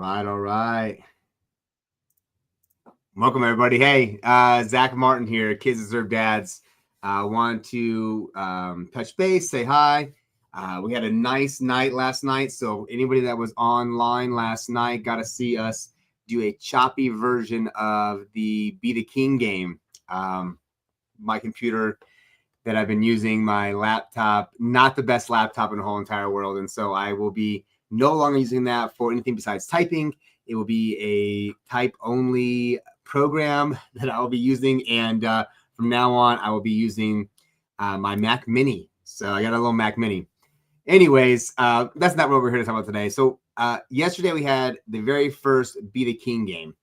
All right. Welcome, everybody. Hey, Zach Martin here, Kids Deserve Dads. Want to touch base, say hi. We had a nice night last night, so anybody that was online last night got to see us do a choppy version of the Be the King game. My computer that I've been using, my laptop, not the best laptop in the whole entire world, and so I will be no longer using that for anything besides typing. It will be a type-only program that I will be using, and from now on, I will be using my Mac Mini. So I got a little Mac Mini. Anyways, that's not what we're here to talk about today. So yesterday we had the very first Be the King game,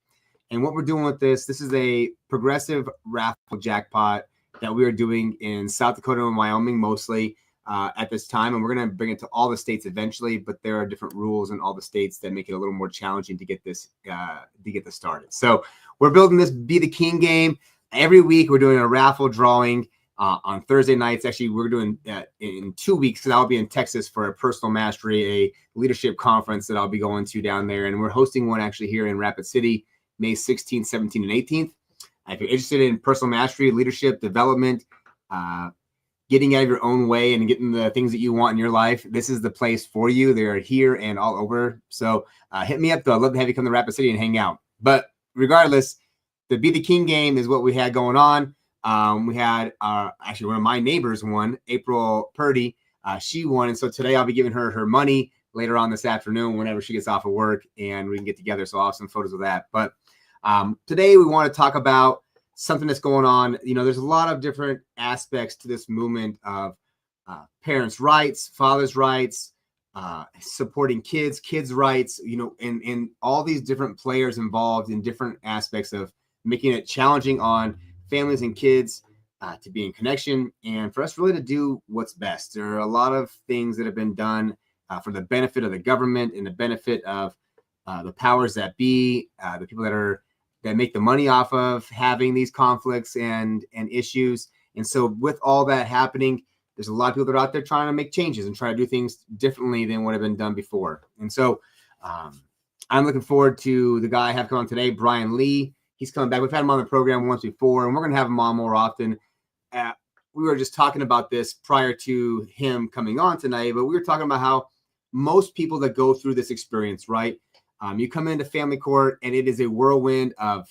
and what we're doing with this is a progressive raffle jackpot that we are doing in South Dakota and Wyoming mostly at this time, and we're going to bring it to all the states eventually. But there are different rules in all the states that make it a little more challenging to get this started. So we're building this Be the King game. Every week we're doing a raffle drawing on Thursday nights. Actually, we're doing in 2 weeks because I'll be in Texas for a personal mastery, a leadership conference that I'll be going to down there, and we're hosting one actually here in Rapid City, May 16th, 17th, and 18th. If you're interested in personal mastery, leadership, development, getting out of your own way and getting the things that you want in your life, this is the place for you. They're here and all over. So hit me up, though. I'd love to have you come to Rapid City and hang out. But regardless, the Be the King game is what we had going on. We had actually one of my neighbors won, April Purdy. She won. And so today I'll be giving her her money later on this afternoon whenever she gets off of work, and we can get together. So I'll have some photos of that. But today we want to talk about something that's going on. You know, there's a lot of different aspects to this movement of parents' rights, fathers' rights, supporting kids' rights, you know, and all these different players involved in different aspects of making it challenging on families and kids to be in connection and for us really to do what's best. There are a lot of things that have been done for the benefit of the government and the benefit of the powers that be, the people that make the money off of having these conflicts and issues. And so with all that happening, there's a lot of people that are out there trying to make changes and try to do things differently than what have been done before. And so I'm looking forward to the guy I have come on today, Brian Lee. He's coming back. We've had him on the program once before, and we're going to have him on more often. We were just talking about this prior to him coming on tonight, but we were talking about how most people that go through this experience, right? You come into family court and it is a whirlwind of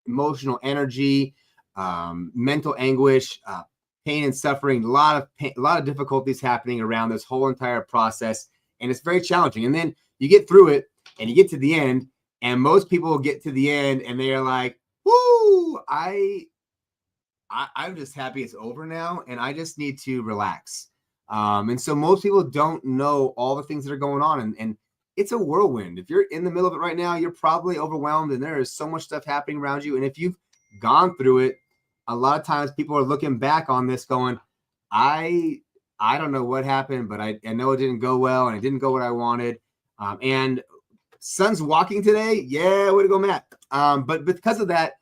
emotional energy, mental anguish, pain and suffering, a lot of difficulties happening around this whole entire process. And it's very challenging. And then you get through it and you get to the end, and most people get to the end and they are like, whoo, I'm just happy it's over now. And I just need to relax. And so most people don't know all the things that are going on. And it's a whirlwind. If you're in the middle of it right now, you're probably overwhelmed and there is so much stuff happening around you. And if you've gone through it, a lot of times people are looking back on this going, I don't know what happened, but I know it didn't go well and it didn't go what I wanted. And son's walking today. Yeah, way to go, Matt. But because of that,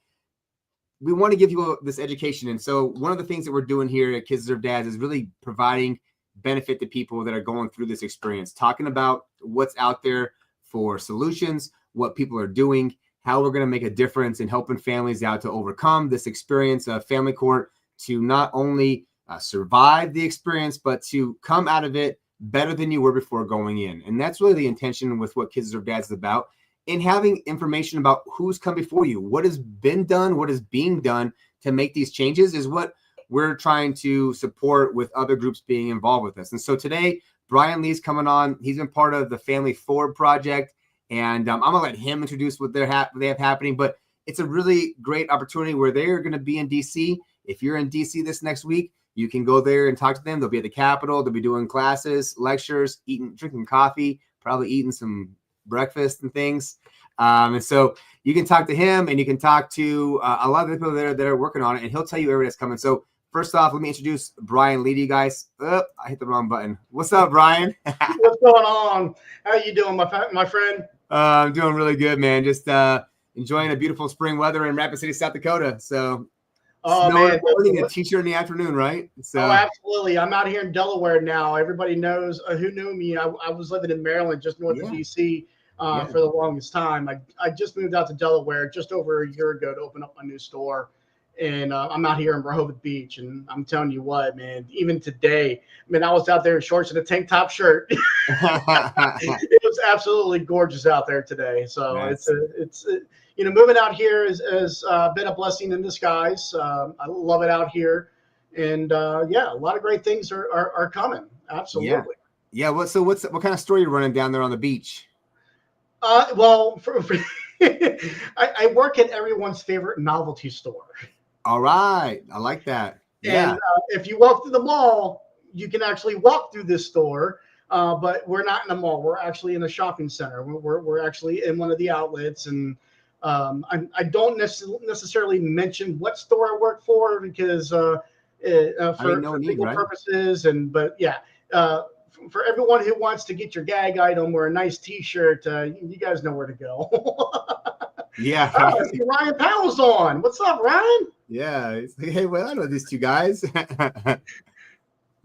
we want to give you this education. And so one of the things that we're doing here at Kids Deserve Dads is really providing benefit to people that are going through this experience, talking about what's out there for solutions, what people are doing, how we're going to make a difference in helping families out to overcome this experience of family court, to not only survive the experience, but to come out of it better than you were before going in. And that's really the intention with what Kids Deserve Dads is about, and having information about who's come before you, what has been done, what is being done to make these changes is what we're trying to support with other groups being involved with us. And so today, Brian Lee's coming on. He's been part of the Family Forward Project, and I'm going to let him introduce what they have happening. But it's a really great opportunity where they're going to be in D.C. If you're in D.C. this next week, you can go there and talk to them. They'll be at the Capitol. They'll be doing classes, lectures, drinking coffee, probably eating some breakfast and things. And so you can talk to him, and you can talk to a lot of the people that are working on it, and he'll tell you everything that's coming. So first off, let me introduce Brian Lee to you guys. I hit the wrong button. What's up, Brian? What's going on? How you doing, my friend? I'm doing really good, man. Just enjoying a beautiful spring weather in Rapid City, South Dakota. So, man, a teacher in the afternoon, right? So, absolutely. I'm out here in Delaware now. Everybody knows who knew me. I was living in Maryland, just north of DC, Yeah. for the longest time. I just moved out to Delaware just over a year ago to open up my new store. And I'm out here in Rehoboth Beach. And I'm telling you what, man, even today, I mean, I was out there in shorts and a tank top shirt. It was absolutely gorgeous out there today. So moving out here has been a blessing in disguise. I love it out here. And a lot of great things are coming. Absolutely. Yeah. What kind of story are you running down there on the beach? Well, I work at everyone's favorite novelty store. All right. I like that. Yeah. And if you walk through the mall, you can actually walk through this store. But we're not in a mall. We're actually in a shopping center. We're actually in one of the outlets. And I don't necessarily mention what store I work for because for legal purposes. For everyone who wants to get your gag item or a nice T-shirt, you guys know where to go. Yeah. I see Ryan Powell's on. What's up, Ryan? Yeah. It's like, hey, well, I know these two guys. Good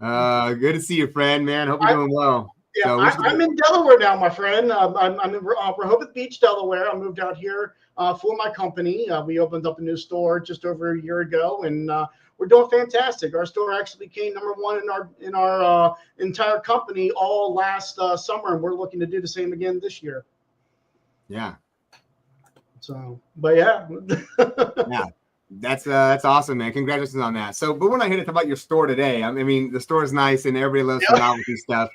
to see you, friend, man. Hope you're doing well. Yeah, so I'm in Delaware now, my friend. I'm in Rehoboth Beach, Delaware. I moved out here for my company. We opened up a new store just over a year ago, and we're doing fantastic. Our store actually became #1 in our entire company all last summer, and we're looking to do the same again this year. Yeah. So, but yeah. Yeah. That's awesome, man. Congratulations on that. So, but we're not here to talk about your store today. I mean, the store is nice and everybody loves some novelty stuff.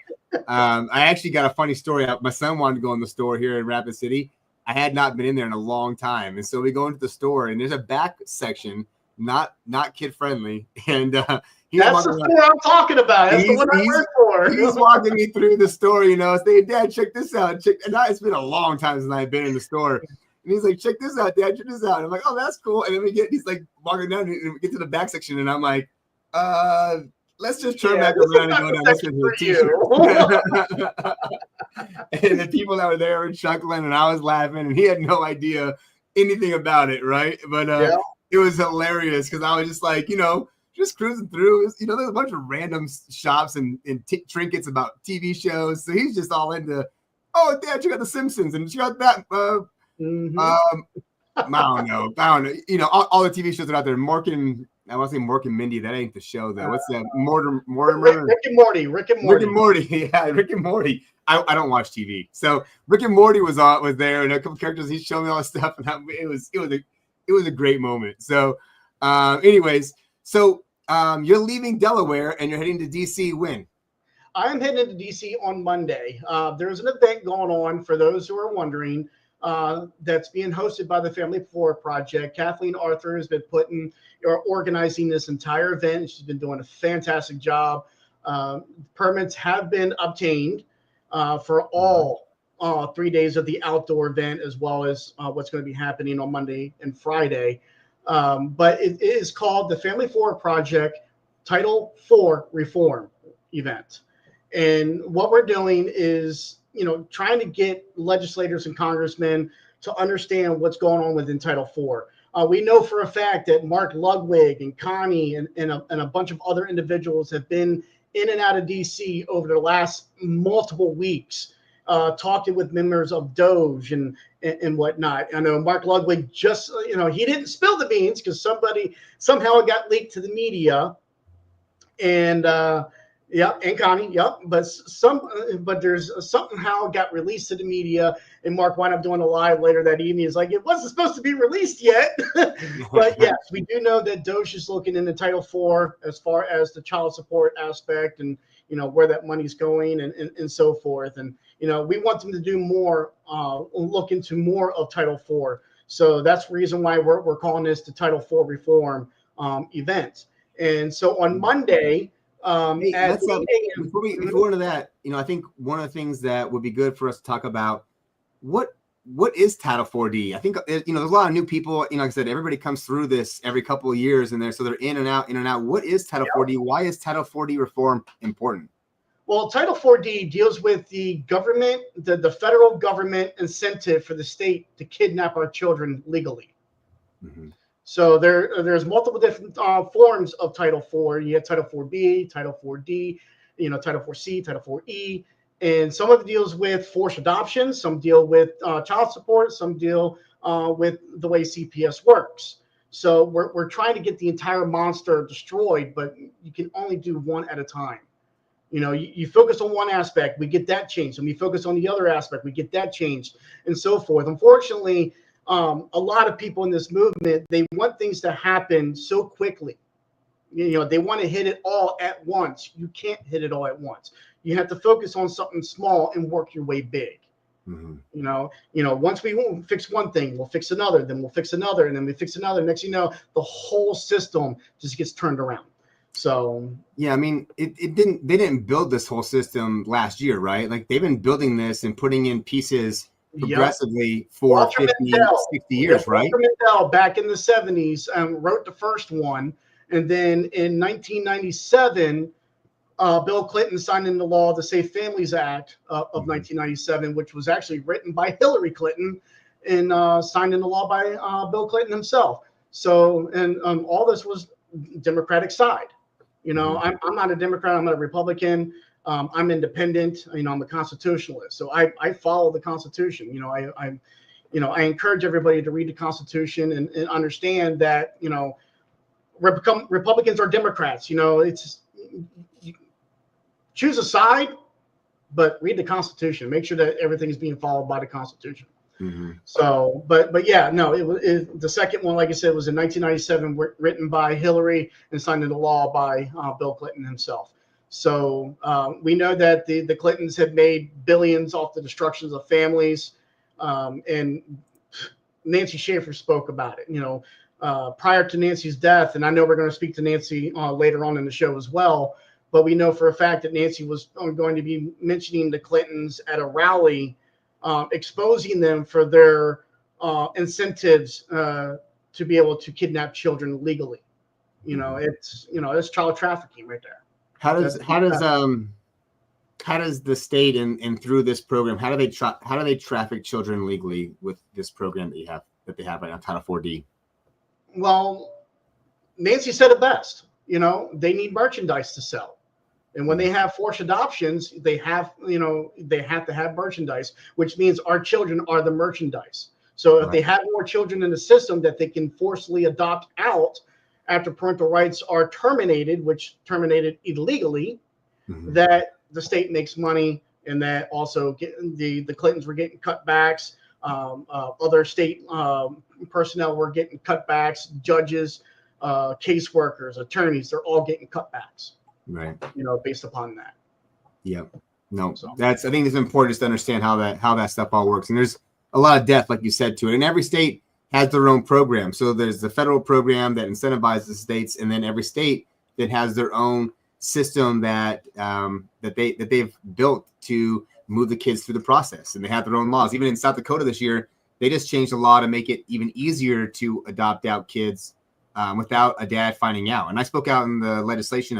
I actually got a funny story. My son wanted to go in the store here in Rapid City. I had not been in there in a long time. And so we go into the store and there's a back section, not kid friendly. And that's the store I'm talking about. That's the one I work for. He's walking me through the store, saying, Dad, check this out. And it's been a long time since I've been in the store. And he's like, check this out, Dad, check this out. And I'm like, oh, that's cool. And then he's like walking down and we get to the back section. And I'm like, let's just turn back around and go down this T-shirt. And the people that were there were chuckling and I was laughing and he had no idea anything about it, right? But it was hilarious because I was just like, just cruising through. There's a bunch of random shops and trinkets about TV shows. So he's just all into, oh, Dad, check out The Simpsons and check out that. I don't know. All the TV shows are out there. I want to say Mork and Mindy. That ain't the show though. What's that? Mortimer. Rick and Morty. Rick and Morty. Yeah, Rick and Morty. I don't watch TV, so Rick and Morty was there, and a couple characters. He's showing me all this stuff, and it was a great moment. So, anyways, you're leaving Delaware and you're heading to DC when? I'm heading to DC on Monday. There's an event going on for those who are wondering. That's being hosted by the Family 4 Project. Kathleen Arthur has been organizing this entire event. She's been doing a fantastic job. Permits have been obtained for all 3 days of the outdoor event, as well as what's going to be happening on Monday and Friday. But it is called the Family 4 Project Title IV Reform event. And what we're doing is trying to get legislators and congressmen to understand what's going on within Title IV. We know for a fact that Mark Ludwig and Connie and a bunch of other individuals have been in and out of DC over the last multiple weeks, talking with members of Doge and whatnot. I know Mark Ludwig just, he didn't spill the beans because somehow it got leaked to the media. And and Connie, but there's somehow got released to the media, and Mark wound up doing a live later that evening. It's like it wasn't supposed to be released yet, but yes, we do know that Doge is looking into Title IV as far as the child support aspect and where that money's going and so forth. And we want them to do more, look into more of Title IV. So that's the reason why we're calling this the Title IV Reform event. And so on Monday. Before we go into that, I think one of the things that would be good for us to talk about, what is Title 4D? I think there's a lot of new people. Like I said, everybody comes through this every couple of years, and so they're in and out. What is Title 4D? Why is Title 4D reform important? Well, Title 4D deals with the government, the federal government incentive for the state to kidnap our children legally. Mm-hmm. So there's multiple different forms of Title IV. You have Title 4B, Title 4D, Title 4C, Title 4E, And some of it deals with forced adoption, some deal with child support, some deal with the way CPS works. So we're trying to get the entire monster destroyed, but you can only do one at a time. You know, you focus on one aspect, we get that changed, and we focus on the other aspect, we get that changed, and so forth. Unfortunately, a lot of people in this movement, they want things to happen so quickly. You know, they want to hit it all at once. You can't hit it all at once. You have to focus on something small and work your way big. Mm-hmm. You know, once we fix one thing, we'll fix another, then we'll fix another, and then we fix another. Next, you know, the whole system just gets turned around. So yeah, I mean, they didn't build this whole system last year, right? Like they've been building this and putting in pieces progressively for Walter 50, Mandel, 60 years, right? Walter Mandel back in the 70s wrote the first one. And then in 1997, Bill Clinton signed into law the Safe Families Act of 1997, which was actually written by Hillary Clinton and signed into law by Bill Clinton himself. So, and all this was Democratic side. You know, I'm not a Democrat. I'm not a Republican. I'm independent. You know, I'm a constitutionalist. So I follow the Constitution. You know, I encourage everybody to read the Constitution and understand that, you know, Republicans are Democrats. You know, it's choose a side, but read the Constitution. Make sure that everything is being followed by the Constitution. Mm-hmm. So, but yeah, no, the second one, like I said, was in 1997, written by Hillary and signed into law by Bill Clinton himself. So we know that the Clintons have made billions off the destructions of families, and Nancy Schaefer spoke about it. You know, prior to Nancy's death, and I know we're going to speak to Nancy later on in the show as well. But we know for a fact that Nancy was going to be mentioning the Clintons at a rally, exposing them for their incentives to be able to kidnap children legally. You know, it's child trafficking right there. How does the state and through this program, how do they traffic children legally with this program that they have right now, Title 4D? Well, Nancy said it best. You know, they need merchandise to sell. And when they have forced adoptions, they have to have merchandise, which means our children are the merchandise. So if they have more children in the system that they can forcibly adopt out after parental rights are terminated, which terminated illegally, that the state makes money, and that also the Clintons were getting cutbacks. Other state personnel were getting cutbacks. Judges, caseworkers, attorneys, they're all getting cutbacks. Right. You know, based upon that. Yeah. No, I think it's important just to understand how that stuff all works. And there's a lot of depth, like you said, to it. And every state has their own program. So there's the federal program that incentivizes the states, and then every state that has their own system that they've built to move the kids through the process. And they have their own laws. Even in South Dakota this year, they just changed the law to make it even easier to adopt out kids without a dad finding out. And I spoke out in the legislation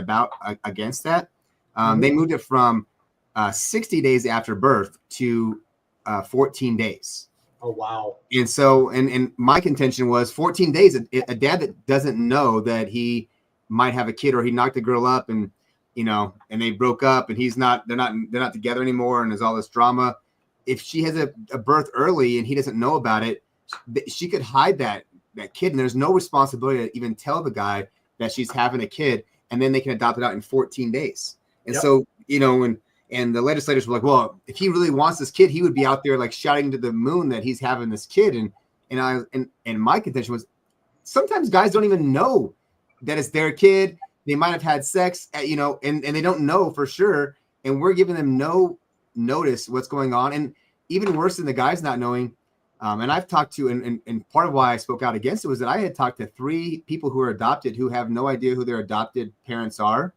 against that. They moved it from 60 days after birth to 14 days. Oh, wow. And so, and my contention was 14 days, a dad that doesn't know that he might have a kid, or he knocked a girl up and, you know, and they broke up and they're not together anymore. And there's all this drama. If she has a birth early and he doesn't know about it, she could hide that kid, and there's no responsibility to even tell the guy that she's having a kid, and then they can adopt it out in 14 days. And so, you know, and the legislators were like, well, if he really wants this kid, he would be out there like shouting to the moon that he's having this kid. And my contention was, sometimes guys don't even know that it's their kid. They might have had sex, you know, and they don't know for sure. And we're giving them no notice what's going on. And even worse than the guys not knowing, and I've talked to, and part of why I spoke out against it was that I had talked to 3 people who are adopted who have no idea who their adopted parents are,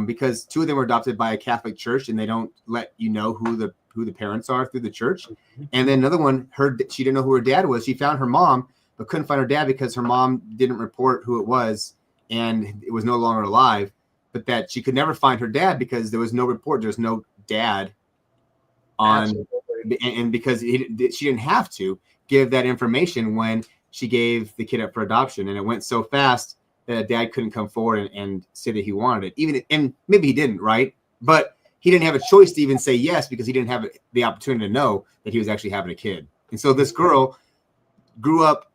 because 2 of them were adopted by a Catholic church, and they don't let you know who the parents are through the church. And then another one, she didn't know who her dad was. She found her mom, but couldn't find her dad because her mom didn't report who it was, and it was no longer alive. But that she could never find her dad because there was no report. There was no dad on. Absolutely. And because she didn't have to give that information when she gave the kid up for adoption, and it went so fast that a dad couldn't come forward and say that he wanted it. And maybe he didn't, right? But he didn't have a choice to even say yes because he didn't have the opportunity to know that he was actually having a kid. And so this girl grew up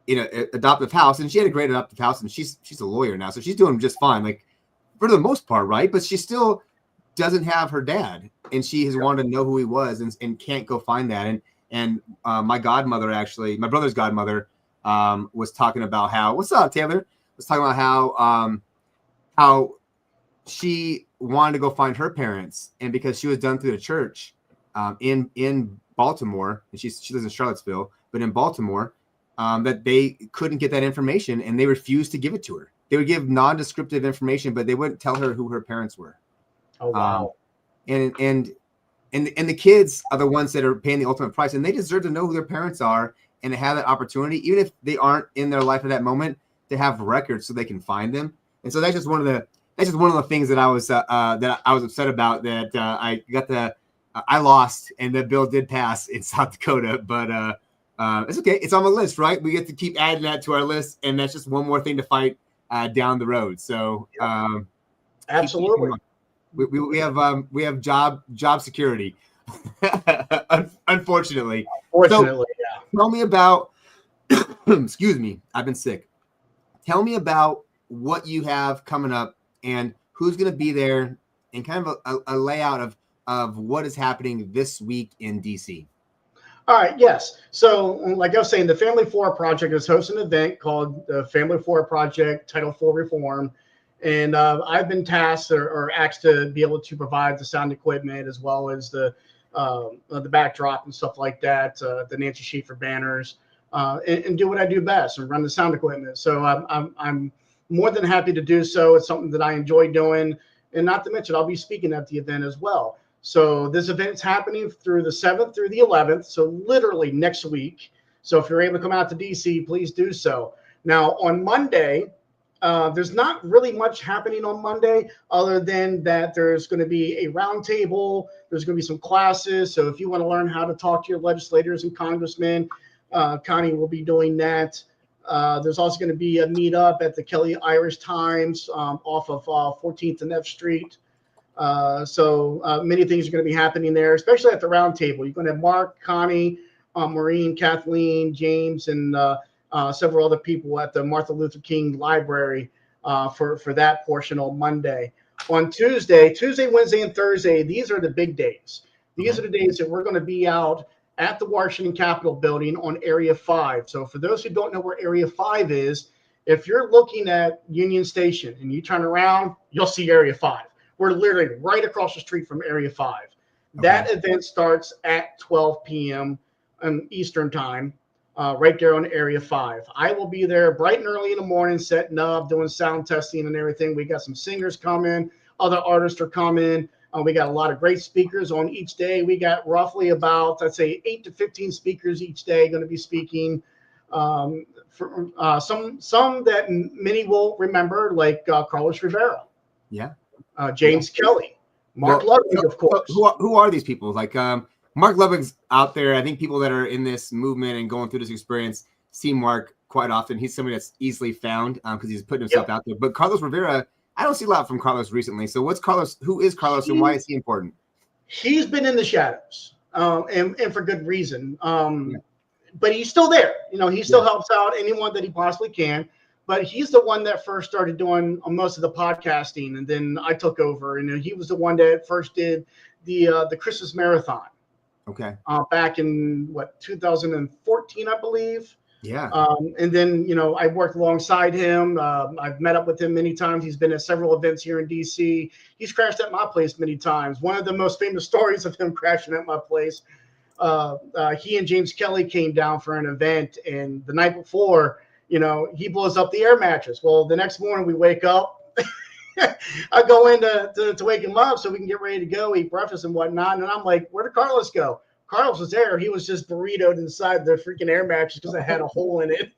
in an adoptive house, and she had a great adoptive house, and she's a lawyer now, so she's doing just fine, like for the most part, right? But she still doesn't have her dad, and she has wanted to know who he was, and can't go find that. And my godmother, actually, my brother's godmother, was talking about how, what's up, Taylor? Was talking about how she wanted to go find her parents, and because she was done through the church in Baltimore, and she lives in Charlottesville, but in Baltimore, that they couldn't get that information, and they refused to give it to her. They would give non-descriptive information, but they wouldn't tell her who her parents were. Oh wow! And the kids are the ones that are paying the ultimate price, and they deserve to know who their parents are and to have that opportunity, even if they aren't in their life at that moment, to have records so they can find them. And so that's just one of the things that I was upset about, that I lost, and the bill did pass in South Dakota, but it's okay. It's on the list, right? We get to keep adding that to our list, and that's just one more thing to fight down the road. So Absolutely, we have job security. Unfortunately. Fortunately, so, tell me about. Excuse me, I've been sick. Tell me about what you have coming up and who's going to be there, and kind of a layout of what is happening this week in DC. All right, yes. So, like I was saying, the Family Flora Project is hosting an event called the Family Flora Project Title IV Reform. And I've been tasked or asked to be able to provide the sound equipment, as well as the backdrop and stuff like that, the Nancy Schaefer banners, and do what I do best, and run the sound equipment. So I'm more than happy to do so. It's something that I enjoy doing. And not to mention, I'll be speaking at the event as well. So this event's happening through the 7th through the 11th, so literally next week. So if you're able to come out to DC, please do so. Now, on Monday, there's not really much happening on Monday, other than that there's going to be a roundtable. There's going to be some classes. So if you want to learn how to talk to your legislators and congressmen, Connie will be doing that. There's also going to be a meetup at the Kelly Irish Times off of 14th and F Street. So many things are going to be happening there, especially at the round table. You're going to have Mark, Connie, Maureen, Kathleen, James, and several other people at the Martin Luther King Library for that portion on Monday. On Tuesday, Wednesday, and Thursday, these are the big days. These are the days that we're going to be out at the Washington Capitol building on Area 5. So for those who don't know where Area 5 is, if you're looking at Union Station and you turn around, you'll see Area 5. We're literally right across the street from Area 5. Okay. That event starts at 12 p.m. Eastern time, right there on Area 5. I will be there bright and early in the morning, setting up, doing sound testing and everything. We got some singers coming, other artists are coming. We got a lot of great speakers on each day. We got roughly about, I'd say, 8 to 15 speakers each day going to be speaking. For some that many will remember, like Carlos Rivera. Yeah. James Kelly, Mark Ludwig, of course. Who are these people? Like Mark Ludwig's out there. I think people that are in this movement and going through this experience see Mark quite often. He's somebody that's easily found because he's putting himself out there. But Carlos Rivera, I don't see a lot from Carlos recently. So what's Carlos? Who is Carlos, and why is he important? He's been in the shadows, and for good reason. But he's still there. You know, he still helps out anyone that he possibly can. But he's the one that first started doing most of the podcasting, and then I took over. And he was the one that first did the Christmas Marathon. Okay. Back in 2014, I believe. Yeah. And then I worked alongside him. I've met up with him many times. He's been at several events here in DC. He's crashed at my place many times. One of the most famous stories of him crashing at my place. He and James Kelly came down for an event, and the night before, he blows up the air mattress. Well, the next morning we wake up. I go in to wake him up so we can get ready to go, eat breakfast and whatnot. And I'm like, where did Carlos go? Carlos was there. He was just burritoed inside the freaking air mattress because it had a hole in it.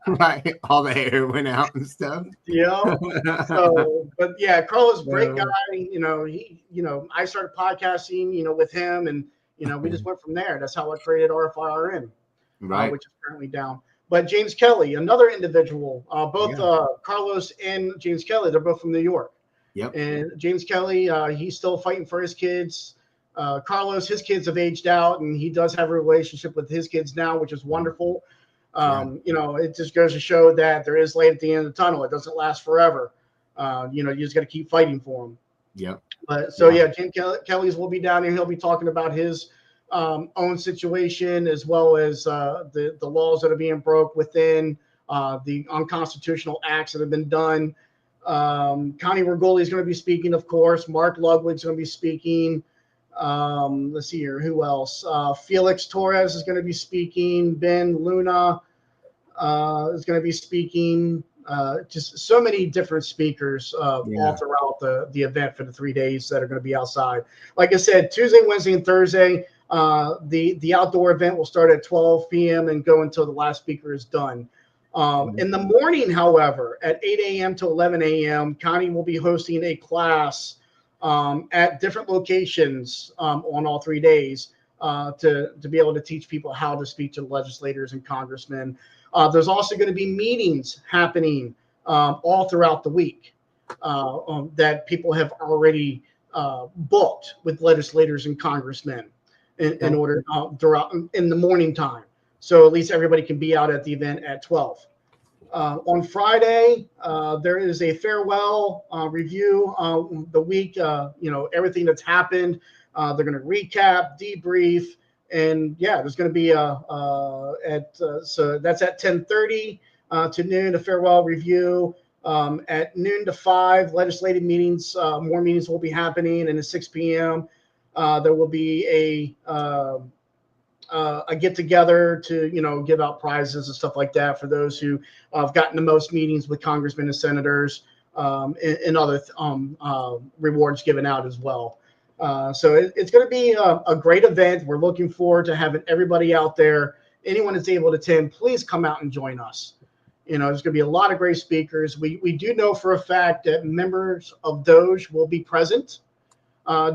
Right. All the air went out and stuff. Yeah. So, but yeah, Carlos, great guy. I started podcasting, with him, and, we just went from there. That's how I created RFIRN, right. Which is currently down. But James Kelly, another individual, both Carlos and James Kelly, they're both from New York. Yep. And James Kelly, he's still fighting for his kids. Carlos, his kids have aged out, and he does have a relationship with his kids now, which is wonderful. You know, it just goes to show that there is light at the end of the tunnel. It doesn't last forever. You know, you just got to keep fighting for him. Yep. But so yeah, Jim Kelly's will be down here. He'll be talking about his own situation, as well as the laws that are being broke within the unconstitutional acts that have been done. Connie Rigoli is going to be speaking, of course. Mark Ludwig's going to be speaking. Let's see here. Who else? Felix Torres is going to be speaking. Ben Luna is going to be speaking. Just so many different speakers all throughout the event for the 3 days that are going to be outside. Like I said, Tuesday, Wednesday, and Thursday, the outdoor event will start at 12 p.m. and go until the last speaker is done. In the morning, however, at 8 a.m. to 11 a.m., Connie will be hosting a class at different locations on all 3 days to be able to teach people how to speak to legislators and congressmen. There's also going to be meetings happening all throughout the week that people have already booked with legislators and congressmen in order throughout in the morning time. So at least everybody can be out at the event at 12. On Friday, there is a farewell review the week, you know, everything that's happened. They're going to recap, debrief, and yeah, there's going to be so that's at 10:30 to noon, a farewell review. At noon to 5, legislative meetings, more meetings will be happening, and at 6 p.m. There will be a get together to, you know, give out prizes and stuff like that for those who have gotten the most meetings with congressmen and senators, and other rewards given out as well. So it's going to be a great event. We're looking forward to having everybody out there. Anyone that's able to attend, please come out and join us. You know, there's going to be a lot of great speakers. We do know for a fact that members of Doge will be present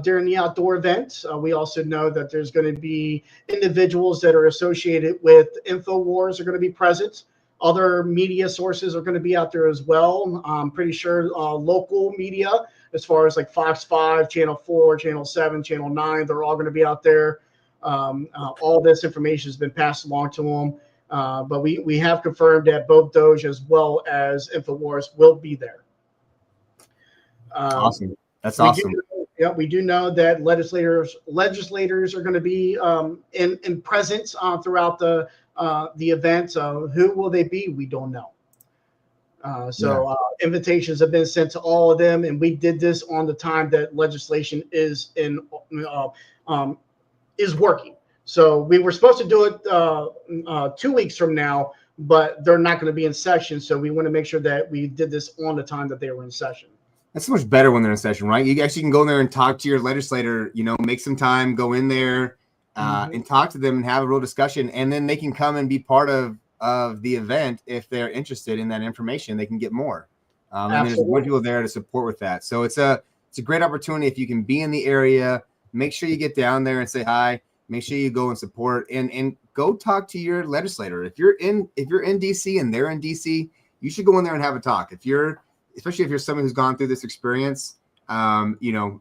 during the outdoor event. We also know that there's going to be individuals that are associated with InfoWars are going to be present. Other media sources are going to be out there as well. I'm pretty sure local media, as far as like Fox 5, Channel 4, Channel 7, Channel 9, they're all going to be out there. All this information has been passed along to them. But we have confirmed that both Doge as well as InfoWars will be there. Awesome. That's awesome. We do know that legislators are going to be in presence throughout the event. Who will they be? We don't know. Invitations have been sent to all of them, and we did this on the time that legislation is working. So we were supposed to do it 2 weeks from now, but they're not going to be in session. So we want to make sure that we did this on the time that they were in session. That's so much better when they're in session, right? You actually can go in there and talk to your legislator, you know, make some time, go in there and talk to them and have a real discussion. And then they can come and be part of the event. If they're interested in that information, they can get more. And there's more people there to support with that. So it's a great opportunity. If you can be in the area, make sure you get down there and say hi. Make sure you go and support and go talk to your legislator. If you're in DC and they're in DC, you should go in there and have a talk. Especially if you're someone who's gone through this experience, you know,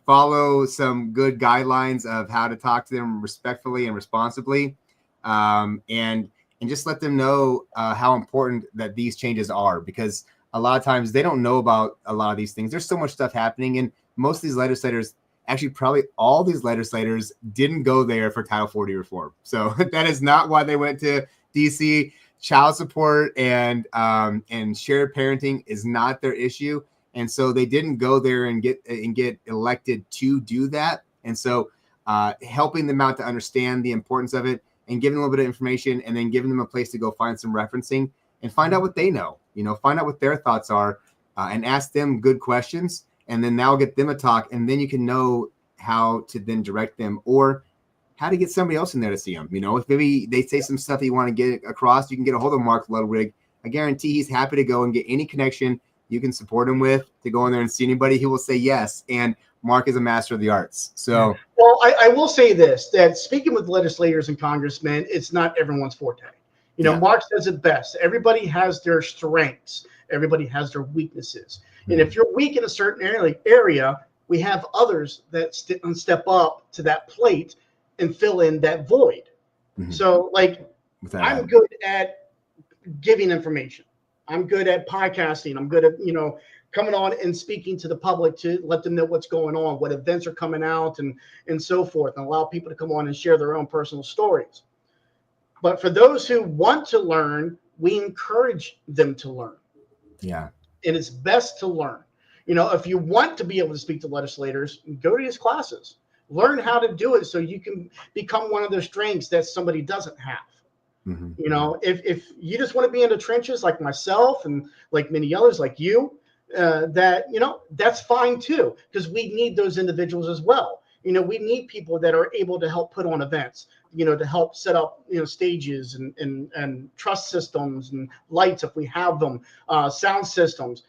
follow some good guidelines of how to talk to them respectfully and responsibly, and just let them know how important that these changes are, because a lot of times they don't know about a lot of these things. There's so much stuff happening, and most of these legislators, actually probably all these legislators, didn't go there for Title 40 reform. So that is not why they went to DC. Child support and shared parenting is not their issue, and so they didn't go there and get elected to do that. And so helping them out to understand the importance of it and giving them a little bit of information, and then giving them a place to go find some referencing and find out what they know, you know, find out what their thoughts are, and ask them good questions, and then that'll get them a talk, and then you can know how to then direct them or how to get somebody else in there to see them. You know, if maybe they say some stuff that you want to get across, you can get a hold of Mark Ludwig. I guarantee he's happy to go and get any connection you can support him with to go in there and see anybody. He will say yes. And Mark is a master of the arts. So, well, I will say this, that speaking with legislators and congressmen, it's not everyone's forte. You know, Mark says it best. Everybody has their strengths. Everybody has their weaknesses. And if you're weak in a certain area, we have others that step up to that plate and fill in that void. So, like, I'm good at giving information. I'm good at podcasting. I'm good at, coming on and speaking to the public to let them know what's going on, what events are coming out, and so forth, and allow people to come on and share their own personal stories. But for those who want to learn, we encourage them to learn. Yeah. And it's best to learn. If you want to be able to speak to legislators, go to these classes. Learn how to do it so you can become one of those strengths that somebody doesn't have. If you just want to be in the trenches like myself and like many others like you, that's fine too, because we need those individuals as well. We need people that are able to help put on events, to help set up, stages and truss systems and lights if we have them, sound systems.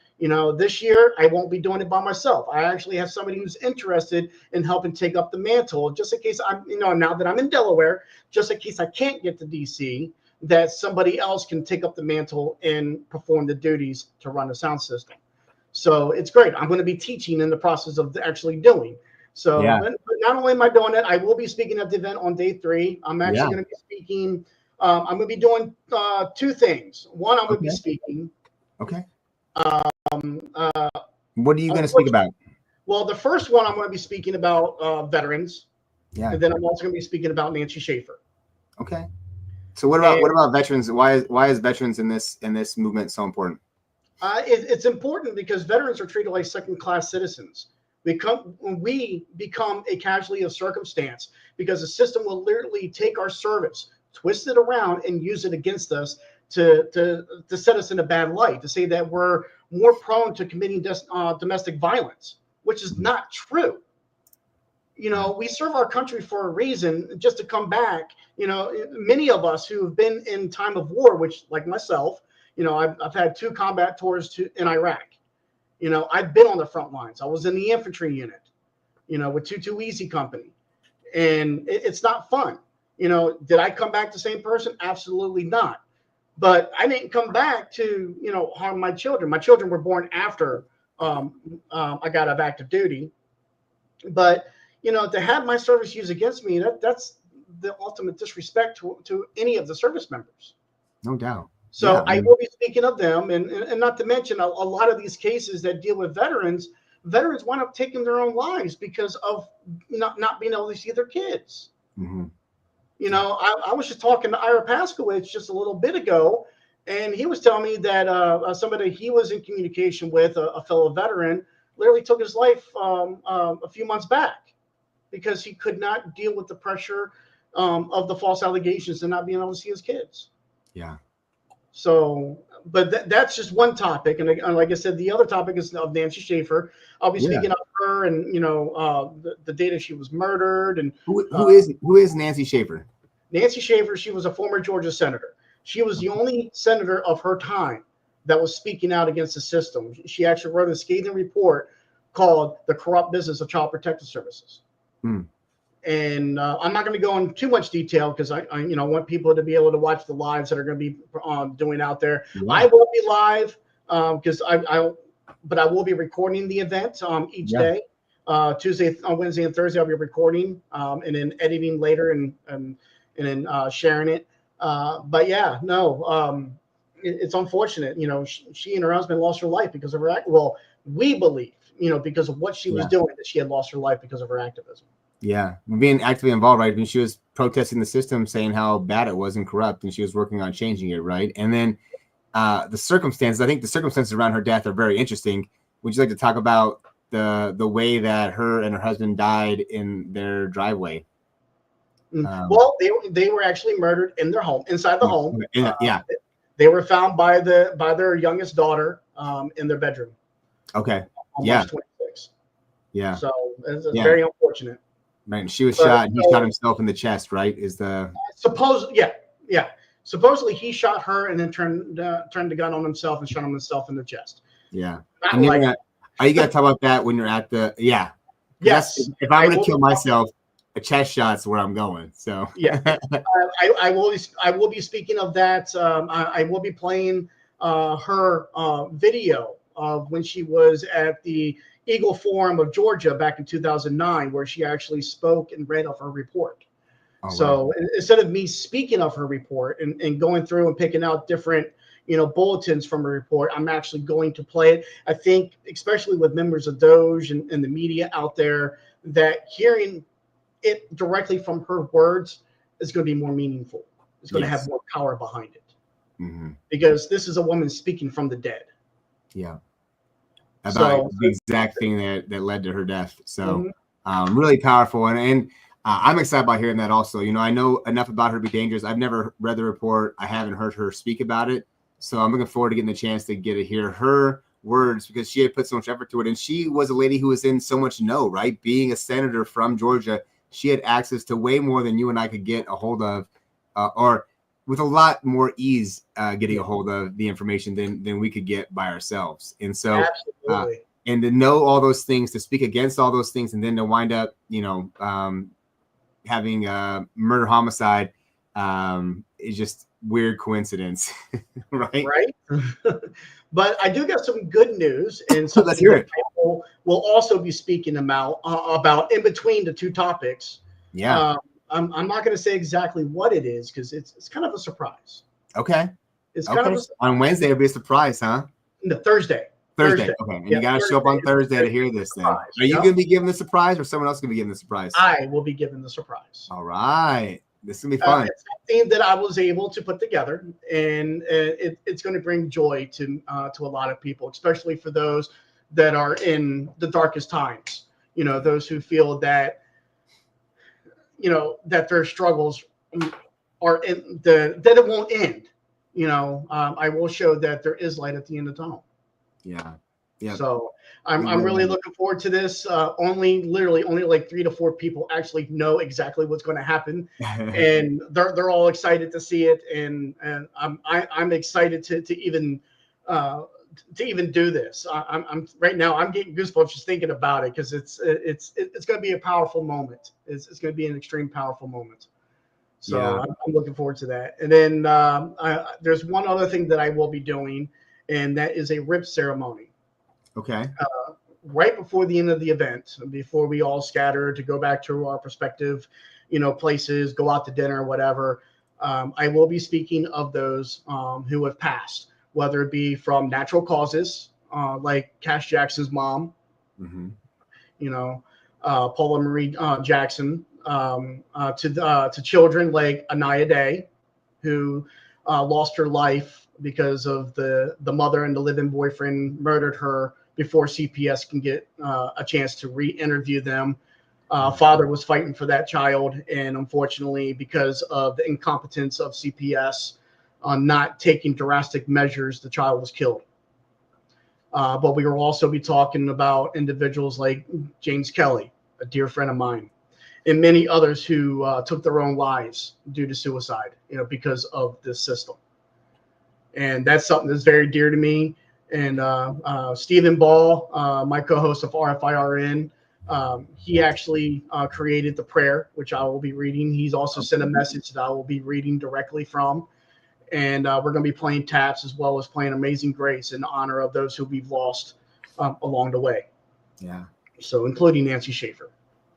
This year I won't be doing it by myself. I actually have somebody who's interested in helping take up the mantle, just in case I'm, now that I'm in Delaware, just in case I can't get to DC, that somebody else can take up the mantle and perform the duties to run the sound system. So it's great. I'm going to be teaching in the process of actually doing. So but not only am I doing it, I will be speaking at the event on day 3. I'm actually going to be speaking. I'm going to be doing 2 things. One, I'm going to be speaking. Okay. What are you going to speak about? Well, the first one I'm going to be speaking about veterans. Yeah. And then I'm also going to be speaking about Nancy Schaefer. Okay. So what about veterans? Why is veterans in this movement so important? It's important because veterans are treated like second-class citizens. We become a casualty of circumstance because the system will literally take our service, twist it around, and use it against us to set us in a bad light, to say that we're more prone to committing domestic violence, which is not true. We serve our country for a reason, just to come back. Many of us who have been in time of war, which, like myself, I've had 2 combat tours in Iraq. I've been on the front lines. I was in the infantry unit, with 2 Easy Company, and it's not fun. Did I come back the same person? Absolutely not. But I didn't come back to, harm my children. My children were born after I got out of active duty. But, to have my service used against me, that's the ultimate disrespect to any of the service members. No doubt. So I will be speaking of them, and not to mention a lot of these cases that deal with veterans wind up taking their own lives because of not being able to see their kids. Mm-hmm. I was just talking to Ira Paskowitz just a little bit ago, and he was telling me that somebody he was in communication with, a fellow veteran, literally took his life a few months back because he could not deal with the pressure of the false allegations and not being able to see his kids. Yeah. So, but that's just one topic, and like I said, the other topic is of Nancy Schaefer. I'll be speaking of her, and the day that she was murdered, and who is Nancy Schaefer? Nancy Schaefer, she was a former Georgia senator. She was the only senator of her time that was speaking out against the system. She actually wrote a scathing report called "The Corrupt Business of Child Protective Services." And I'm not going to go into too much detail because I want people to be able to watch the lives that are going to be doing out there. Yeah. I won't be live because but I will be recording the event each day. Tuesday, Wednesday, and Thursday I'll be recording and then editing later and then sharing it. But yeah, no, it's unfortunate. She and her husband lost her life because of her well, we believe because of what she was doing, that she had lost her life because of her activism. Yeah, being actively involved, right? When she was protesting the system, saying how bad it was and corrupt, and she was working on changing it, right? And then the circumstances, I think the circumstances around her death are very interesting. Would you like to talk about the way that her and her husband died in their driveway? Well, they were actually murdered in their home, inside the home. They were found by their youngest daughter in their bedroom. Okay. On March 26th. Yeah. So it's very unfortunate. Right. And she was shot, and he shot himself in the chest, right? Supposedly he shot her and then turned the gun on himself and shot himself in the chest. Yeah. Are you gonna talk about that when you're at the Yes. If I'm gonna kill myself, a chest shot's where I'm going. So I will be speaking of that. I will be playing her video of when she was at the Eagle Forum of Georgia back in 2009, where she actually spoke and read of her report. Oh, So wow. instead of me speaking of her report and going through and picking out different, bulletins from her report, I'm actually going to play it. I think, especially with members of Doge and the media out there, that hearing it directly from her words is going to be more meaningful. It's going to have Yes. more power behind it, Mm-hmm. because this is a woman speaking from the dead. Yeah. About So the exact thing that led to her death. So mhm. really powerful. And I'm excited about hearing that also. I know enough about her to be dangerous. I've never read the report. I haven't heard her speak about it. So I'm looking forward to getting the chance to get to hear her words, because she had put so much effort to it. And she was a lady who was in so much know, right? Being a senator from Georgia, she had access to way more than you and I could get a hold of, or with a lot more ease getting a hold of the information than we could get by ourselves. And so, Absolutely. and to know all those things, to speak against all those things, and then to wind up, having a murder homicide is just weird coincidence, right? Right. But I do got some good news, and Let's something hear that it. people will also be speaking about in between the two topics. Yeah. I'm not going to say exactly what it is, because it's kind of a surprise. Okay. It's kind of a surprise. On Wednesday, it'll be a surprise, huh? No, Thursday. Thursday. Okay. And you got to show up on Thursday to hear this then. Are you going to be given the surprise, or someone else going to be given the surprise? I will be given the surprise. All right. This is going to be fun. It's something that I was able to put together, and it's going to bring joy to a lot of people, especially for those that are in the darkest times. Those who feel that, that their struggles are that it won't end. I will show that there is light at the end of the tunnel. Yeah. Yeah. So I'm really looking forward to this. Literally only like 3 to 4 people actually know exactly what's going to happen, and they're all excited to see it. And I'm excited to even do this. I'm right now. I'm getting goosebumps just thinking about it, because it's going to be a powerful moment. It's going to be an extreme powerful moment. So Yeah. I'm looking forward to that. And then there's one other thing that I will be doing, and that is a rip ceremony. Okay. Right before the end of the event, before we all scatter to go back to our respective, places, go out to dinner, whatever. I will be speaking of those who have passed, whether it be from natural causes, like Cash Jackson's mom, Mm-hmm. Paula Marie Jackson, to children like Anaya Day, who lost her life because of the mother and the live-in boyfriend murdered her before CPS can get a chance to re-interview them. Father was fighting for that child, and unfortunately, because of the incompetence of CPS on not taking drastic measures, the child was killed. But we will also be talking about individuals like James Kelly, a dear friend of mine, and many others who took their own lives due to suicide, because of this system. And that's something that's very dear to me. And Stephen Ball, my co-host of RFIRN, he actually created the prayer, which I will be reading. He's also sent a message that I will be reading directly from. And we're going to be playing taps, as well as playing Amazing Grace in honor of those who we've lost along the way. Yeah. So including Nancy Schaefer.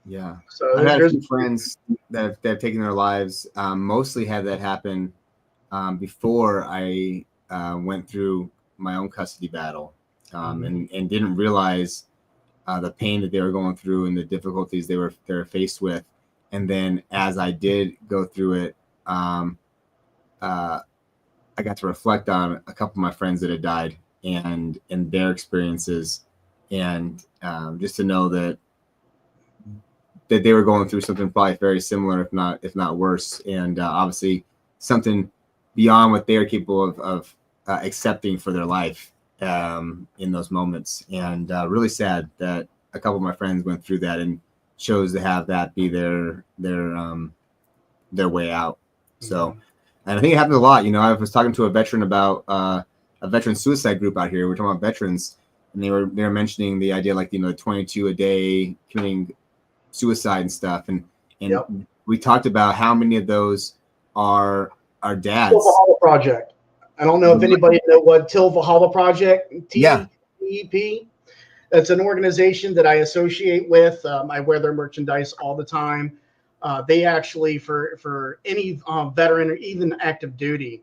Yeah. So I've had a few friends that have taken their lives. Mostly had that happen before I went through my own custody battle, and didn't realize the pain that they were going through and the difficulties they were faced with. And then as I did go through it, I got to reflect on a couple of my friends that had died and their experiences, and just to know that they were going through something probably very similar, if not worse, and obviously something beyond what they're capable of accepting for their life in those moments. And really sad that a couple of my friends went through that and chose to have that be their way out. So, and I think it happens a lot. I was talking to a veteran about a veteran suicide group out here. We're talking about veterans, and they were mentioning the idea, like 22 a day committing suicide and stuff, and Yep. we talked about how many of those are dads. Till Valhalla Project. I don't know if anybody know what Till Valhalla Project. Yeah. DCEP. It's an organization that I associate with. I wear their merchandise all the time. They actually, for any veteran or even active duty,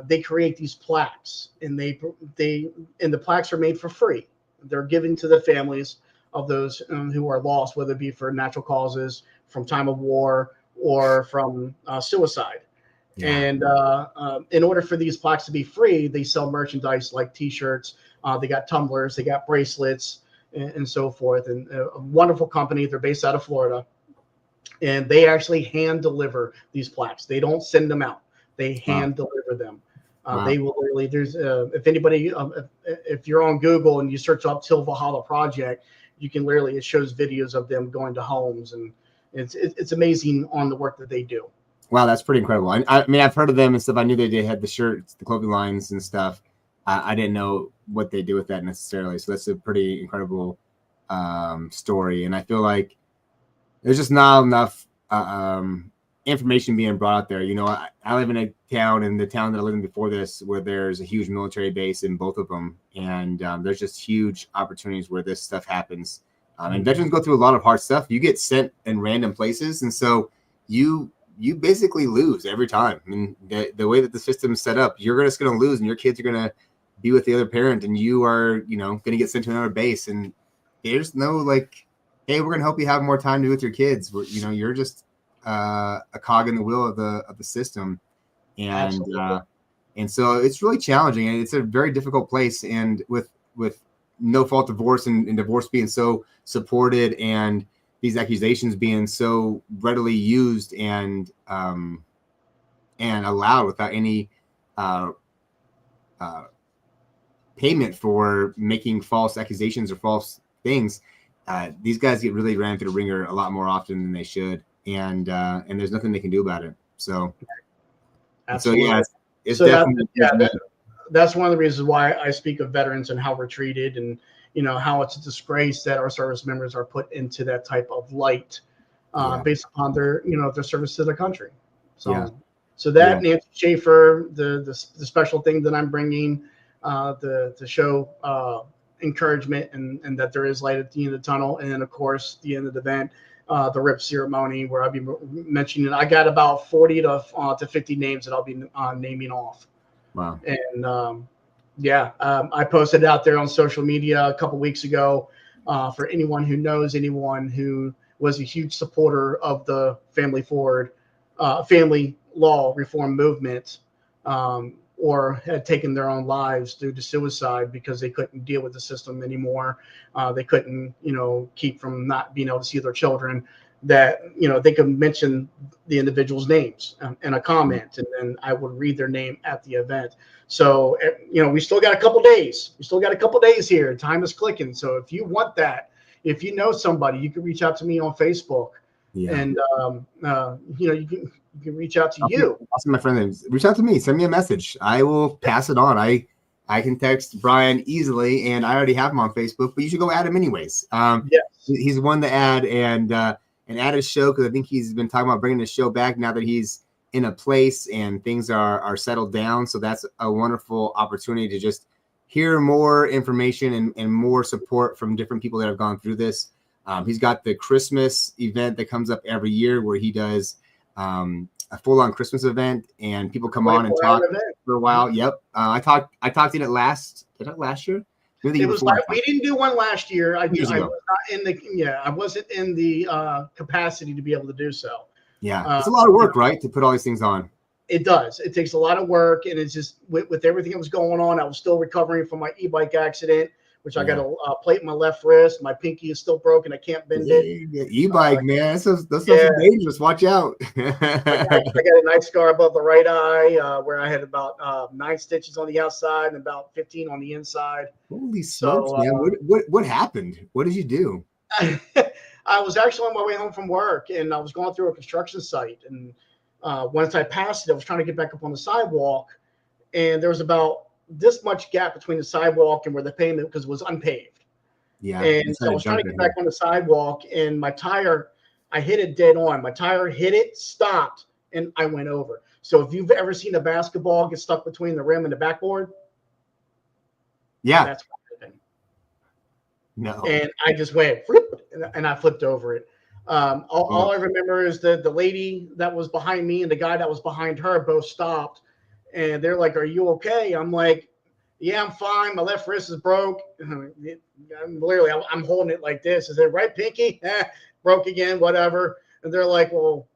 they create these plaques, and the plaques are made for free. They're given to the families of those who are lost, whether it be for natural causes, from time of war, or from suicide. Yeah. And in order for these plaques to be free, they sell merchandise like T-shirts. They got tumblers, they got bracelets, and so forth. And a wonderful company. They're based out of Florida, and they actually hand deliver these plaques. They don't send them out. They hand deliver them. Wow. They will literally. There's if anybody, if you're on Google and you search up Till Valhalla Project, you can literally, it shows videos of them going to homes, and it's amazing on the work that they do. Wow, that's pretty incredible. I mean, I've heard of them and stuff. I knew they had the shirts, the clothing lines and stuff. I didn't know what they do with that necessarily. So that's a pretty incredible story. And I feel like there's just not enough information being brought out there. You know, I live in a town, and the town that I lived in before this, where there's a huge military base in both of them. And there's just huge opportunities where this stuff happens. And veterans go through a lot of hard stuff. You get sent in random places. And so you basically lose every time. I mean, the way that the system's set up, you're just going to lose, and your kids are going to be with the other parent, and you are, going to get sent to another base. And there's no like, hey, we're going to help you have more time to be with your kids. You're just a cog in the wheel of the system. And and so it's really challenging, and it's a very difficult place. And with no fault divorce and divorce being so supported, and these accusations being so readily used and allowed without any payment for making false accusations or false things, these guys get really ran through the ringer a lot more often than they should, and there's nothing they can do about it. So, Absolutely. it's definitely that's one of the reasons why I speak of veterans and how we're treated, and how it's a disgrace that our service members are put into that type of light based upon their their service to the country. So that Nancy Schaefer, the special thing that I'm bringing to show encouragement and that there is light at the end of the tunnel, and then of course the end of the event, the RIP ceremony, where I'll be mentioning. I got about 40 to 50 names that I'll be naming off. Wow. And I posted it out there on social media a couple weeks ago for anyone who knows anyone who was a huge supporter of the family law reform movement, or had taken their own lives due to suicide because they couldn't deal with the system anymore. They couldn't, keep from not being able to see their children. That they could mention the individual's names in a comment, and then I would read their name at the event. So we still got a couple days. We still got a couple days here. Time is clicking. So if you want that, if you know somebody, you can reach out to me on Facebook, and you can reach out to you. Awesome, my friend. Reach out to me. Send me a message. I will pass it on. I can text Brian easily, and I already have him on Facebook, but you should go add him anyways. Yes. He's one to add and add his show, because I think he's been talking about bringing the show back now that he's in a place and things are settled down. So that's a wonderful opportunity to just hear more information and more support from different people that have gone through this. He's got the Christmas event that comes up every year where he does a full-on Christmas event, and people come on and talk for a while. Yep. I talked in it last year. It was we didn't do one last year. I was not in I wasn't in the capacity to be able to do so. Yeah, it's a lot of work, right, to put all these things on. It does. It takes a lot of work, and it's just with everything that was going on. I was still recovering from my e-bike accident, which I got a plate in my left wrist. My pinky is still broken. I can't bend it. E-bike, man, that's dangerous. Watch out. I got a nice scar above the right eye where I had about 9 stitches on the outside and about 15 on the inside. Holy smokes, man! What happened? What did you do? I was actually on my way home from work, and I was going through a construction site. And once I passed it, I was trying to get back up on the sidewalk, and there was about this much gap between the sidewalk and where the pavement, because it was unpaved. Yeah. And so I was trying to get back on the sidewalk, and my tire, I hit it dead on. My tire hit it, stopped, and I went over. So if you've ever seen a basketball get stuck between the rim and the backboard, yeah, that's what happened. No. and I just went flip, and I flipped over it. All I remember is the lady that was behind me and the guy that was behind her both stopped, and they're like, "Are you okay?" I'm like, "Yeah, I'm fine. My left wrist is broke." I'm holding it like this. Is it right, pinky? Broke again, whatever. And they're like, "Well,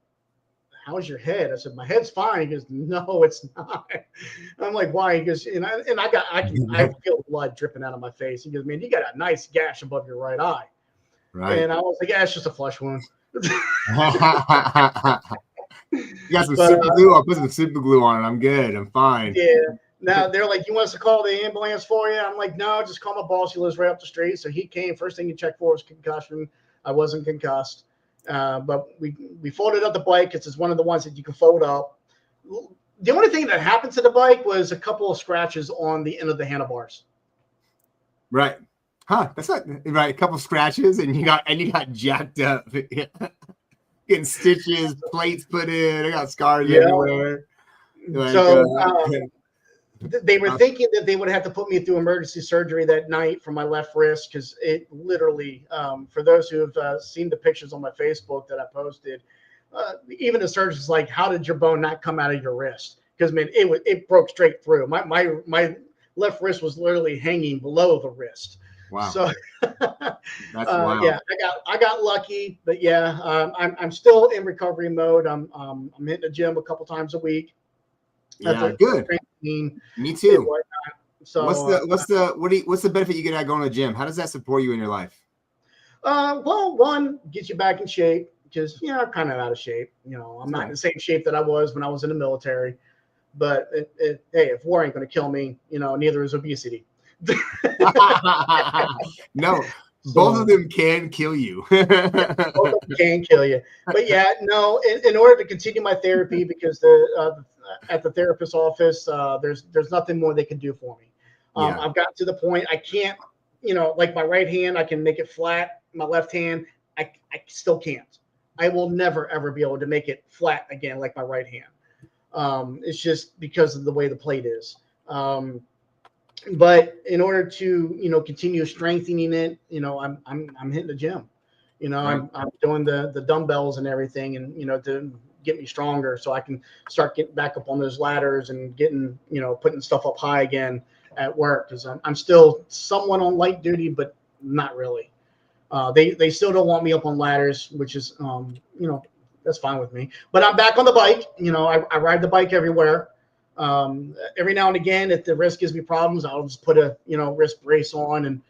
how's your head?" I said, "My head's fine." He goes, "No, it's not." I'm like, "Why?" He goes, I feel blood dripping out of my face. He goes, "Man, you got a nice gash above your right eye." Right. And I was like, "Yeah, it's just a flesh wound." You got some But, super glue? I'll put some super glue on it. I'm good. I'm fine. yeah. Now they're like, "You want us to call the ambulance for you?" I'm like, "No, just call my boss. He lives right up the street." So he came. First thing he checked for was concussion. I wasn't concussed, but we folded up the bike. It's one of the ones that you can fold up. The only thing that happened to the bike was a couple of scratches on the end of the handlebars. Right. Huh. That's not right. A couple scratches and you got jacked up. Getting stitches, plates put in. I got scars everywhere. Like, So they were thinking that they would have to put me through emergency surgery that night for my left wrist because it literally, for those who have seen the pictures on my Facebook that I posted, even the surgeon's like, "How did your bone not come out of your wrist?" Because man, it broke straight through. My left wrist was literally hanging below the wrist. wow. So that's wild. yeah, I got lucky, but yeah, I'm still in recovery mode. I'm hitting the gym a couple times a week. Yeah, good. Me too. So what's the benefit you get out of going to the gym? How does that support you in your life? Well, one, gets you back in shape because I'm kind of out of shape. I'm not in the same shape that I was when I was in the military. But hey, if war ain't going to kill me, neither is obesity. No, both of them can kill you. Both of them can kill you. But yeah, no. In order to continue my therapy, because at the therapist's office, there's nothing more they can do for me. I've gotten to the point I can't, like my right hand, I can make it flat. My left hand, I still can't. I will never ever be able to make it flat again like my right hand. It's just because of the way the plate is. But in order to continue strengthening it, I'm hitting the gym. I'm doing the dumbbells and everything, and to get me stronger, so I can start getting back up on those ladders and getting putting stuff up high again at work, because I'm still somewhat on light duty, but not really. They still don't want me up on ladders, which is that's fine with me. But I'm back on the bike. I ride the bike everywhere. Every now and again, if the wrist gives me problems, I'll just put a wrist brace on, and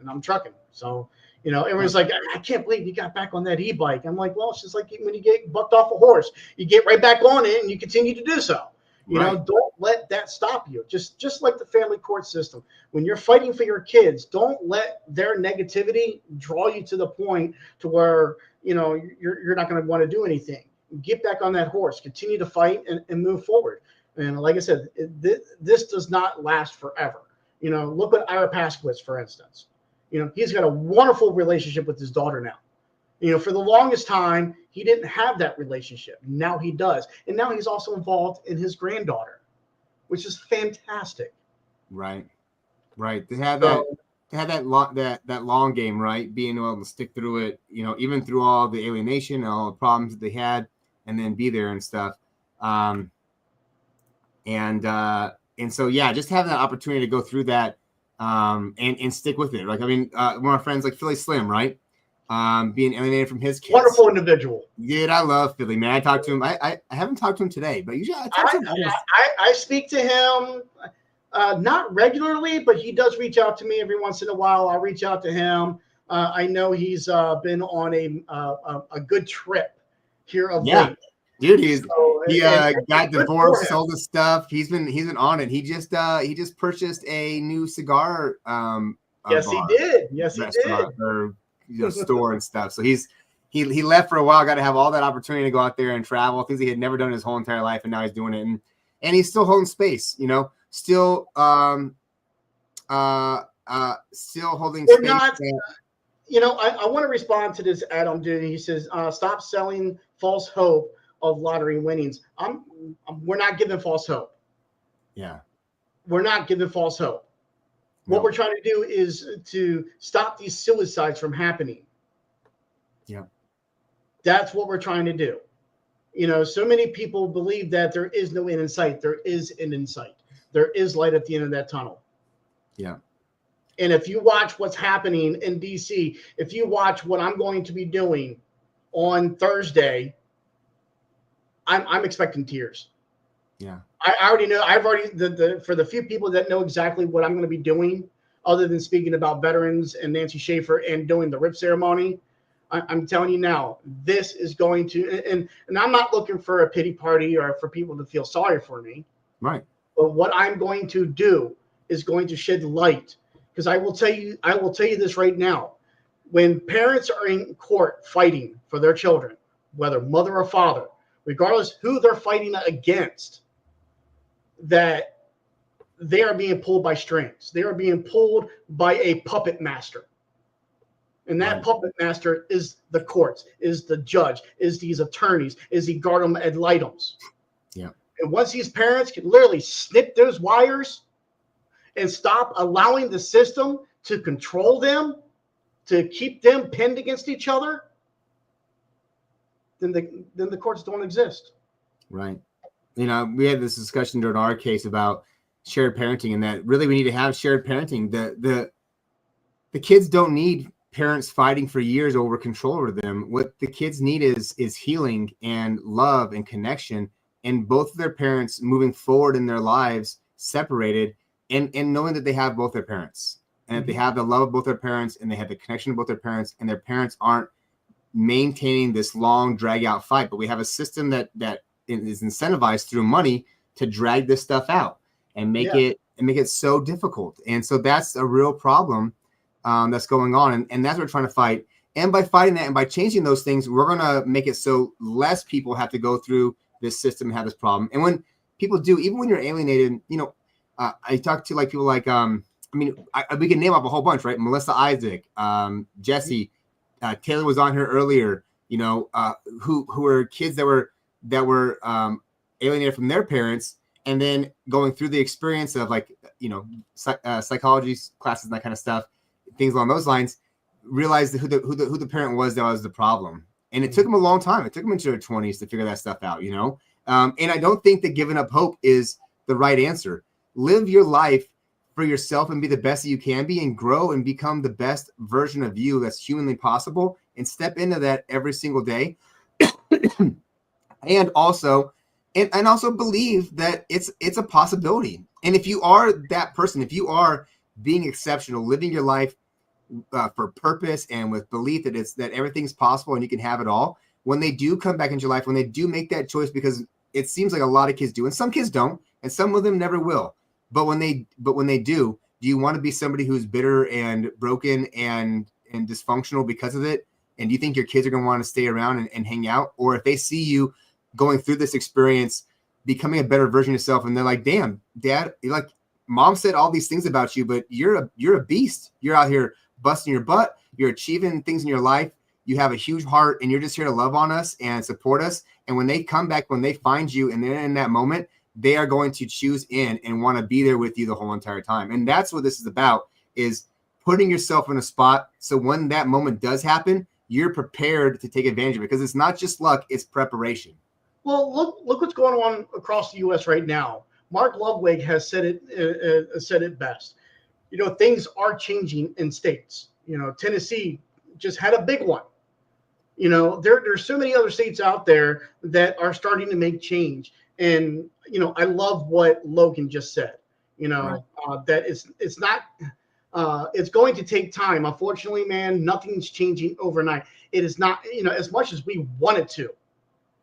I'm trucking. So everyone's like, "I can't believe you got back on that e-bike." I'm like, well, it's just like when you get bucked off a horse, you get right back on it and you continue to do so. Don't let that stop you. Just like the family court system, when you're fighting for your kids, don't let their negativity draw you to the point to where you're not going to want to do anything. Get back on that horse, continue to fight, and move forward. And like I said, this does not last forever. Look at Ira Paskowitz, for instance. He's got a wonderful relationship with his daughter now. For the longest time, he didn't have that relationship. Now he does. And now he's also involved in his granddaughter, which is fantastic. Right. They have that long game, right? Being able to stick through it, even through all the alienation and all the problems that they had, and then be there and stuff. And so, yeah, just having that opportunity to go through that and stick with it. Like, I mean, one of my friends like Philly Slim, right? Being alienated from his kids. Wonderful individual. Dude, I love Philly, man. I talked to him. I haven't talked to him today, but usually I talk to him. I speak to him not regularly, but he does reach out to me every once in a while. I reach out to him. I know he's been on a good trip here of late. Dude, he got divorced, sold his stuff. He's been on it. He just purchased a new cigar. Yes, he did. Yes, he did. Or store and stuff. So he left for a while. Got to have all that opportunity to go out there and travel. Things he had never done his whole entire life, and now he's doing it. And he's still holding space. Still holding space. I want to respond to this Adam dude. He says, "Stop selling false hope of lottery winnings." We're not giving false hope. Yeah. We're not giving false hope. What No. we're trying to do is to stop these suicides from happening. Yeah. That's what we're trying to do. So many people believe that there is no end in sight. There is an end in sight. There is light at the end of that tunnel. Yeah. And if you watch what's happening in DC, if you watch what I'm going to be doing on Thursday, I'm expecting tears. Yeah. I already know. I've already for the few people that know exactly what I'm going to be doing, other than speaking about veterans and Nancy Schaefer and doing the RIP ceremony. I'm telling you now, this is going to, and I'm not looking for a pity party or for people to feel sorry for me. Right. But what I'm going to do is going to shed light, because I will tell you this right now. When parents are in court fighting for their children, whether mother or father, regardless who they're fighting against, that they are being pulled by strings. They are being pulled by a puppet master. And that puppet master is the courts, is the judge, is these attorneys, is the guardian ad litems. Yeah. And once these parents can literally snip those wires and stop allowing the system to control them, to keep them pinned against each other, then the courts don't exist. Right. We had this discussion during our case about shared parenting, and that really we need to have shared parenting. The kids don't need parents fighting for years over control over them. What the kids need is healing and love and connection, and both of their parents moving forward in their lives separated, and knowing that they have both their parents, and that they have the love of both their parents, and they have the connection of both their parents, and their parents aren't maintaining this long drag out fight. But we have a system that is incentivized through money to drag this stuff out and make it so difficult. And so that's a real problem that's going on. And that's what we're trying to fight. And by fighting that and by changing those things, we're going to make it so less people have to go through this system and have this problem. And when people do, even when you're alienated, I talk to people like, we can name up a whole bunch, right? Melissa Isaac, Jesse, Taylor was on here earlier, who were kids that were alienated from their parents, and then going through the experience of psychology classes and that kind of stuff, things along those lines, realized who the parent was that was the problem. And it took them a long time. It took them into their 20s to figure that stuff out, and I don't think that giving up hope is the right answer. Live your life for yourself and be the best that you can be, and grow and become the best version of you that's humanly possible, and step into that every single day. And also believe that it's a possibility. And if you are that person, if you are being exceptional, living your life for purpose and with belief that everything's possible and you can have it all, when they do come back into your life, when they do make that choice, because it seems like a lot of kids do, and some kids don't, and some of them never will. But when they do you want to be somebody who's bitter and broken and dysfunctional because of it? And do you think your kids are going to want to stay around and hang out? Or if they see you going through this experience, becoming a better version of yourself, and they're like, damn, Dad, Mom said all these things about you, but you're a beast. You're out here busting your butt. You're achieving things in your life. You have a huge heart, and you're just here to love on us and support us. And when they come back, when they find you and they're in that moment, they are going to choose in and want to be there with you the whole entire time. And that's what this is about, is putting yourself in a spot so when that moment does happen, you're prepared to take advantage of it, because it's not just luck, it's preparation. Well, look what's going on across the U.S. right now. Mark Ludwig has said it best. Things are changing in states. Tennessee just had a big one. There's so many other states out there that are starting to make change. And I love what Logan just said. Right. That it's not. It's going to take time. Unfortunately, man, nothing's changing overnight. It is not. As much as we want it to.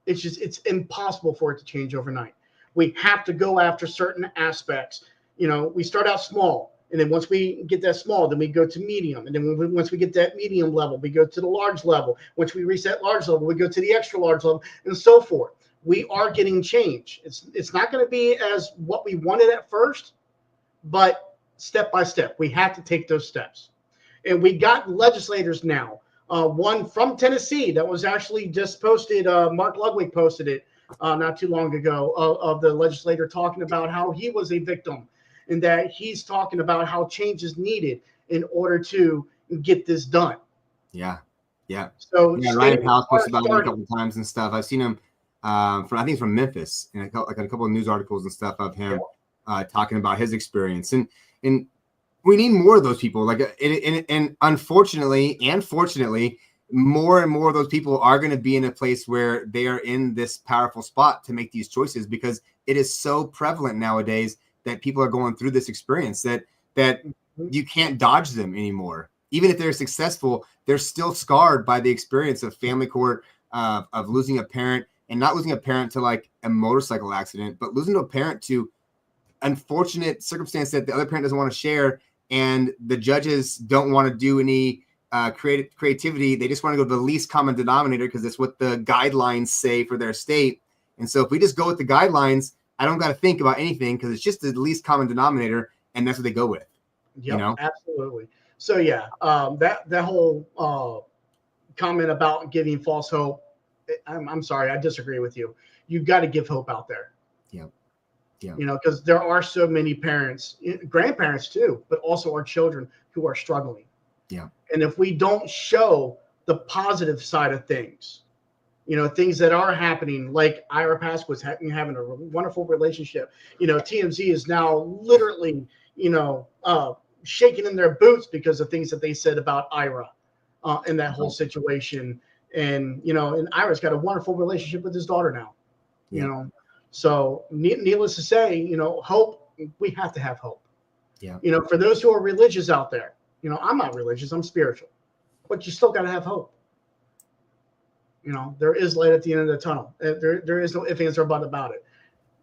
It's impossible for it to change overnight. We have to go after certain aspects. We start out small, and then once we get that small, then we go to medium, and then once we get that medium level, we go to the large level. Once we reach that large level, we go to the extra large level, and so forth. We are getting change. It's not going to be as what we wanted at first, but step by step, we have to take those steps. And we got legislators now. One from Tennessee that was actually just posted. Mark Ludwig posted it not too long ago of the legislator talking about how he was a victim and that he's talking about how change is needed in order to get this done. Yeah. So yeah, Ryan Powell posted about him a couple of times and stuff. I've seen him from, I think it's from Memphis, and like a couple of news articles and stuff of him talking about his experience. And we need more of those people. Like, and unfortunately and fortunately, more and more of those people are going to be in a place where they are in this powerful spot to make these choices, because it is so prevalent nowadays that people are going through this experience that you can't dodge them anymore. Even if they're successful, they're still scarred by the experience of family court, of losing a parent, and not losing a parent to like a motorcycle accident, but losing a parent to unfortunate circumstance that the other parent doesn't want to share. And the judges don't want to do any creativity. They just want to go to the least common denominator because that's what the guidelines say for their state. And so if we just go with the guidelines, I don't got to think about anything because it's just the least common denominator, and that's what they go with. Yep, absolutely. So yeah, that whole comment about giving false hope, I'm sorry, I disagree with you. You've got to give hope out there. Yeah. Because there are so many parents, grandparents too, but also our children who are struggling. Yeah. And if we don't show the positive side of things, things that are happening, like Ira Pask was having a wonderful relationship. TMZ is now literally, shaking in their boots because of things that they said about Ira in that whole situation. And, and Ira's got a wonderful relationship with his daughter now, So needless to say, hope, we have to have hope. Yeah. For those who are religious out there, I'm not religious, I'm spiritual, but you still got to have hope. There is light at the end of the tunnel. There is no ifs, ands, or buts about it.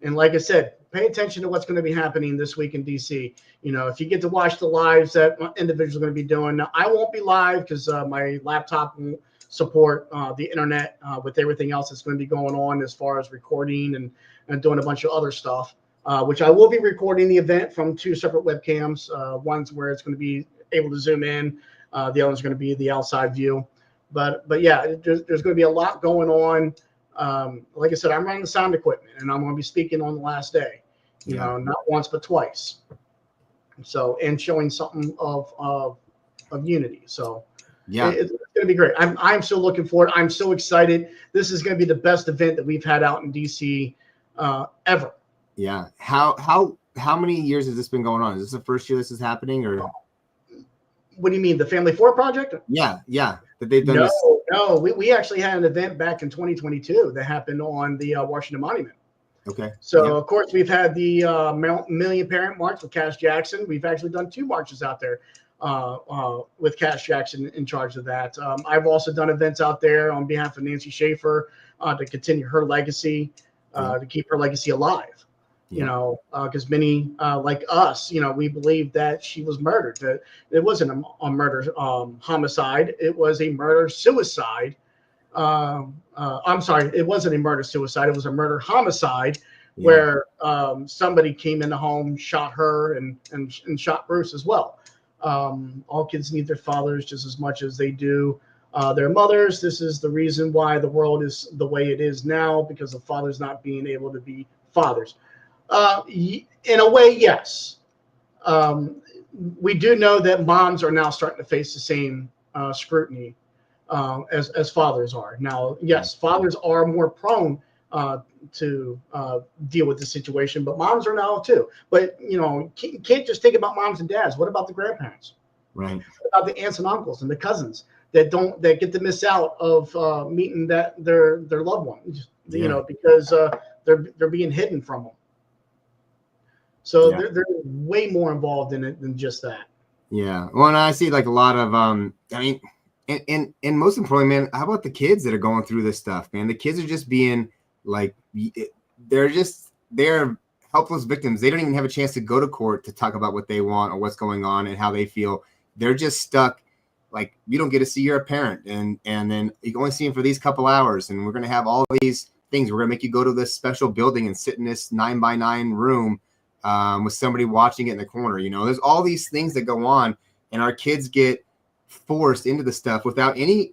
And like I said, pay attention to what's going to be happening this week in DC. If you get to watch the lives that individuals are going to be doing. Now, I won't be live because my laptop won't support the internet with everything else that's going to be going on as far as recording and doing a bunch of other stuff, which I will be recording the event from 2 separate webcams. One's where it's going to be able to zoom in. The other one's going to be the outside view. But yeah, there's going to be a lot going on. Like I said, I'm running the sound equipment, and I'm going to be speaking on the last day, not once, but twice. So, and showing something of unity. So yeah, it's going to be great. I'm so looking forward. I'm so excited. This is going to be the best event that we've had out in DC ever. Yeah. How many years has this been going on? Is this the first year this is happening, or? What do you mean, the Family Four Project? Yeah. That they've done this. No, we actually had an event back in 2022 that happened on the Washington Monument. Okay. So, Of course, we've had the Million Parent March with Cash Jackson. We've actually done 2 marches out there with Cash Jackson in charge of that. I've also done events out there on behalf of Nancy Schaefer to continue her legacy, to keep her legacy alive. Because many like us, we believe that she was murdered. That it wasn't a murder homicide. It was a murder-suicide. I'm sorry, it wasn't a murder-suicide. It was a murder-homicide where somebody came in the home, shot her, and shot Bruce as well. All kids need their fathers just as much as they do their mothers. This is the reason why the world is the way it is now, because of fathers not being able to be fathers. In a way, yes. We do know that moms are now starting to face the same scrutiny as fathers are. Now, yes, fathers are more prone to deal with the situation, but moms are now too. But, you can't just think about moms and dads. What about the grandparents? Right. What about the aunts and uncles and the cousins that get to miss out of meeting their loved ones, because they're being hidden from them. So they're way more involved in it than just that. Yeah. Well, and I see like a lot of, and most importantly, man, how about the kids that are going through this stuff, man? The kids are just being like, they're helpless victims. They don't even have a chance to go to court to talk about what they want or what's going on and how they feel. They're just stuck. Like, you don't get to see your parent, and then you can only see him for these couple hours, and we're going to have all these things. We're going to make you go to this special building and sit in this 9x9 room with somebody watching it in the corner. There's all these things that go on, and our kids get forced into the stuff without any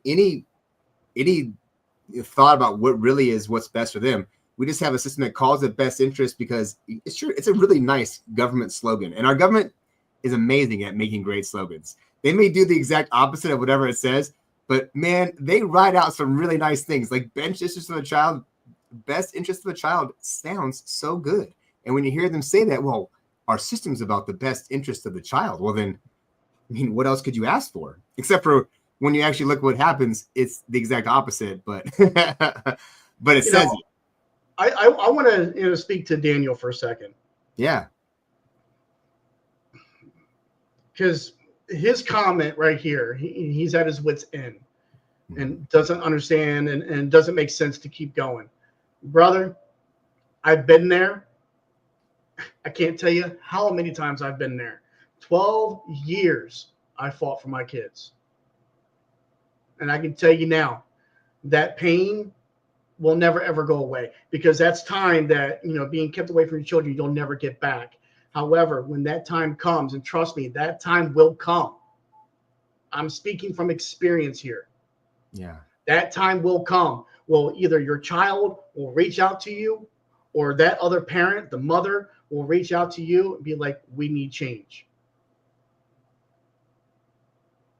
thought about what really is what's best for them. we just have a system that calls it best interest because it's a really nice government slogan. And our government is amazing at making great slogans. They may do the exact opposite of whatever it says, but man, they write out some really nice things like best interest of the child sounds so good. And when you hear them say that, well, our system's about the best interest of the child. Well, then, I mean, what else could you ask for? Except for when you actually look what happens, it's the exact opposite, but but it says it. I want to speak to Daniel for a second. Yeah. Because his comment right here, he's at his wit's end and doesn't understand and doesn't make sense to keep going. Brother, I've been there. I can't tell you how many times I've been there. 12 years I fought for my kids. And I can tell you now, that pain will never, ever go away because that's time that, being kept away from your children, you'll never get back. However, when that time comes, and trust me, that time will come. I'm speaking from experience here. Yeah. That time will come. Well, either your child will reach out to you or that other parent, the mother, will reach out to you and be like, we need change.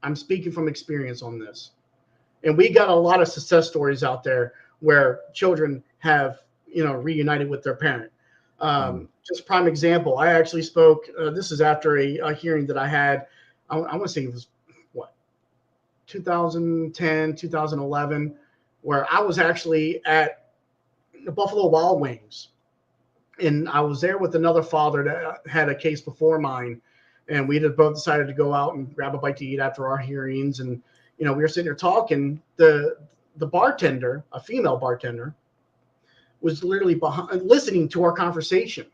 I'm speaking from experience on this. And we got a lot of success stories out there where children have, reunited with their parent. Just prime example, I actually spoke, this is after a hearing that I had, I want to say it was, 2010, 2011, where I was actually at the Buffalo Wild Wings. And I was there with another father that had a case before mine. And we both decided to go out and grab a bite to eat after our hearings. And, we were sitting there talking. The bartender, a female bartender, was literally behind, listening to our conversation.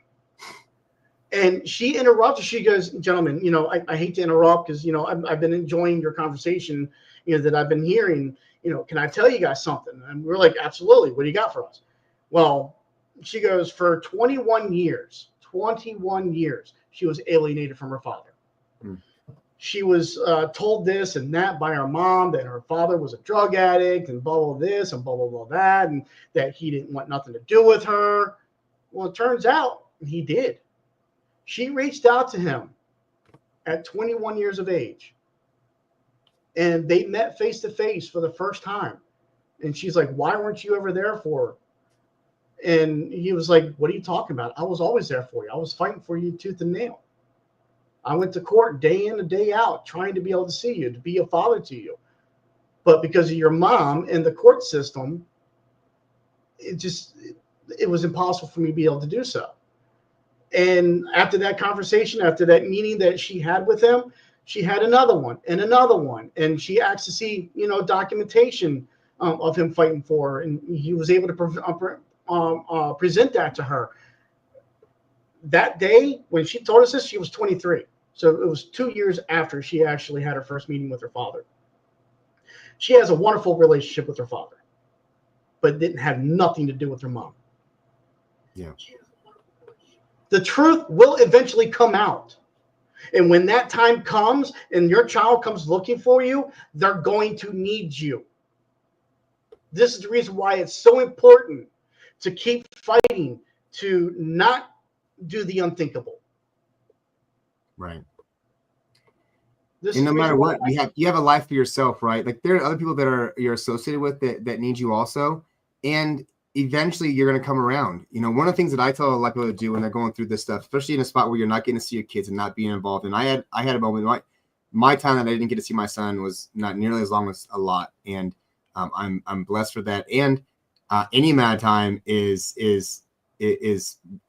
And she interrupted. She goes, gentlemen, I hate to interrupt because, I've been enjoying your conversation, that I've been hearing. Can I tell you guys something? And we're like, absolutely. What do you got for us? Well, she goes, for 21 years, she was alienated from her father. She was told this and that by her mom, that her father was a drug addict and blah, blah, this and blah, blah, blah, that, and that he didn't want nothing to do with her. Well, it turns out he did. She reached out to him at 21 years of age, and they met face to face for the first time. And she's like, why weren't you ever there for her? And he was like, what are you talking about? I was always there for you. I was fighting for you tooth and nail. I went to court day in and day out trying to be able to see you, to be a father to you. But because of your mom and the court system, it was impossible for me to be able to do so. And after that conversation, after that meeting that she had with him, she had another one and another one. And she asked to see, documentation of him fighting for her. And he was able to present that to her. That day, when she told us this, she was 23. So it was 2 years after she actually had her first meeting with her father. She has a wonderful relationship with her father, but didn't have nothing to do with her mom. Yeah. The truth will eventually come out. And when that time comes and your child comes looking for you, they're going to need you. This is the reason why it's so important to keep fighting, to not do the unthinkable. Right. And no matter what, you have a life for yourself, right? Like there are other people that you're associated with that need you also. And eventually you're going to come around. One of the things that I tell a lot of people to do when they're going through this stuff, especially in a spot where you're not getting to see your kids and not being involved. And I had a moment, my time that I didn't get to see my son was not nearly as long as a lot. And I'm blessed for that. And any amount of time is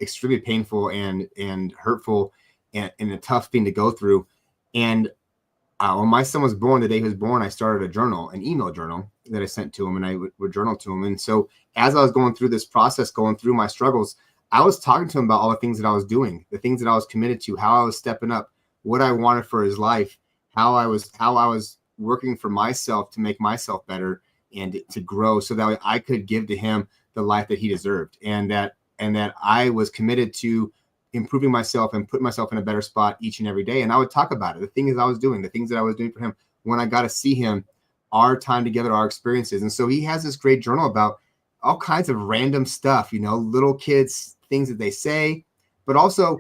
extremely painful and hurtful and a tough thing to go through. And when my son was born, the day he was born, I started a journal, an email journal that I sent to him, and I would journal to him. And so as I was going through this process, going through my struggles, I was talking to him about all the things that I was doing, the things that I was committed to, how I was stepping up, what I wanted for his life, how I was working for myself to make myself better and to grow so that I could give to him the life that he deserved. And that I was committed to improving myself and putting myself in a better spot each and every day. And I would talk about it, the things I was doing, the things that I was doing for him when I got to see him, our time together, our experiences. And so he has this great journal about all kinds of random stuff, little kids, things that they say, but also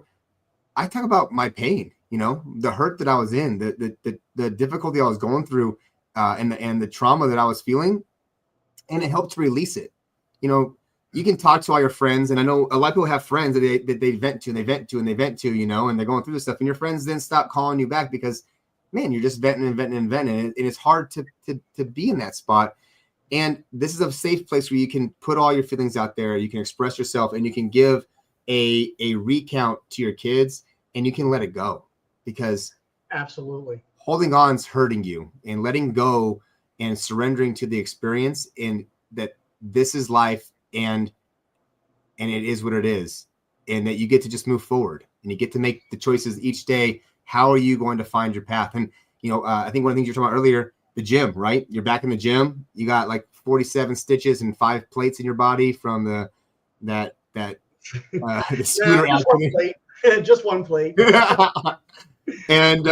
I talk about my pain, the hurt that I was in, the difficulty I was going through, and the trauma that I was feeling, and it helped to release it. You can talk to all your friends, and I know a lot of people have friends that they vent to, and they vent to, and they vent to, and they're going through this stuff, and your friends then stop calling you back because, man, you're just venting and venting and venting, and it's hard to be in that spot. And this is a safe place where you can put all your feelings out there, you can express yourself, and you can give a recount to your kids, and you can let it go, because absolutely holding on is hurting you, and letting go and surrendering to the experience, and that this is life, and it is what it is, and that you get to just move forward, and you get to make the choices each day. How are you going to find your path? And I think one of the things you're talking about earlier, the gym, right? You're back in the gym. You got like 47 stitches and 5 plates in your body from the scooter accident. Just one plate. And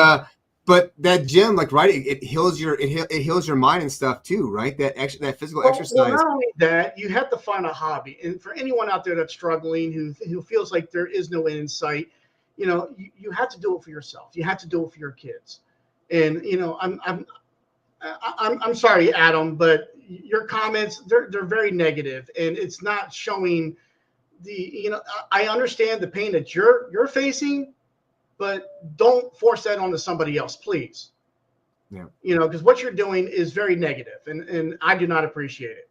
but that gym, like, right, it heals it heals your mind and stuff too, right? That physical exercise. Well, not only that, you have to find a hobby. And for anyone out there that's struggling, who feels like there is no end in sight, you have to do it for yourself. You have to do it for your kids. And I'm sorry, Adam, but your comments, they're very negative, and it's not showing I understand the pain that you're facing, but don't force that onto somebody else, please. Yeah. Because what you're doing is very negative, and I do not appreciate it.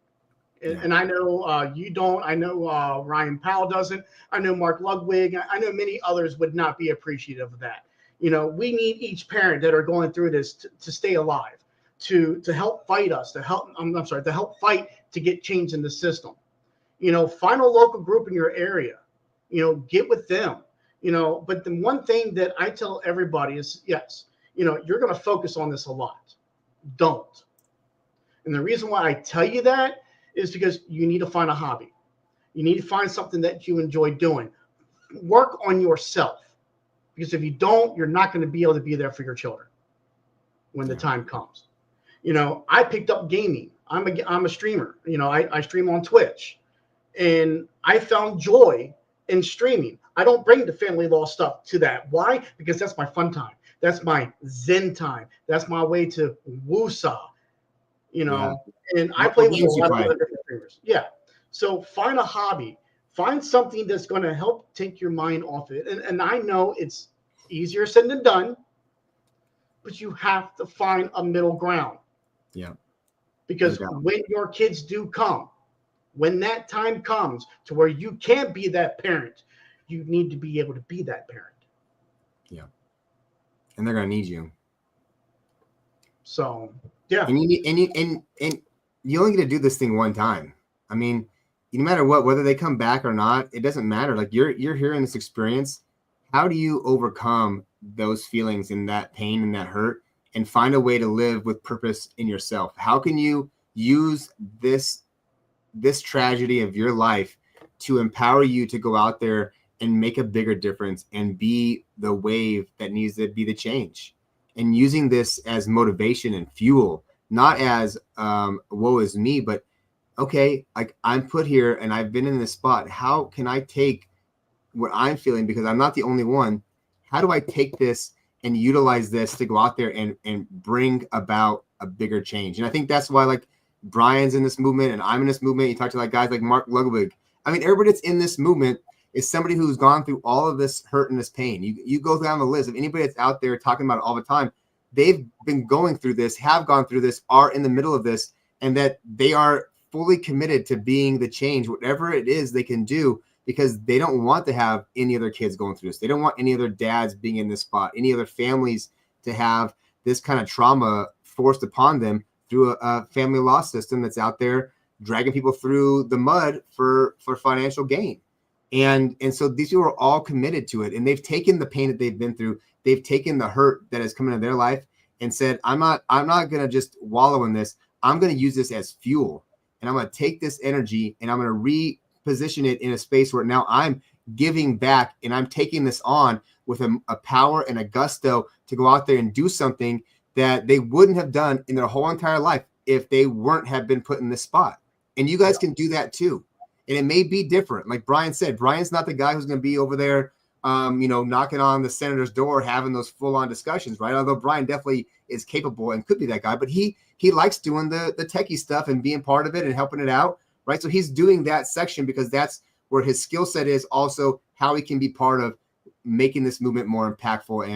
And I know you don't. I know Ryan Powell doesn't. I know Mark Ludwig. I know many others would not be appreciative of that. We need each parent that are going through this to stay alive, to help fight us, to help fight to get change in the system. Find a local group in your area. Get with them. But the one thing that I tell everybody is, yes, you're going to focus on this a lot. Don't. And the reason why I tell you that is because you need to find a hobby. You need to find something that you enjoy doing. Work on yourself, because if you don't, you're not going to be able to be there for your children when the time comes. I picked up gaming. I'm a streamer. I stream on Twitch, and I found joy in streaming. I don't bring the family law stuff to that. Why? Because that's my fun time. That's my zen time. That's my way to woosah. And I play with a lot of other different streamers. Yeah. So find a hobby. Find something that's going to help take your mind off it. And I know it's easier said than done, but you have to find a middle ground. Yeah. Because when your kids do come, when that time comes to where you can't be that parent, you need to be able to be that parent. Yeah. And they're going to need you. So, yeah. And you only get to do this thing one time. I mean, no matter what, whether they come back or not, it doesn't matter. Like, you're here in this experience. How do you overcome those feelings and that pain and that hurt and find a way to live with purpose in yourself? How can you use this tragedy of your life to empower you to go out there and make a bigger difference and be the wave that needs to be the change? And using this as motivation and fuel, not as woe is me, but okay, like, I'm put here and I've been in this spot. How can I take what I'm feeling, because I'm not the only one? How do I take this and utilize this to go out there and bring about a bigger change? And I think that's why, like, Brian's in this movement and I'm in this movement. You talk to like guys like Mark Ludwig. I mean, everybody that's in this movement is somebody who's gone through all of this hurt and this pain. You go down the list of anybody that's out there talking about it all the time. They've been going through this, have gone through this, are in the middle of this, and that they are fully committed to being the change, whatever it is they can do, because they don't want to have any other kids going through this. They don't want any other dads being in this spot, any other families to have this kind of trauma forced upon them through a family law system that's out there dragging people through the mud for financial gain. And so these people are all committed to it, and they've taken the pain that they've been through. They've taken the hurt that has come into their life and said, I'm not going to just wallow in this. I'm going to use this as fuel, and I'm going to take this energy and I'm going to reposition it in a space where now I'm giving back, and I'm taking this on with a power and a gusto to go out there and do something that they wouldn't have done in their whole entire life if they weren't have been put in this spot. And you guys can do that too. And it may be different. Like Brian said, Brian's not the guy who's going to be over there, knocking on the senator's door, having those full-on discussions, right? Although Brian definitely is capable and could be that guy, but he likes doing the techie stuff and being part of it and helping it out, right? So he's doing that section because that's where his skill set is, also how he can be part of making this movement more impactful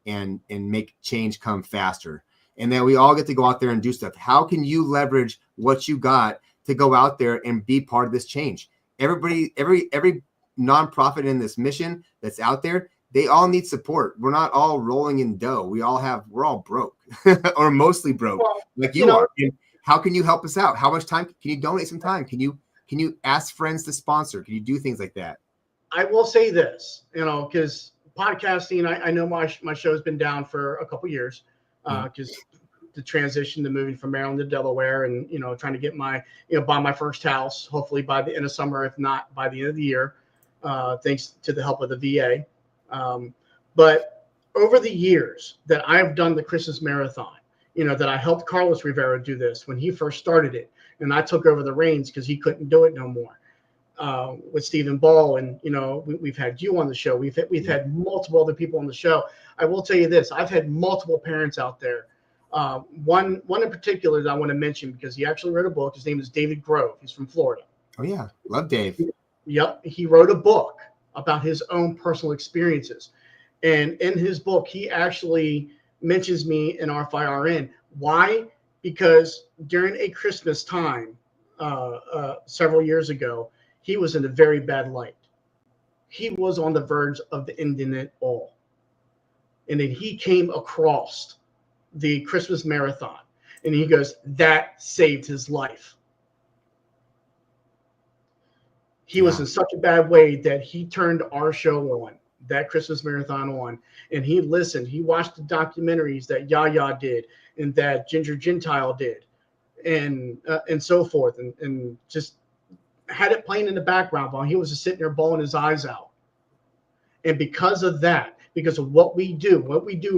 and make change come faster. And then we all get to go out there and do stuff. How can you leverage what you got to go out there and be part of this change? Everybody, every nonprofit in this mission that's out there, they all need support. We're not all rolling in dough. We're all broke or mostly broke, like you are. And how can you help us out? How much time can you donate? Some time? Can you ask friends to sponsor? Can you do things like that? I will say this, because podcasting, I know my show's been down for a couple years, because the transition to moving from Maryland to Delaware and, trying to get buy my first house, hopefully by the end of summer, if not by the end of the year, thanks to the help of the VA. But over the years that I've done the Christmas Marathon, that I helped Carlos Rivera do this when he first started it, and I took over the reins because he couldn't do it no more. With Stephen Ball, and we've had you on the show. We've had multiple other people on the show. I will tell you this: I've had multiple parents out there. One in particular that I want to mention because he actually wrote a book. His name is David Grove. He's from Florida. Oh yeah, love Dave. Yep, he wrote a book about his own personal experiences, and in his book, he actually mentions me in R5RN. Why? Because during a Christmas time several years ago, he was in a very bad light. He was on the verge of ending it all. And then he came across the Christmas Marathon, and he goes, that saved his life. He was in such a bad way that he turned our show on, that Christmas Marathon on, and he listened. He watched the documentaries that Yaya did and that Ginger Gentile did and so forth, and just had it playing in the background while he was just sitting there bawling his eyes out. And because of that, because of what we do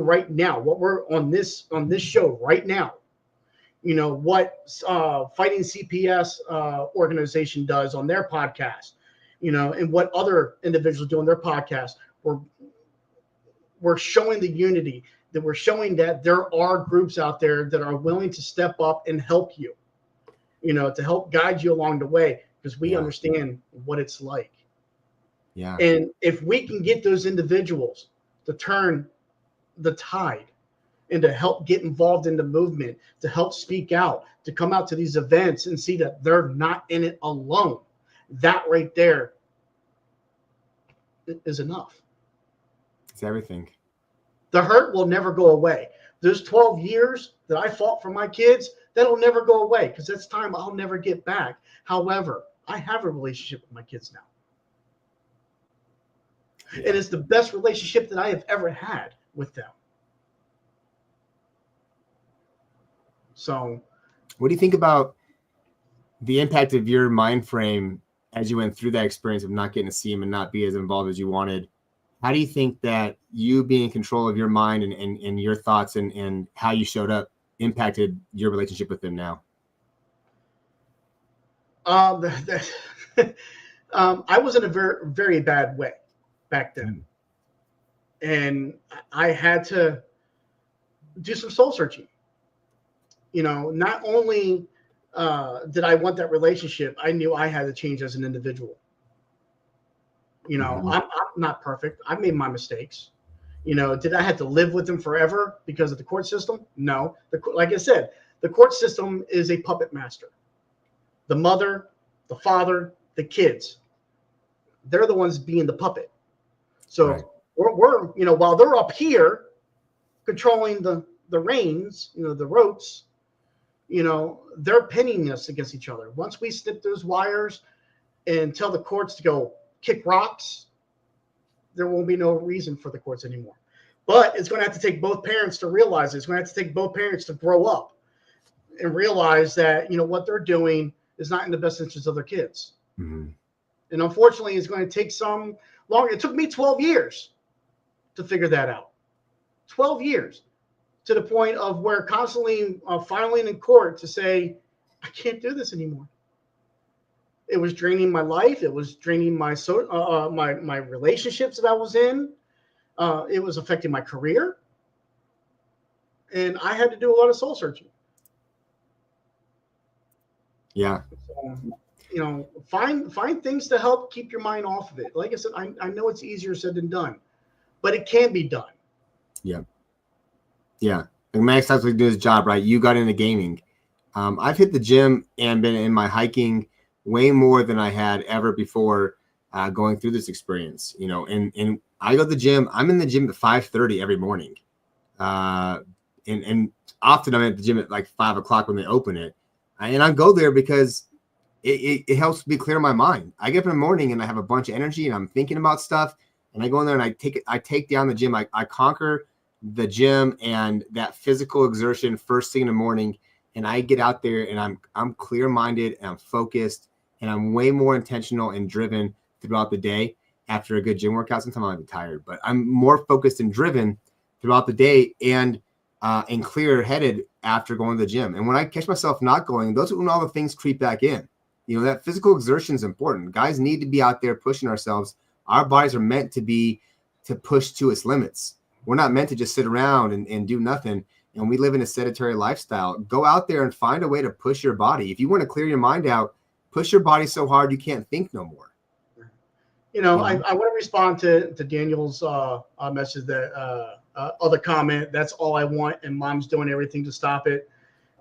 right now, what we're on this show right now, what Fighting CPS organization does on their podcast, and what other individuals do on their podcast, we're showing the unity, that we're showing that there are groups out there that are willing to step up and help you, to help guide you along the way, because we understand what it's like. Yeah. And if we can get those individuals to turn the tide and to help get involved in the movement, to help speak out, to come out to these events and see that they're not in it alone, that right there is enough. It's everything. The hurt will never go away. Those 12 years that I fought for my kids, that'll never go away because that's time I'll never get back. However, I have a relationship with my kids now. And it's the best relationship that I have ever had with them. So, what do you think about the impact of your mind frame as you went through that experience of not getting to see him and not be as involved as you wanted? How do you think that you being in control of your mind and your thoughts and how you showed up impacted your relationship with him now? I was in a very, very bad way back then. And I had to do some soul searching. Not only did I want that relationship, I knew I had to change as an individual. I'm not perfect. I made my mistakes. Did I have to live with them forever because of the court system? No. Like I said, the court system is a puppet master. The mother, the father, the kids, they're the ones being the puppet. So right. we're while they're up here controlling the reins, the ropes, they're pinning us against each other. Once we snip those wires and tell the courts to go kick rocks, there won't be no reason for the courts anymore. But it's going to have to take both parents to realize it. It's going to have to take both parents to grow up and realize that, what they're doing is not in the best interest of their kids. Mm-hmm. And unfortunately, it's going to take some longer. It took me 12 years to figure that out. 12 years to the point of where constantly filing in court to say, I can't do this anymore. It was draining my life. It was draining my my relationships that I was in. It was affecting my career, and I had to do a lot of soul searching. Yeah. So, you know, find things to help keep your mind off of it. Like I said, I know it's easier said than done, but it can be done. Yeah. Yeah. And Max actually do his job, right? You got into gaming. I've hit the gym and been in my hiking way more than I had ever before going through this experience, you know, and I go to the gym. I'm in the gym at 5:30 every morning. And often I'm at the gym at like 5 o'clock when they open it. And I go there because it helps me clear my mind. I get up in the morning and I have a bunch of energy and I'm thinking about stuff. And I go in there and I take down the gym. I conquer the gym and that physical exertion first thing in the morning. And I get out there and I'm clear-minded and I'm focused and I'm way more intentional and driven throughout the day after a good gym workout. Sometimes I might be tired, but I'm more focused and driven throughout the day and clear-headed after going to the gym. And when I catch myself not going, those are when all the things creep back in. You know, that physical exertion is important. Guys need to be out there pushing ourselves. Our bodies are meant to push to its limits. We're not meant to just sit around and do nothing. And we live in a sedentary lifestyle. Go out there and find a way to push your body. If you want to clear your mind out, push your body so hard you can't think no more. You know, I want to respond to Daniel's message that other comment. That's all I want, and mom's doing everything to stop it.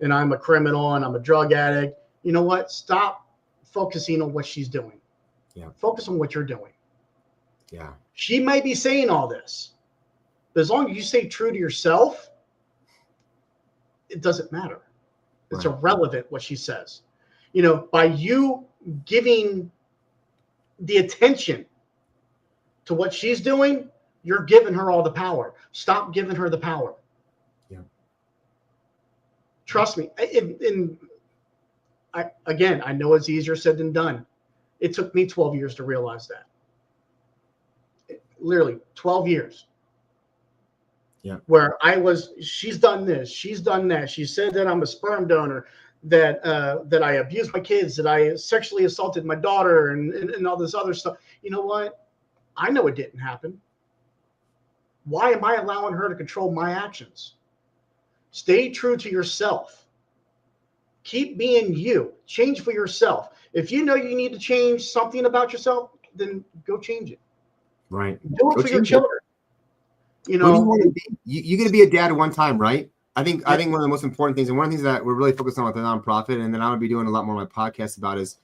And I'm a criminal and I'm a drug addict. You know what? Stop focusing on what she's doing. Yeah. Focus on what you're doing. Yeah. She might be saying all this, but as long as you stay true to yourself, it doesn't matter. It's irrelevant what she says. You know, by you giving the attention to what she's doing, you're giving her all the power. Stop giving her the power. Yeah. Trust me. I know it's easier said than done. It took me 12 years to realize that. Literally 12 years. Yeah. Where she's done this, she's done that. She said that I'm a sperm donor, that I abused my kids, that I sexually assaulted my daughter, and all this other stuff. You know what? I know it didn't happen. Why am I allowing her to control my actions? Stay true to yourself. Keep being you. Change for yourself. If you know you need to change something about yourself, then go change it. Right. Do it for your children. You know, who do you want to be? You're going to be a dad at one time, right? I think one of the most important things, and one of the things that we're really focused on with the nonprofit, and then I'm going to be doing a lot more of my podcast about, is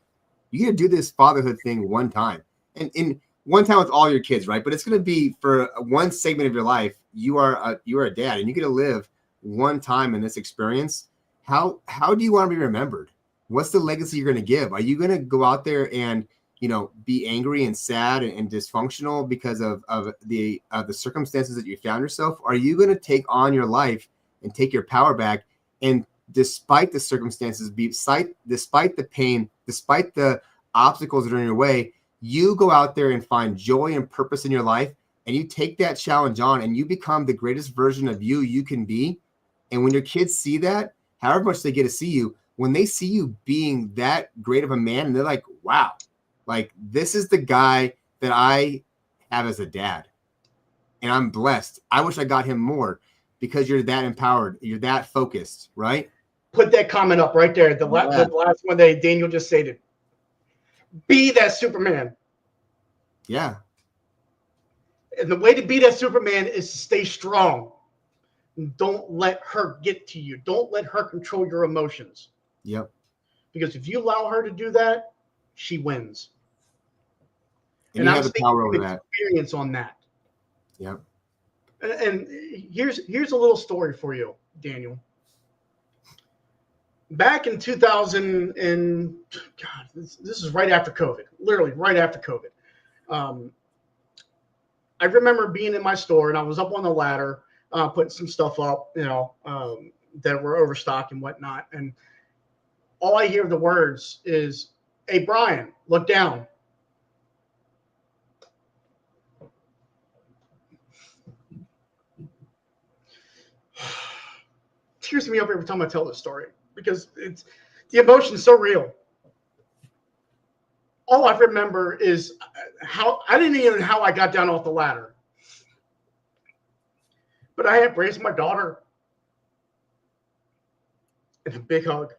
you're going to do this fatherhood thing one time, and in one time with all your kids, right? But it's going to be for one segment of your life. You are a dad, and you get to live one time in this experience. How do you want to be remembered? What's the legacy you're going to give? Are you going to go out there and, you know, be angry and sad and dysfunctional because of the circumstances that you found yourself? Are you going to take on your life and take your power back, and despite the circumstances, despite the pain, despite the obstacles that are in your way, you go out there and find joy and purpose in your life, and you take that challenge on, and you become the greatest version of you can be. And when your kids see that, however much they get to see you, when they see you being that great of a man, and they're like, wow, like, this is the guy that I have as a dad, and I'm blessed. I wish I got him more, because you're that empowered. You're that focused, right? Put that comment up right there. The last one that Daniel just stated. Be that Superman. Yeah. And the way to be that Superman is to stay strong. Don't let her get to you. Don't let her control your emotions. Yep. Because if you allow her to do that, she wins. And I'm speaking from experience on that. Yep. And here's a little story for you, Daniel. Back in 2000, and God, this is right after COVID, literally right after COVID. I remember being in my store, and I was up on the ladder, putting some stuff up, you know, that were overstocked and whatnot. And all I hear the words is, "Hey, Brian, look down." Tears me up every time I tell this story, because it's the emotion is so real. all I remember is how I didn't even know how I got down off the ladder. But I embraced my daughter in a big hug.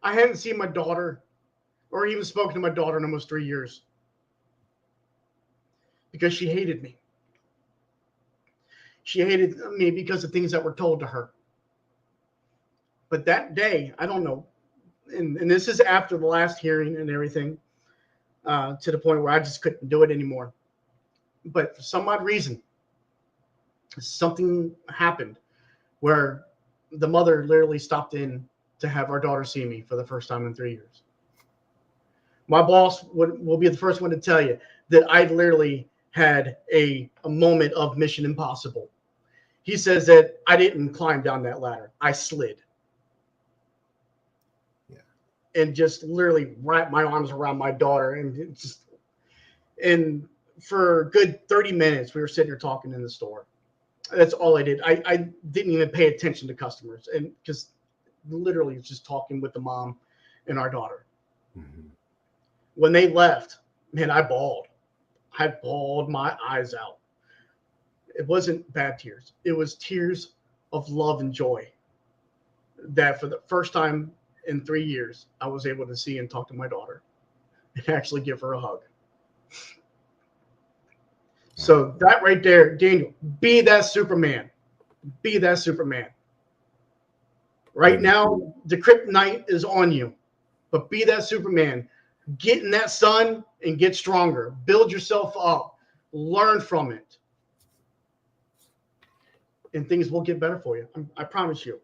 I hadn't seen my daughter or even spoken to my daughter in almost 3 years because she hated me. She hated me because of things that were told to her. But that day, I don't know, and this is after the last hearing and everything, to the point where I just couldn't do it anymore. But for some odd reason, something happened where the mother literally stopped in to have our daughter see me for the first time in 3 years. My boss will be the first one to tell you that I literally had a moment of Mission Impossible. He says that I didn't climb down that ladder. I slid. And just literally wrap my arms around my daughter, and for a good 30 minutes we were sitting here talking in the store. That's all I did. I didn't even pay attention to customers, and because literally just talking with the mom and our daughter. Mm-hmm. When they left, man, I bawled my eyes out. It wasn't bad tears. It was tears of love and joy that for the first time in 3 years, I was able to see and talk to my daughter and actually give her a hug. So that right there, Daniel, be that Superman. Be that Superman. Right now, the kryptonite is on you, but be that Superman. Get in that sun and get stronger. Build yourself up. Learn from it. And things will get better for you. I promise you.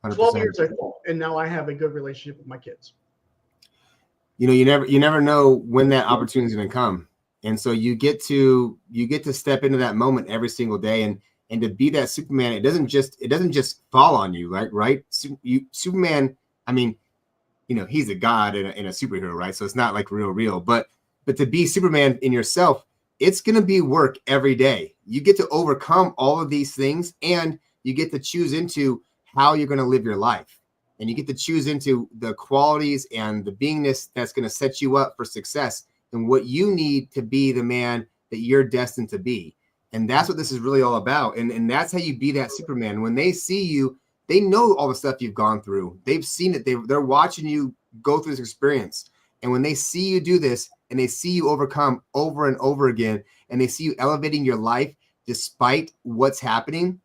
100%. 12 years I fought, and now I have a good relationship with my kids. You know, you never know when that opportunity is going to come, and so you get to step into that moment every single day, and to be that Superman. It doesn't just fall on you, right? Superman. I mean, you know, he's a god and a superhero, right? So it's not like real, but to be Superman in yourself, it's going to be work every day. You get to overcome all of these things, and you get to choose into how you're going to live your life. And you get to choose into the qualities and the beingness that's going to set you up for success and what you need to be the man that you're destined to be. And that's what this is really all about. And that's how you be that Superman. When they see you, they know all the stuff you've gone through. They've seen it. They're watching you go through this experience. And when they see you do this and they see you overcome over and over again, and they see you elevating your life despite what's happening,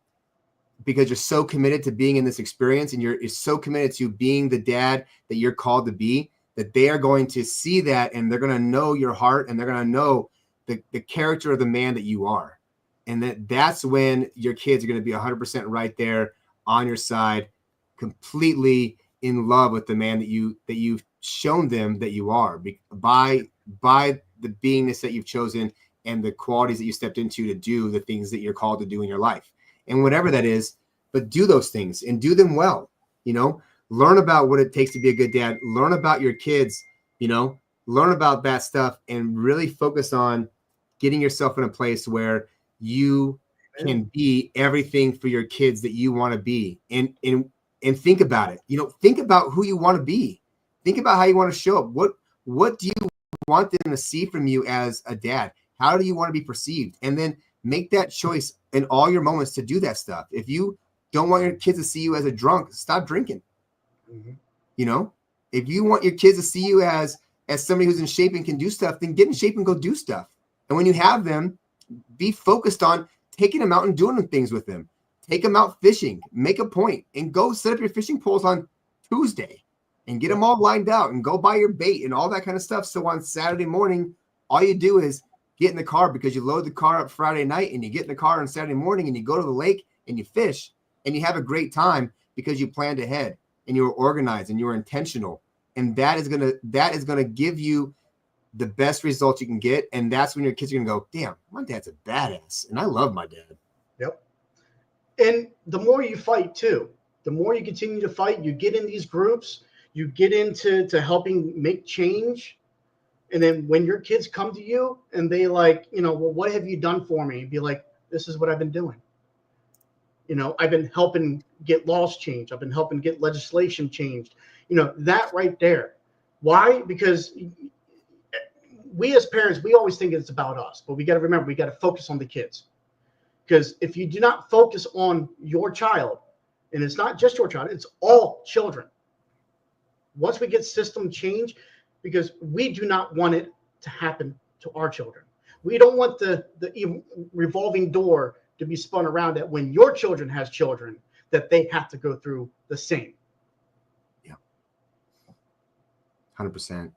because you're so committed to being in this experience and you're so committed to being the dad that you're called to be, that they are going to see that, and they're going to know your heart, and they're going to know the character of the man that you are. And that's when your kids are going to be 100% right there on your side, completely in love with the man that you've shown them that you are by the beingness that you've chosen and the qualities that you stepped into to do the things that you're called to do in your life. And whatever that is, but do those things and do them well. You know, learn about what it takes to be a good dad. Learn about your kids, you know, learn about that stuff and really focus on getting yourself in a place where you can be everything for your kids that you want to be. And think about it. You know, think about who you want to be. Think about how you want to show up. What do you want them to see from you as a dad? How do you want to be perceived? And then make that choice in all your moments to do that stuff. If you don't want your kids to see you as a drunk, stop drinking. Mm-hmm. You know, if you want your kids to see you as somebody who's in shape and can do stuff, then get in shape and go do stuff. And when you have them, be focused on taking them out and doing things with them. Take them out fishing, make a point, and go set up your fishing poles on Tuesday and get them all lined out and go buy your bait and all that kind of stuff. So on Saturday morning, all you do is get in the car, because you load the car up Friday night and you get in the car on Saturday morning and you go to the lake and you fish and you have a great time because you planned ahead and you were organized and you were intentional. And that is going to give you the best results you can get. And that's when your kids are going to go, damn, my dad's a badass. And I love my dad. Yep. And the more you fight too, the more you continue to fight, you get in these groups, you get into helping make change. And then when your kids come to you and they like, you know, well, what have you done for me? Be like, this is what I've been doing. I've been helping get laws changed. I've been helping get legislation changed. That right there. Why? Because we as parents, we always think it's about us, but we got to remember, we got to focus on the kids. Because if you do not focus on your child, and it's not just your child, it's all children. Once we get system change, because we do not want it to happen to our children. We don't want the revolving door to be spun around that when your children has children, that they have to go through the same. Yeah. 100%.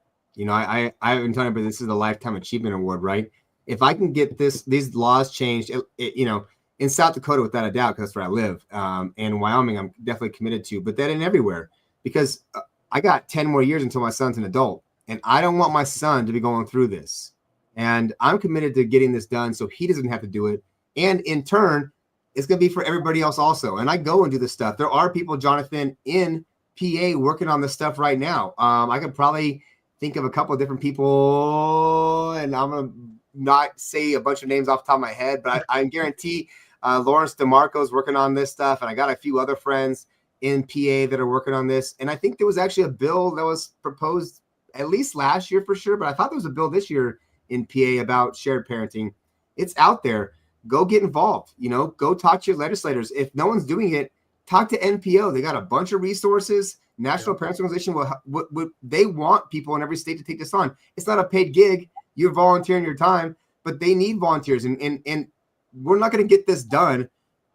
I've been talking about, this is the Lifetime Achievement Award, right? If I can get these laws changed, in South Dakota, without a doubt, because that's where I live, and Wyoming, I'm definitely committed to, but then in everywhere, because I got 10 more years until my son's an adult, and I don't want my son to be going through this. And I'm committed to getting this done so he doesn't have to do it. And in turn, it's going to be for everybody else also. And I go and do this stuff. There are people, Jonathan, in PA working on this stuff right now. I could probably think of a couple of different people, and I'm going to not say a bunch of names off the top of my head, but I guarantee Lawrence DeMarco is working on this stuff. And I got a few other friends in PA that are working on this. And I think there was actually a bill that was proposed at least last year for sure, but I thought there was a bill this year in PA about shared parenting. It's out there. Go get involved. Go talk to your legislators. If no one's doing it, talk to NPO. They got a bunch of resources. National Parents Organization they want people in every state to take this on. It's not a paid gig. You're volunteering your time, but they need volunteers. And we're not going to get this done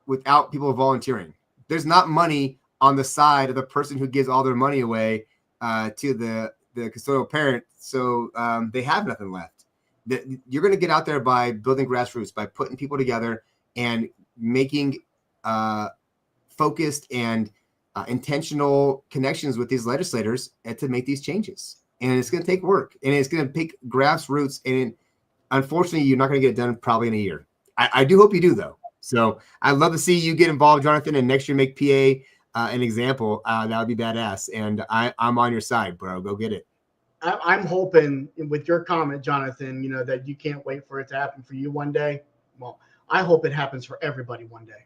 without people volunteering. There's not money on the side of the person who gives all their money away to the custodial parent. So they have nothing left. You're going to get out there by building grassroots, by putting people together and making focused and intentional connections with these legislators to make these changes. And it's going to take work, and it's going to take grassroots. And unfortunately, you're not going to get it done probably in a year. I do hope you do, though. So I'd love to see you get involved, Jonathan, and next year make PA an example. That would be badass. And I'm on your side, bro. Go get it. I'm hoping with your comment, Jonathan, that you can't wait for it to happen for you one day. Well, I hope it happens for everybody one day.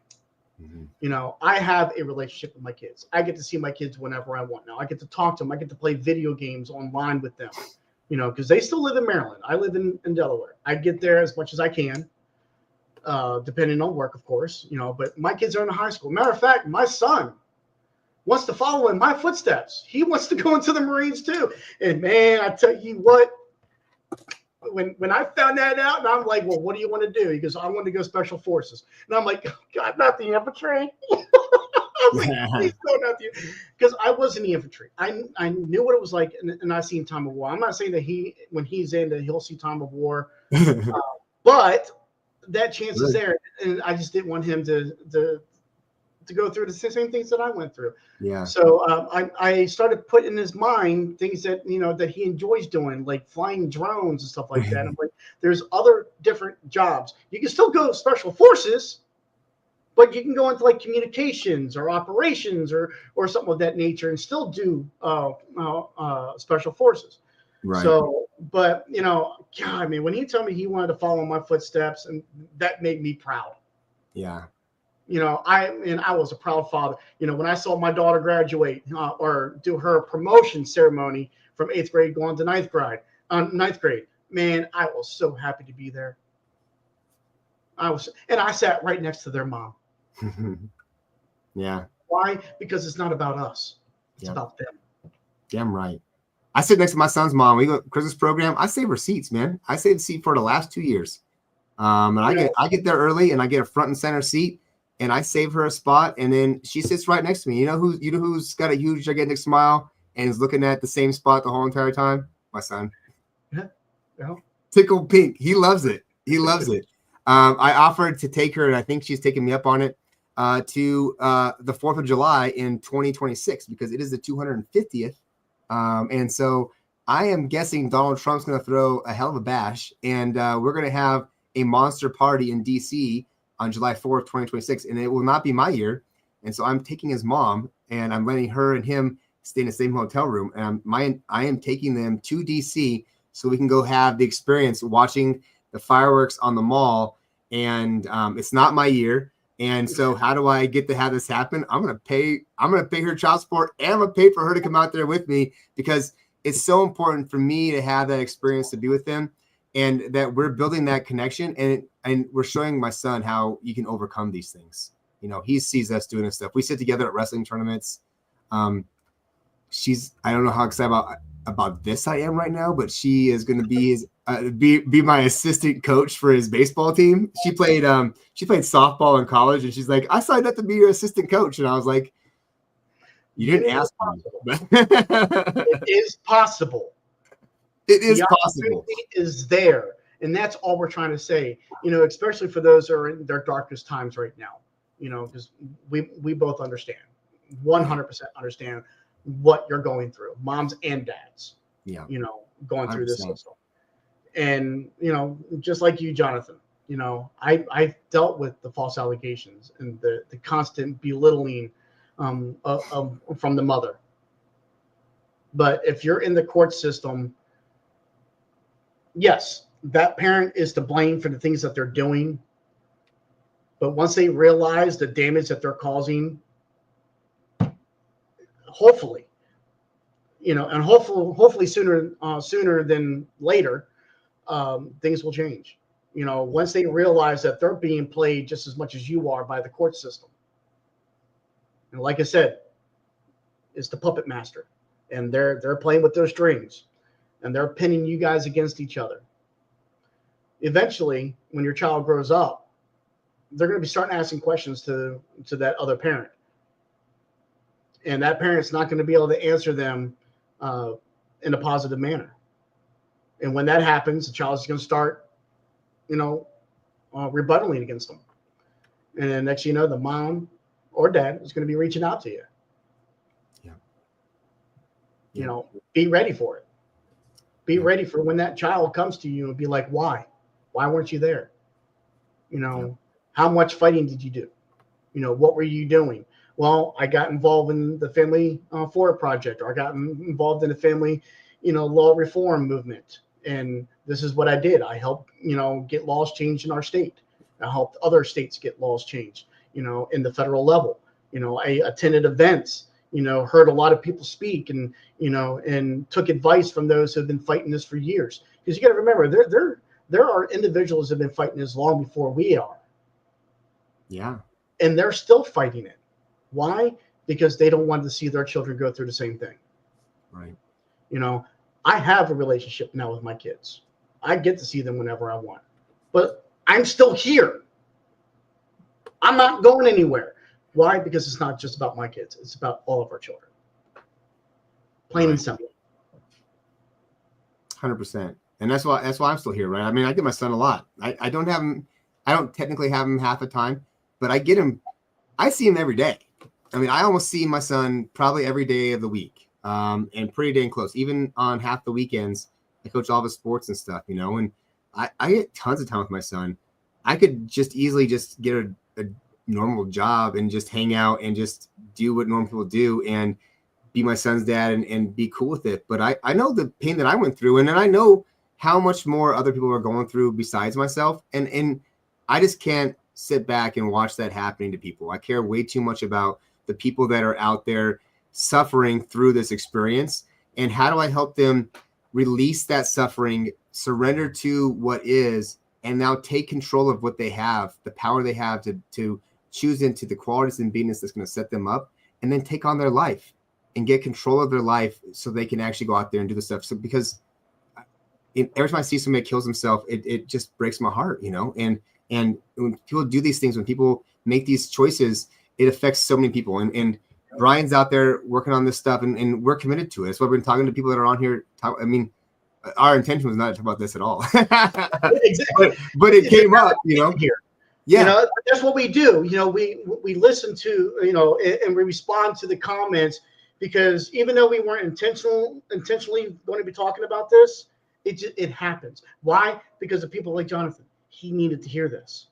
Mm-hmm. I have a relationship with my kids. I get to see my kids whenever I want now. I get to talk to them. I get to play video games online with them, because they still live in Maryland. I live in Delaware. I get there as much as I can, depending on work, of course, but my kids are in high school. Matter of fact, my son wants to follow in my footsteps. He wants to go into the Marines too. And man, I tell you what, when I found that out, and I'm like, well, what do you want to do? He goes, I want to go Special Forces. And I'm like, God, not the infantry. I was like, please go, not the, because I was in the infantry. I knew what it was like, and I seen Time of War. I'm not saying that when he's in, that he'll see Time of War, but that chance is there, and I just didn't want him to go through the same things that I went through. Yeah. So I started putting in his mind things that that he enjoys doing, like flying drones and stuff like that. I'm like, there's other different jobs. You can still go Special Forces, but you can go into like communications or operations or something of that nature and still do Special Forces. Right. So, but God, man, when he told me he wanted to follow my footsteps, and that made me proud. Yeah. I was a proud father. When I saw my daughter graduate or do her promotion ceremony from 8th grade going to ninth grade, man, I was so happy to be there. And I sat right next to their mom. Yeah. Why? Because it's not about us. It's about them. Damn right. I sit next to my son's mom. We go to Christmas program. I save her seats, man. I saved the seat for the last 2 years. And I get there early, and I get a front and center seat. And I save her a spot, and then she sits right next to me. You know who's got a huge, gigantic smile and is looking at the same spot the whole entire time? My son. Yeah. Tickled pink. He loves it. He loves it. I offered to take her, and I think she's taking me up on it, to the 4th of July in 2026 because it is the 250th. And so I am guessing Donald Trump's going to throw a hell of a bash, and we're going to have a monster party in D.C. on July 4th, 2026, and it will not be my year. And so I'm taking his mom, and I'm letting her and him stay in the same hotel room. And I am taking them to DC so we can go have the experience watching the fireworks on the mall. And it's not my year. And so how do I get to have this happen? I'm going to pay her child support, and I'm going to pay for her to come out there with me, because it's so important for me to have that experience to be with them, and that we're building that connection, and we're showing my son how you can overcome these things. You know, he sees us doing this stuff. We sit together at wrestling tournaments. I don't know how excited about this I am right now, but she is going to be his be my assistant coach for his baseball team. She played softball in college, and she's like, I signed up to be your assistant coach. And I was like, you didn't ask me. It is possible. It is possible. It is there. And that's all we're trying to say, you know, especially for those who are in their darkest times right now, you know, because we both understand, 100% understand what you're going through, moms and dads, you know, going through 100%. This system. And, you know, just like you, Jonathan, you know, I've dealt with the false allegations and the constant belittling from the mother. But if you're in the court system, yes, that parent is to blame for the things that they're doing. But once they realize the damage that they're causing, hopefully, you know, and hopefully sooner than later, things will change. You know, once they realize that they're being played just as much as you are by the court system. And like I said, it's the puppet master, and they're playing with their strings, and they're pinning you guys against each other. Eventually, when your child grows up, they're going to be starting asking questions to that other parent. And that parent's not going to be able to answer them in a positive manner. And when that happens, the child is going to start, you know, rebuttaling against them. And then next, you know, the mom or dad is going to be reaching out to you. Yeah. You know, be ready for it. Be ready for when that child comes to you and be like, why? Why weren't you there? You know, how much fighting did you do? You know, what were you doing? Well, I got involved in the Family Forward Project, or I got involved in the family, you know, law reform movement. And this is what I did. I helped, you know, get laws changed in our state. I helped other states get laws changed, you know, in the federal level. You know, I attended events, you know, heard a lot of people speak, and, you know, and took advice from those who have been fighting this for years. Because you got to remember, there are individuals that have been fighting this long before we are. Yeah. And they're still fighting it. Why? Because they don't want to see their children go through the same thing. Right. You know, I have a relationship now with my kids. I get to see them whenever I want. But I'm still here. I'm not going anywhere. Why? Because it's not just about my kids. It's about all of our children. Plain and simple. 100%. And that's why I'm still here, right? I mean, I get my son a lot. I don't have him. I don't technically have him half the time, but I get him. I see him every day. I mean, I almost see my son probably every day of the week, and pretty dang close. Even on half the weekends, I coach all the sports and stuff, you know, and I get tons of time with my son. I could just easily just get a normal job and just hang out and just do what normal people do and be my son's dad and be cool with it. But I know the pain that I went through, and then I know how much more other people are going through besides myself. And I just can't sit back and watch that happening to people. I care way too much about the people that are out there suffering through this experience. And how do I help them release that suffering, surrender to what is, and now take control of what they have, the power they have to choose into the qualities and beingness that's going to set them up, and then take on their life and get control of their life so they can actually go out there and do the stuff. So because every time I see somebody kills himself, it just breaks my heart, you know? And when people do these things, when people make these choices, it affects so many people. And Brian's out there working on this stuff, and we're committed to it. That's why we've been talking to people that are on here. I mean, our intention was not to talk about this at all. Exactly. but it came up, you know? Here. Yeah. You know, that's what we do. You know, we listen to, you know, and we respond to the comments, because even though we weren't intentionally going to be talking about this, it happens. Why? Because of people like Jonathan. He needed to hear this.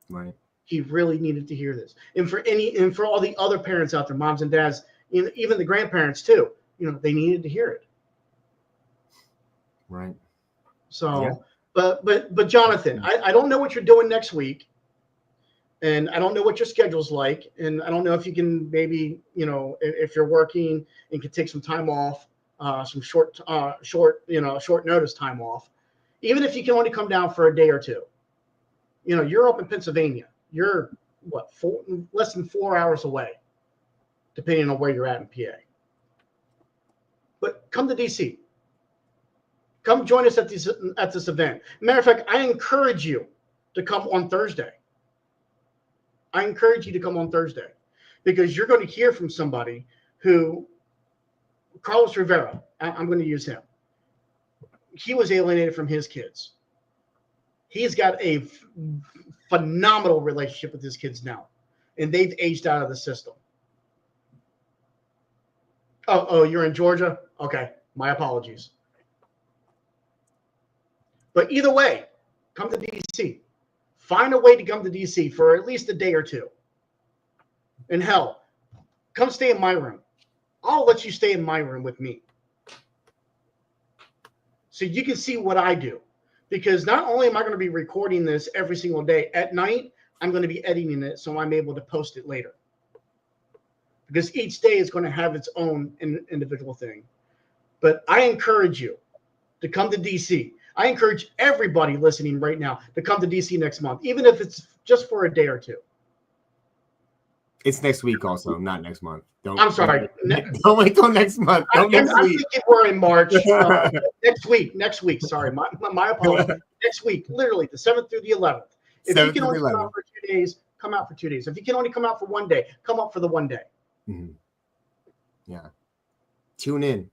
Right. He really needed to hear this. And for all the other parents out there, moms and dads, you know, even the grandparents too, you know, they needed to hear it. Right. So, yeah. But Jonathan, I don't know what you're doing next week, And I don't know what your schedule's like, and I don't know if you can maybe, if you're working and can take some time off, some short notice time off, even if you can only come down for a day or two. You're up in Pennsylvania. You're what, less than 4 hours away, depending on where you're at in PA. But come to DC. Come join us at this event. Matter of fact, I encourage you to come on Thursday. I encourage you to come on Thursday, because you're going to hear from somebody who, Carlos Rivera, I'm going to use him. He was alienated from his kids. He's got a phenomenal relationship with his kids now, and they've aged out of the system. Oh, you're in Georgia? Okay, my apologies. But either way, come to DC. Find a way to come to DC for at least a day or two. And hell, come stay in my room. I'll let you stay in my room with me, so you can see what I do. Because not only am I going to be recording this every single day, at night, I'm going to be editing it so I'm able to post it later. Because each day is going to have its own individual thing. But I encourage you to come to DC. I encourage everybody listening right now to come to DC next month, even if it's just for a day or two. It's next week also, not next month. I'm sorry. Don't wait till next month. I'm thinking we're in March. Next week. Sorry, my apologies. Next week, literally the 7th through the 11th. If you can only come out for 2 days, come out for 2 days. If you can only come out for 1 day, come up for the 1 day. Mm-hmm. Yeah. Tune in,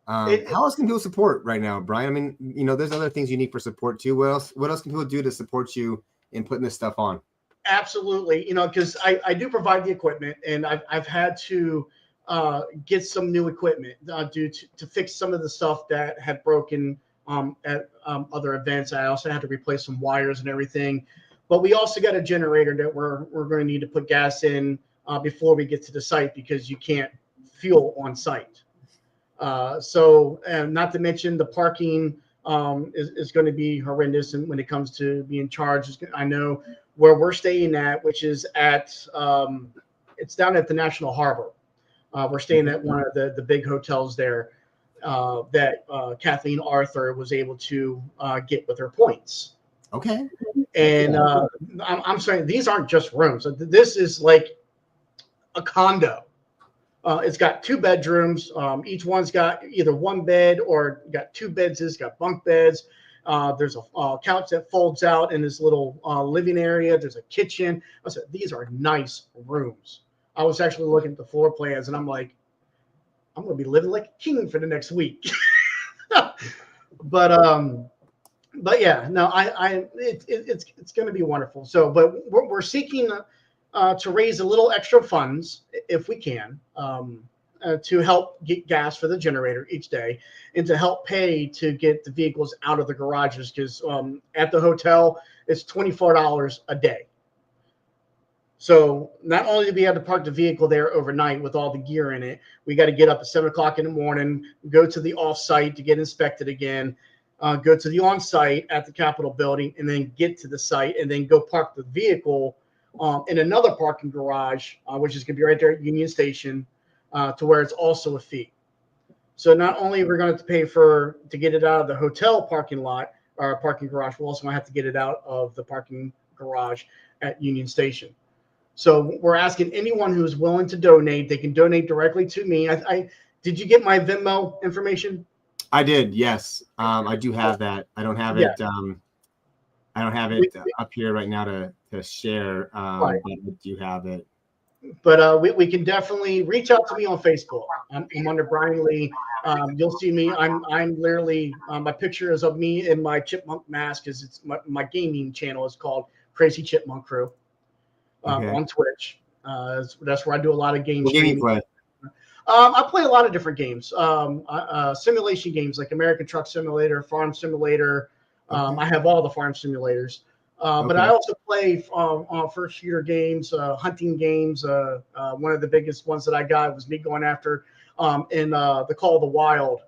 how else can people support right now, Brian? I mean, there's other things you need for support too. What else can people do to support you in putting this stuff on? Absolutely. Because I do provide the equipment, and I've had to get some new equipment due to fix some of the stuff that had broken at other events. I also had to replace some wires and everything. But we also got a generator that we're going to need to put gas in before we get to the site, because you can't fuel on site. So not to mention the parking is going to be horrendous. And when it comes to being charged, I know where we're staying at, which is at, it's down at the National Harbor. We're staying at one of the big hotels there that Kathleen Arthur was able to get with her points. Okay. And I'm saying these aren't just rooms. This is like a condo. It's got 2 bedrooms. Each one's got either 1 bed or got 2 beds. It's got bunk beds. There's a couch that folds out in this little living area. There's a kitchen. I said, these are nice rooms. I was actually looking at the floor plans, and I'm like, I'm going to be living like a king for the next week. But yeah, no, it's going to be wonderful. So, but we're seeking to raise a little extra funds if we can, to help get gas for the generator each day, and to help pay to get the vehicles out of the garages, because at the hotel it's $24 a day. So not only do we have to park the vehicle there overnight with all the gear in it, we got to get up at 7 o'clock in the morning, go to the off-site to get inspected again, go to the on-site at the Capitol building, and then get to the site, and then go park the vehicle in another parking garage, which is going to be right there at Union Station, to where it's also a fee. So not only we're going to have to pay to get it out of the hotel parking lot or parking garage, we're also going to have to get it out of the parking garage at Union Station. So we're asking anyone who's willing to donate. They can donate directly to me. Did you get my Venmo information? I did. Yes. I do have that. I don't have it. I don't have it up here right now to share. Right. But I do have it. But we can definitely reach out to me on Facebook. I'm under Brian Lee. You'll see me. I'm literally my picture is of me in my chipmunk mask, because it's my gaming channel is called Crazy Chipmunk Crew on Twitch. That's where I do a lot of game streaming. What game you play? I play a lot of different games, simulation games like American Truck Simulator, Farm Simulator. I have all the farm simulators. But I also play first shooter games, hunting games. One of the biggest ones that I got was me going after in the Call of the Wild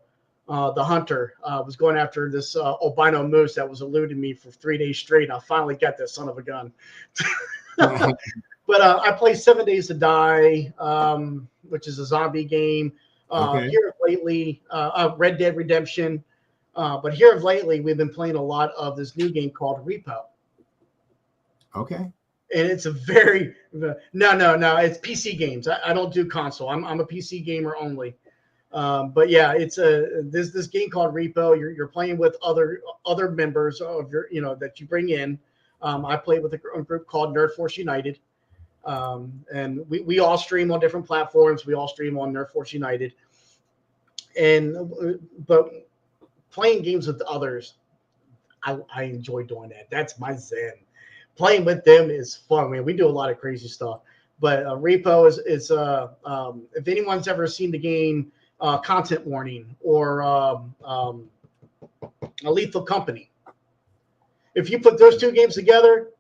the hunter, was going after this albino moose that was eluding me for 3 days straight. I finally got that son of a gun. But I play 7 Days to Die, which is a zombie game. Okay. Here of lately, Red Dead Redemption. But here of lately, we've been playing a lot of this new game called Repo. Okay. And it's a very no. It's PC games. I don't do console. I'm a PC gamer only. But yeah, it's this game called Repo. You're playing with other members of your that you bring in. I played with a group called Nerd Force United. And we all stream on different platforms. We all stream on Nerd Force United. But playing games with others, I enjoy doing that. That's my zen. Playing with them is fun, man. We do a lot of crazy stuff. But Repo is if anyone's ever seen the game Content Warning or A Lethal Company, if you put those two games together,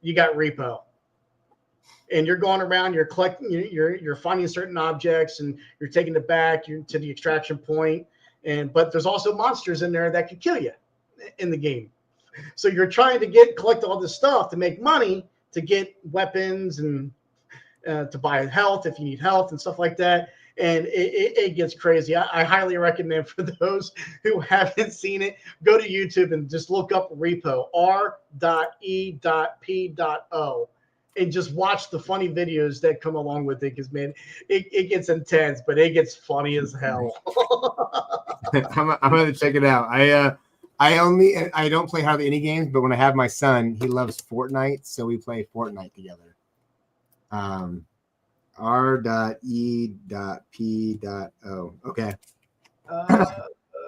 you got Repo. And you're going around, you're collecting, you're finding certain objects, and you're taking it back to the extraction point. But there's also monsters in there that could kill you in the game. So you're trying to collect all this stuff to make money to get weapons and to buy health if you need health and stuff like that. And it gets crazy. I highly recommend for those who haven't seen it, go to YouTube and just look up Repo, R.E.P.O. And just watch the funny videos that come along with it, because man, it gets intense, but it gets funny as hell. I'm gonna check it out. I don't play hardly any games, but when I have my son, he loves Fortnite, so we play Fortnite together. R.E.P.O. Okay. I'm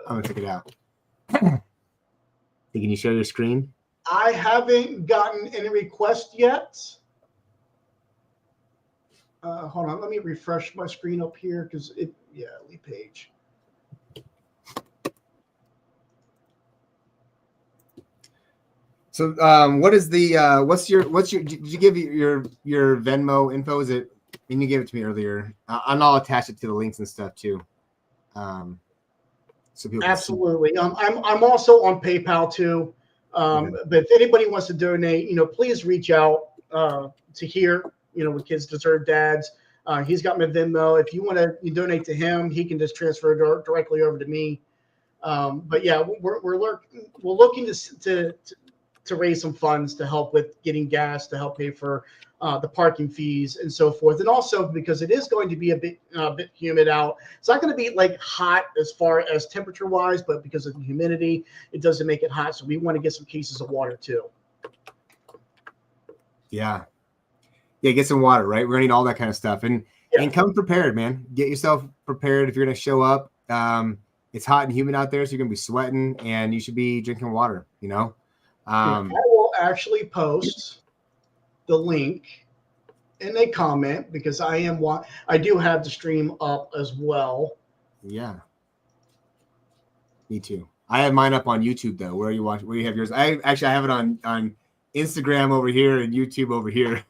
gonna check it out. Can you share your screen? I haven't gotten any requests yet. Hold on, let me refresh my screen up here because lead page. So, what is the did you give your Venmo info? Is it? And you gave it to me earlier. And I'll attach it to the links and stuff too. So people absolutely. I'm also on PayPal too. But if anybody wants to donate, please reach out to here. With Kids Deserve Dads. He's got my Venmo. If you want to donate to him, he can just transfer directly over to me. But yeah, we're looking to raise some funds to help with getting gas, to help pay for the parking fees and so forth. And also because it is going to be a bit humid out. It's not going to be like hot as far as temperature wise, but because of the humidity, it doesn't make it hot. So we want to get some cases of water too. Yeah, get some water, right? We're gonna need all that kind of stuff, and come prepared, man. Get yourself prepared if you're gonna show up. It's hot and humid out there, so you're gonna be sweating, and you should be drinking water. I will actually post the link in a comment because I do have the stream up as well. Yeah, me too. I have mine up on YouTube though. Where are you watching? Where you have yours? I have it on Instagram over here and YouTube over here.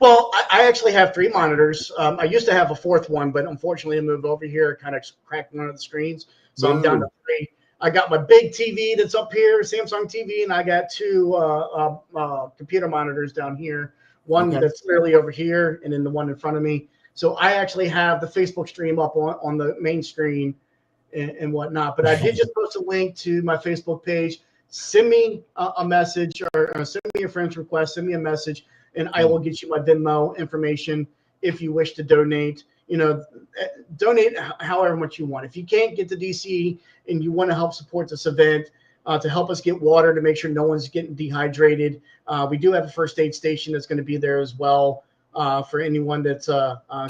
Well, I actually have 3 monitors. I used to have a 4th one, but unfortunately I moved over here, kind of cracked one of the screens. So I'm down to 3. I got my big TV that's up here, Samsung TV, and I got 2 computer monitors down here. One that's literally over here, and then the one in front of me. So I actually have the Facebook stream up on the main screen and whatnot. But I did just post a link to my Facebook page. Send me a message or send me a friend's request. Send me a message, and I will get you my Venmo information if you wish to donate. Donate however much you want. If you can't get to DC and you want to help support this event, to help us get water to make sure no one's getting dehydrated, we do have a first aid station that's going to be there as well for anyone that's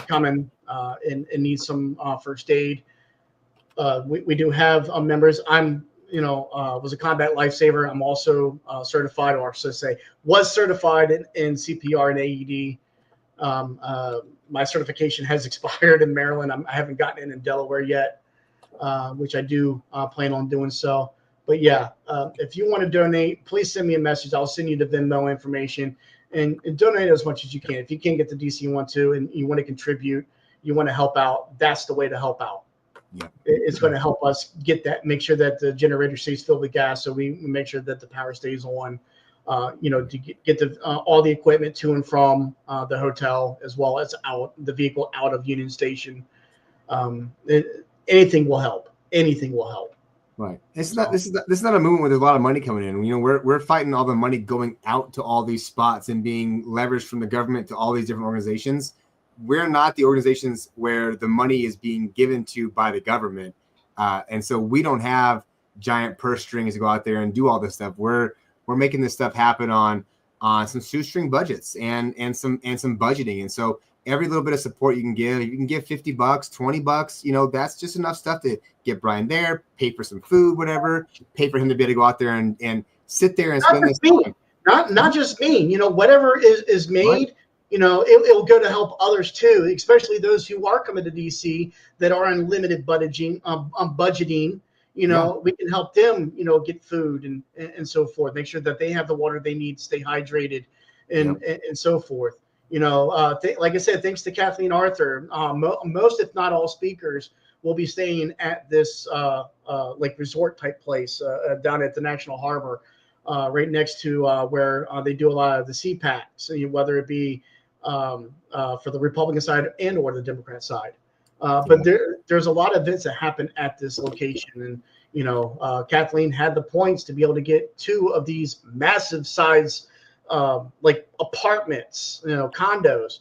coming and needs some first aid. We do have members. I'm was a combat lifesaver. I'm also certified, or I should say, was certified in CPR and AED. My certification has expired in Maryland. I haven't gotten in Delaware yet, which I do plan on doing so. But yeah, if you want to donate, please send me a message. I'll send you the Venmo information and donate as much as you can. If you can't get to DC, you want to, and you want to contribute, you want to help out, that's the way to help out. Yeah. It's going to help us get that, make sure that the generator stays filled with gas, so we make sure that the power stays on. To get all the equipment to and from the hotel, as well as the vehicle out of Union Station. Anything will help. Anything will help. Right. This is not a movement where there's a lot of money coming in. We're fighting all the money going out to all these spots and being leveraged from the government to all these different organizations. We're not the organizations where the money is being given to by the government, and so we don't have giant purse strings to go out there and do all this stuff. We're making this stuff happen on some shoestring budgets and some budgeting. And so every little bit of support you can give $50, $20, that's just enough stuff to get Brian there, pay for some food, whatever, pay for him to be able to go out there and sit there and spend this time. Not just me, whatever is made, right. It will go to help others too, especially those who are coming to DC that are on limited budgeting, we can help them, get food and so forth, make sure that they have the water they need, stay hydrated and so forth. Like I said, thanks to Kathleen Arthur, most, if not all speakers will be staying at this like resort type place down at the National Harbor, right next to where they do a lot of the CPACs, whether it be for the Republican side and or the Democrat side. But there's a lot of events that happen at this location. And, Kathleen had the points to be able to get 2 of these massive size, like apartments, condos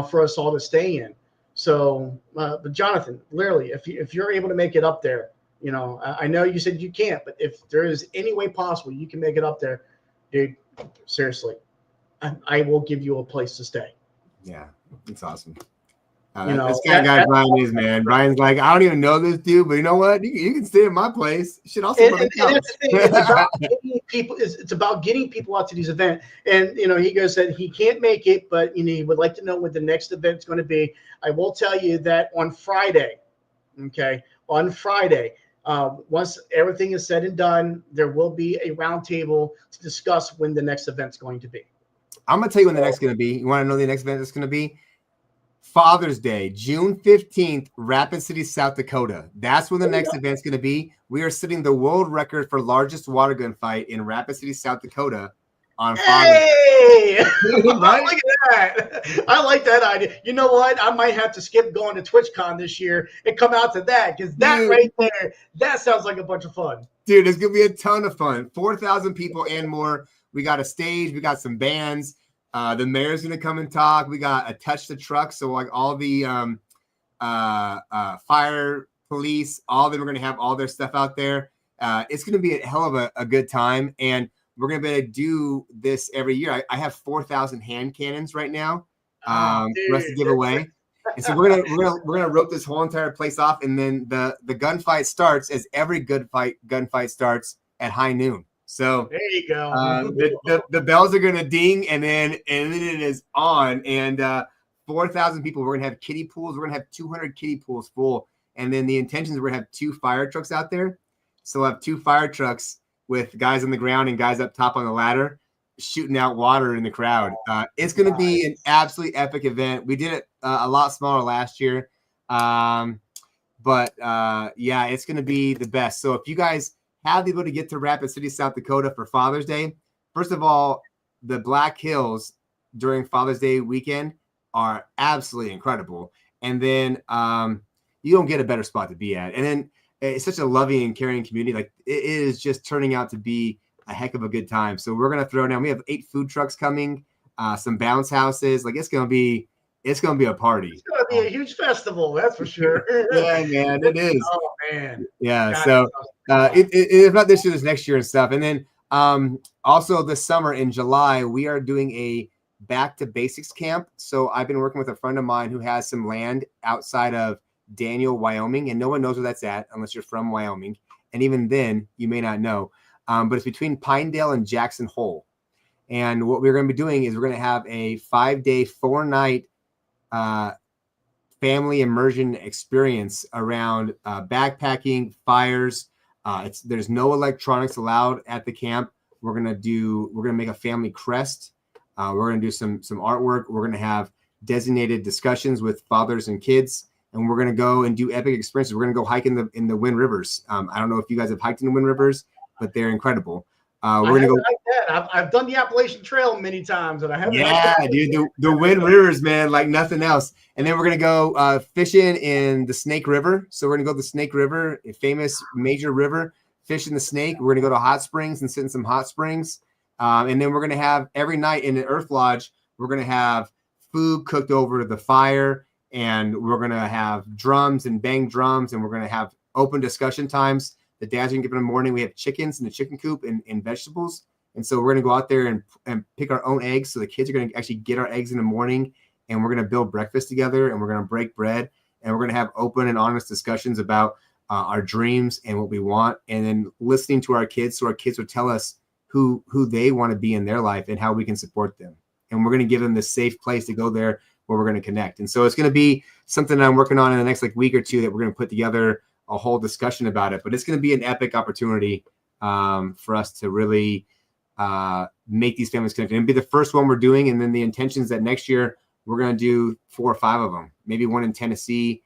for us all to stay in. So, but Jonathan, literally, if you're able to make it up there, I know you said you can't, but if there is any way possible you can make it up there, dude, seriously, I will give you a place to stay. Yeah, it's awesome. This kind of guy Brian is, man. Brian's like, I don't even know this dude, but you know what? You can stay in my place. Shit, also it's about getting people. It's about getting people out to these events. And he goes that he can't make it, but he would like to know when the next event's going to be. I will tell you that on Friday, once everything is said and done, there will be a roundtable to discuss when the next event's going to be. I'm gonna tell you when the next going to be. You want to know the next event is going to be? Father's Day, June 15th, Rapid City, South Dakota. That's when the next event's going to be. We are setting the world record for largest water gun fight in Rapid City, South Dakota on Father's Day. Right? Look at that. I like that idea. You know what? I might have to skip going to TwitchCon this year and come out to that, because that right there, that sounds like a bunch of fun. Dude, it's going to be a ton of fun. 4,000 people and more. We got a stage. We got some bands. The mayor's going to come and talk. We got a touch the truck. So like all the fire, police, all of them are going to have all their stuff out there. It's going to be a hell of a good time. And we're going to be able to do this every year. I have 4,000 hand cannons right now for us to give away. And so we're gonna rope this whole entire place off. And then the gunfight starts, as every gunfight starts, at high noon. So there you go. The bells are gonna ding, and then it is on. And 4,000 people. We're gonna have kiddie pools. We're gonna have 200 kiddie pools full. And then the intention is we're gonna have 2 fire trucks out there. So we'll have 2 fire trucks with guys on the ground and guys up top on the ladder shooting out water in the crowd. It's gonna be an absolutely epic event. We did it a lot smaller last year, but it's gonna be the best. So if you guys have the ability to get to Rapid City, South Dakota for Father's Day, first of all, the Black Hills during Father's Day weekend are absolutely incredible. And then you don't get a better spot to be at. And then it's such a loving and caring community. Like, it is just turning out to be a heck of a good time. So we're gonna throw down. We have 8 food trucks coming, some bounce houses. Like, it's gonna be a party. It's gonna be a huge festival, that's for sure. Yeah, man, it is. Oh man. Yeah. So if not this year, it's next year and stuff. And then also this summer in July, we are doing a Back to Basics camp. So I've been working with a friend of mine who has some land outside of Daniel, Wyoming, and no one knows where that's at unless you're from Wyoming. And even then, you may not know. But it's between Pinedale and Jackson Hole. And what we're going to be doing is we're going to have a 5-day, 4-night family immersion experience around backpacking, fires. There's no electronics allowed at the camp. We're gonna make a family crest. We're gonna do some artwork. We're gonna have designated discussions with fathers and kids. and we're going to go and do epic experiences. We're going to go hike in the Wind Rivers. I don't know if you guys have hiked in the Wind Rivers, but they're incredible. We're going to go. I've done the Appalachian Trail many times, and I haven't. Yeah, dude, the Wind Rivers, man, like nothing else. And then we're going to go fishing in the Snake River. So we're going to go to the Snake River, a famous major river, fish in the Snake. We're going to go to hot springs and sit in some hot springs. And then we're going to have every night in the Earth Lodge, we're going to have food cooked over the fire, and we're going to have drums and bang drums, and we're going to have open discussion times. The dads are going to give in the morning. We have chickens in the chicken coop and vegetables. And so we're going to go out there and pick our own eggs. So the kids are going to actually get our eggs in the morning, and we're going to build breakfast together, and we're going to break bread, and we're going to have open and honest discussions about our dreams and what we want, and then listening to our kids. So our kids will tell us who they want to be in their life and how we can support them. And we're going to give them this safe place to go there where we're going to connect. And so it's going to be something that I'm working on in the next week or two that we're going to put together a whole discussion about it. But it's going to be an epic opportunity for us to really make these families connect. And be the first one we're doing. And then the intentions that next year we're going to do 4 or 5 of them, maybe one in Tennessee.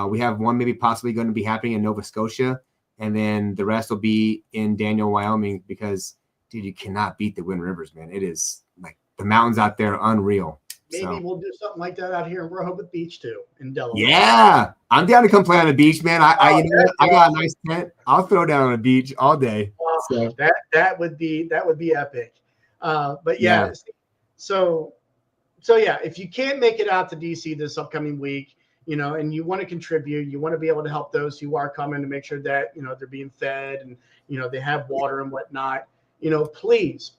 We have one maybe possibly going to be happening in Nova Scotia. And then the rest will be in Daniel, Wyoming, because, dude, you cannot beat the Wind Rivers, man. It is like the mountains out there, unreal. Maybe we'll do something like that out here in Rehoboth Beach too, in Delaware. Yeah, I'm down to come play on the beach, man. I got a nice tent. I'll throw down on the beach all day. So that would be epic. But yeah. So yeah, if you can't make it out to DC this upcoming week, and you want to contribute, you want to be able to help those who are coming to make sure that they're being fed and they have water and whatnot. Please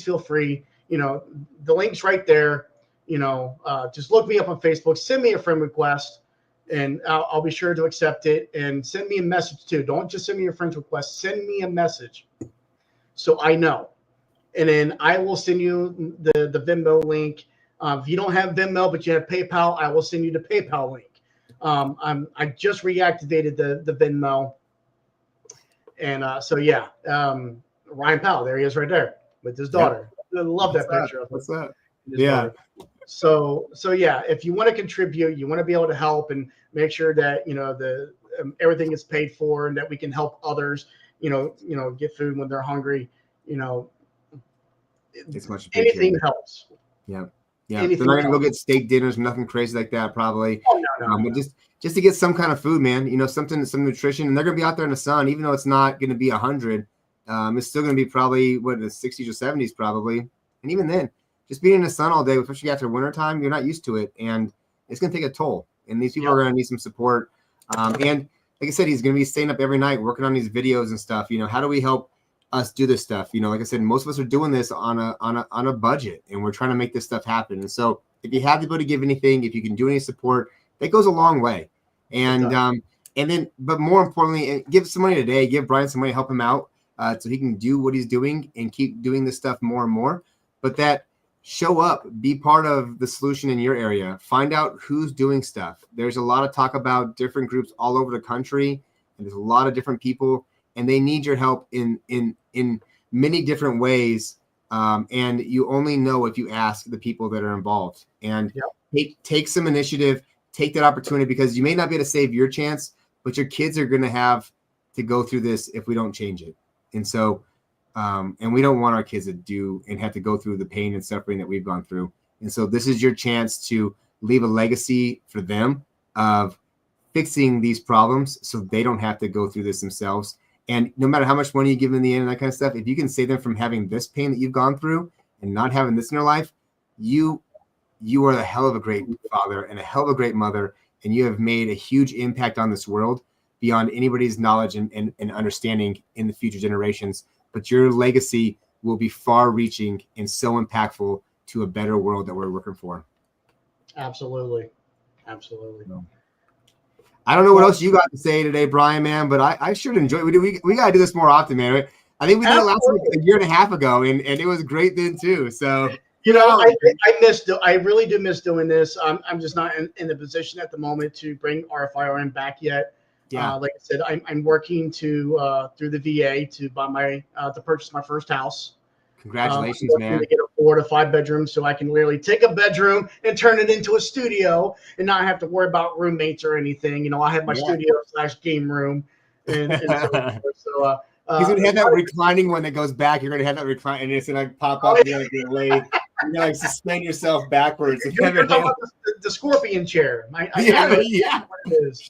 feel free. The link's right there. Just look me up on Facebook, send me a friend request, and I'll be sure to accept it. And send me a message too. Don't just send me your friend request. Send me a message so I know. And then I will send you the Venmo link. If you don't have Venmo, but you have PayPal, I will send you the PayPal link. I just reactivated the Venmo. And Ryan Powell, there he is right there with his daughter. I love that picture. What's that? Yeah. So yeah, if you want to contribute, you want to be able to help and make sure that the everything is paid for and that we can help others. Get food when they're hungry. It's much appreciated. Anything helps. Yeah. They're not gonna go get steak dinners, nothing crazy like that, probably. No. But just to get some kind of food, man. Some nutrition, and they're gonna be out there in the sun, even though it's not gonna be 100. It's still going to be probably the 60s or 70s probably. And even then, just being in the sun all day, especially after wintertime, you're not used to it. And it's going to take a toll. And these people are going to need some support. And like I said, he's going to be staying up every night working on these videos and stuff. How do we help us do this stuff? Like I said, most of us are doing this on a budget, and we're trying to make this stuff happen. And so if you have the ability to give anything, if you can do any support, that goes a long way. And then, but more importantly, give some money today, give Brian some money, help him out. So he can do what he's doing and keep doing this stuff more and more. But that show up, be part of the solution in your area. Find out who's doing stuff. There's a lot of talk about different groups all over the country, and there's a lot of different people, and they need your help in many different ways. And you only know if you ask the people that are involved. And take some initiative, take that opportunity, because you may not be able to save your chance, but your kids are going to have to go through this if we don't change it. And so, and we don't want our kids to do and have to go through the pain and suffering that we've gone through. And so this is your chance to leave a legacy for them of fixing these problems so they don't have to go through this themselves. And no matter how much money you give them in the end and that kind of stuff, if you can save them from having this pain that you've gone through and not having this in their life, you are a hell of a great father and a hell of a great mother. And you have made a huge impact on this world beyond anybody's knowledge and understanding in the future generations. But your legacy will be far reaching and so impactful to a better world that we're working for. Absolutely. I don't know what else you got to say today, Brian, man, but I sure enjoy it. We got to do this more often, man. Right? I think we did it last week, a year and a half ago, and it was great then too. So, I really do miss doing this. I'm just not in the position at the moment to bring RFIRM back yet. Yeah. Like I said, I'm working to through the VA to buy to purchase my first house. Congratulations, man! To get a 4 to 5 bedrooms, so I can literally take a bedroom and turn it into a studio and not have to worry about roommates or anything. I have my studio / game room and so forth. So he's gonna have that reclining one that goes back. You're gonna have that recline, and it's gonna pop up. You're gonna get laid. You're gonna like suspend yourself backwards. You're talking about the scorpion chair. I What it is.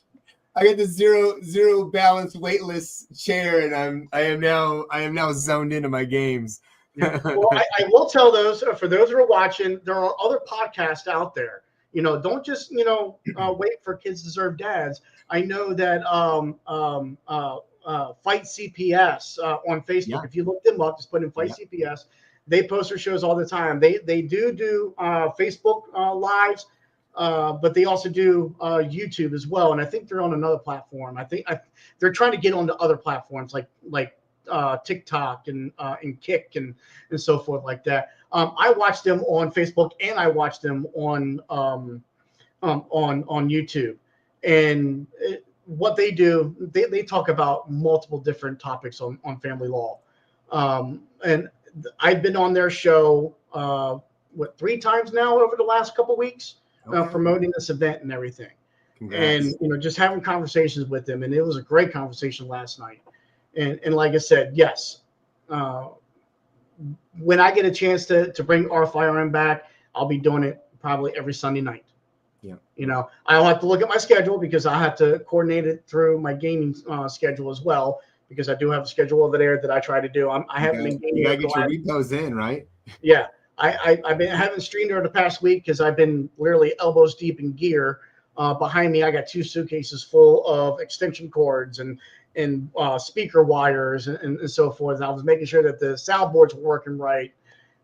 I got the zero balance weightless chair, and I am now zoned into my games. Well, I will tell those for those who are watching, there are other podcasts out there. Don't just wait for Kids Deserve Dads. I know that Fight CPS on Facebook. Yeah. If you look them up, just put in Fight CPS. They post their shows all the time. They do Facebook lives, but they also do YouTube as well. And I think they're on another platform. They're trying to get onto other platforms like TikTok and Kick and so forth like that. I watch them on Facebook and I watch them on YouTube. And what they do, they talk about multiple different topics on family law. And I've been on their show 3 times now over the last couple of weeks, promoting this event and everything. Congrats. And just having conversations with them, and it was a great conversation last night. And like I said, yes, when I get a chance to bring R5RM back, I'll be doing it probably every Sunday night. Yeah. I'll have to look at my schedule because I have to coordinate it through my gaming schedule as well, because I do have a schedule over there that I try to do. I haven't been gaming. You gotta get your repos in, right? Yeah. I haven't streamed over the past week because I've been literally elbows deep in gear. Behind me, I got 2 suitcases full of extension cords and speaker wires and so forth. And I was making sure that the soundboards were working right.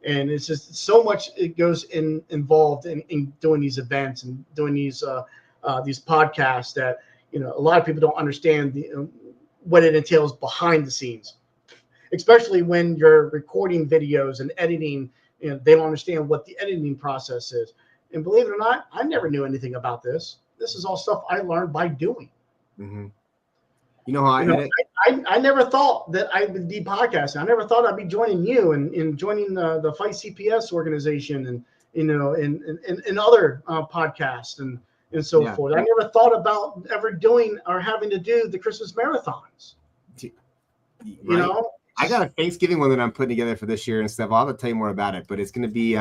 And it's just so much it goes involved in doing these events and doing these podcasts that a lot of people don't understand what it entails behind the scenes, especially when you're recording videos and editing. They don't understand what the editing process is. And believe it or not, I never knew anything about this. This is all stuff I learned by doing. Mm-hmm. You know how I never thought that I would be podcasting. I never thought I'd be joining you and joining the Fight CPS organization and and other podcasts and so forth. I never thought about ever doing or having to do the Christmas marathons. Right. I got a Thanksgiving one that I'm putting together for this year and stuff. I'll have to tell you more about it, but it's going to be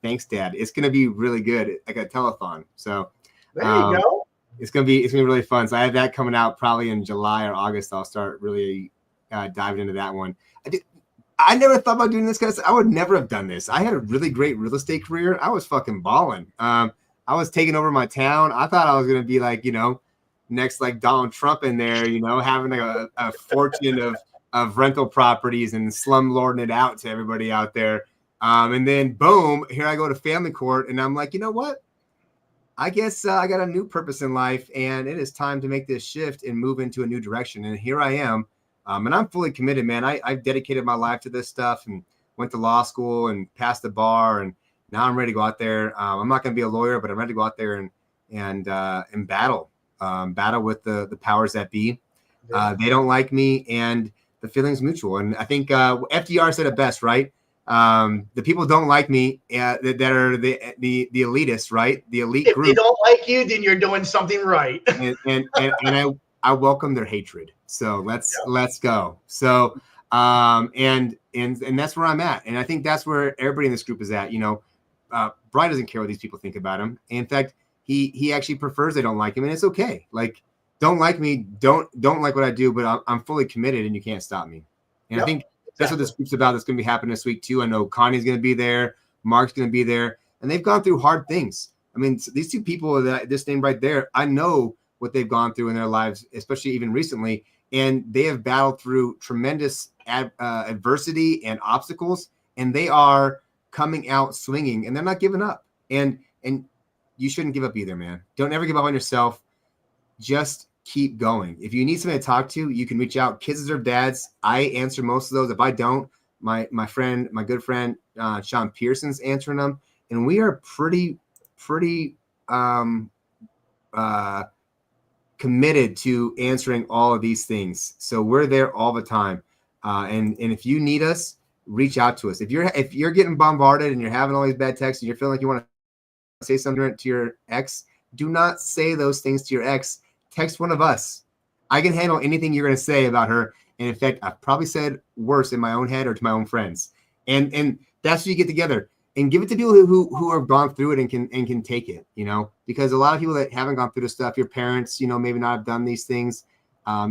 thanks, Dad. It's going to be really good. Like a telethon. So there you go. It's gonna be really fun. So I have that coming out probably in July or August. I'll start really diving into that one. I never thought about doing this kind of stuff. I would never have done this. I had a really great real estate career. I was fucking balling. I was taking over my town. I thought I was gonna be like next like Donald Trump in there. Having like a fortune of rental properties and slumlording it out to everybody out there. And then boom, here I go to family court, and I'm like, you know what? I guess I got a new purpose in life, and it is time to make this shift and move into a new direction. And here I am, and I'm fully committed, man. I've dedicated my life to this stuff and went to law school and passed the bar, and now I'm ready to go out there. I'm not going to be a lawyer, but I'm ready to go out there and battle with the powers that be. They don't like me, and the feeling's mutual. And I think FDR said it best, right? The people don't like me that are the elitists, right? The elite group. If they don't like you, then you're doing something right. and I welcome their hatred. So let's go. So and that's where I'm at. And I think that's where everybody in this group is at. Brian doesn't care what these people think about him. In fact, he actually prefers they don't like him, and it's okay. Like, don't like me, don't like what I do, but I'm fully committed, and you can't stop me. And I think that's what this group's about. That's going to be happening this week too. I know Connie's going to be there. Mark's going to be there. And they've gone through hard things. I mean, these 2 people that this name right there, I know what they've gone through in their lives, especially even recently. And they have battled through tremendous adversity and obstacles. And they are coming out swinging, and they're not giving up. And you shouldn't give up either, man. Don't ever give up on yourself. Just keep going. If you need somebody to talk to, you can reach out. Kids Deserve Dads. I answer most of those. If I don't, my good friend Sean Pearson's answering them, and we are pretty committed to answering all of these things. So we're there all the time. And if you need us, reach out to us. If you're getting bombarded and you're having all these bad texts and you're feeling like you want to say something to your ex, do not say those things to your ex. Text one of us. I can handle anything you're going to say about her. And in fact, I've probably said worse in my own head or to my own friends. And that's what you get together and give it to people who have gone through it and can take it, you know, because a lot of people that haven't gone through this stuff, your parents, you know, maybe not have done these things,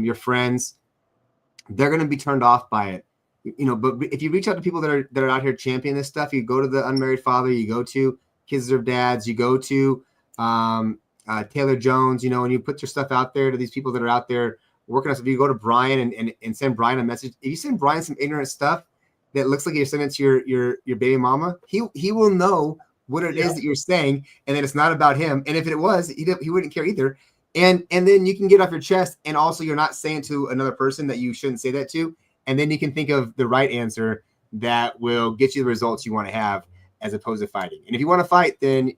your friends, they're going to be turned off by it, you know. But if you reach out to people that are out here championing this stuff, you go to the Unmarried Father, you go to Kids Deserve Dads, you go to Taylor Jones, you know, and you put your stuff out there to these people that are out there working on stuff. If you go to Brian and send Brian a message, if you send Brian some ignorant stuff that looks like you're sending it to your baby mama, he will know what it is that you're saying, and then it's not about him. And if it was, he wouldn't care either. And then you can get off your chest, and also you're not saying to another person that you shouldn't say that to, and then you can think of the right answer that will get you the results you want to have, as opposed to fighting. And if you want to fight, then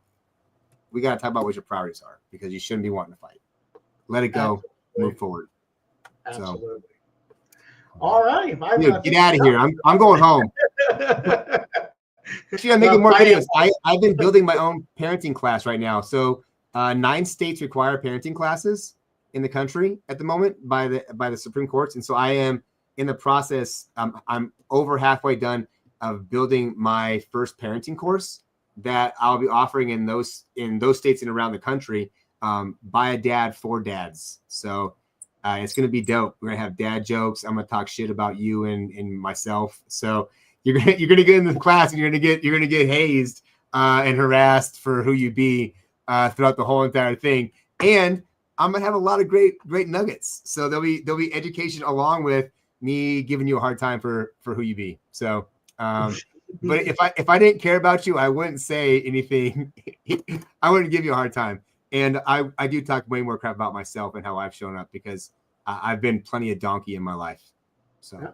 we got to talk about what your priorities are, because you shouldn't be wanting to fight. Let it go. Absolutely. Move forward. Absolutely. So, all right. Dude, get out of here. I'm going home. Actually, I'm making more videos. I've been building my own parenting class right now. So 9 states require parenting classes in the country at the moment by the Supreme Courts. And so I am in the process. I'm over halfway done of building my first parenting course that I'll be offering in those states and around the country, by a dad for dads. So it's going to be dope. We're going to have dad jokes. I'm going to talk shit about you and myself. So you're going to get in the class and you're going to get hazed and harassed for who you be throughout the whole entire thing. And I'm going to have a lot of great nuggets. So there'll be education along with me giving you a hard time for who you be. So, but if I didn't care about you, I wouldn't say anything. I wouldn't give you a hard time. And I do talk way more crap about myself and how I've shown up, because I've been plenty of donkey in my life. So,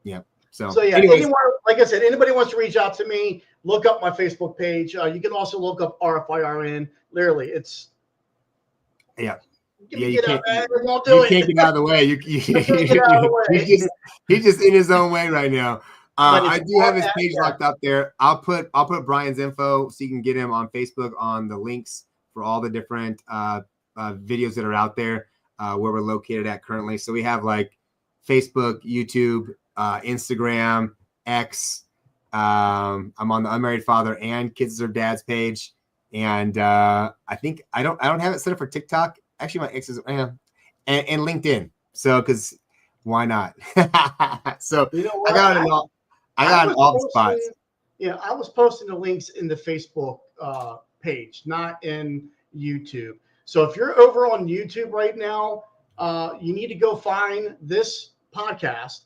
yeah. So yeah, anyone, like I said, anybody wants to reach out to me, look up my Facebook page. You can also look up RFIRN. Literally, it's yeah. You can't get out of the way. He's just in his own way right now. I do have his page locked up there. I'll put Brian's info so you can get him on Facebook on the links for all the different videos that are out there where we're located at currently. So we have like Facebook, YouTube, Instagram, X. I'm on the Unmarried Father and Kids Deserve Dads page, and I think I don't have it set up for TikTok. Actually, my ex is and LinkedIn. So because why not? So you know what? I got it all. I got all the spots. Yeah, I was posting the links in the Facebook page, not in YouTube. So if you're over on YouTube right now, you need to go find this podcast,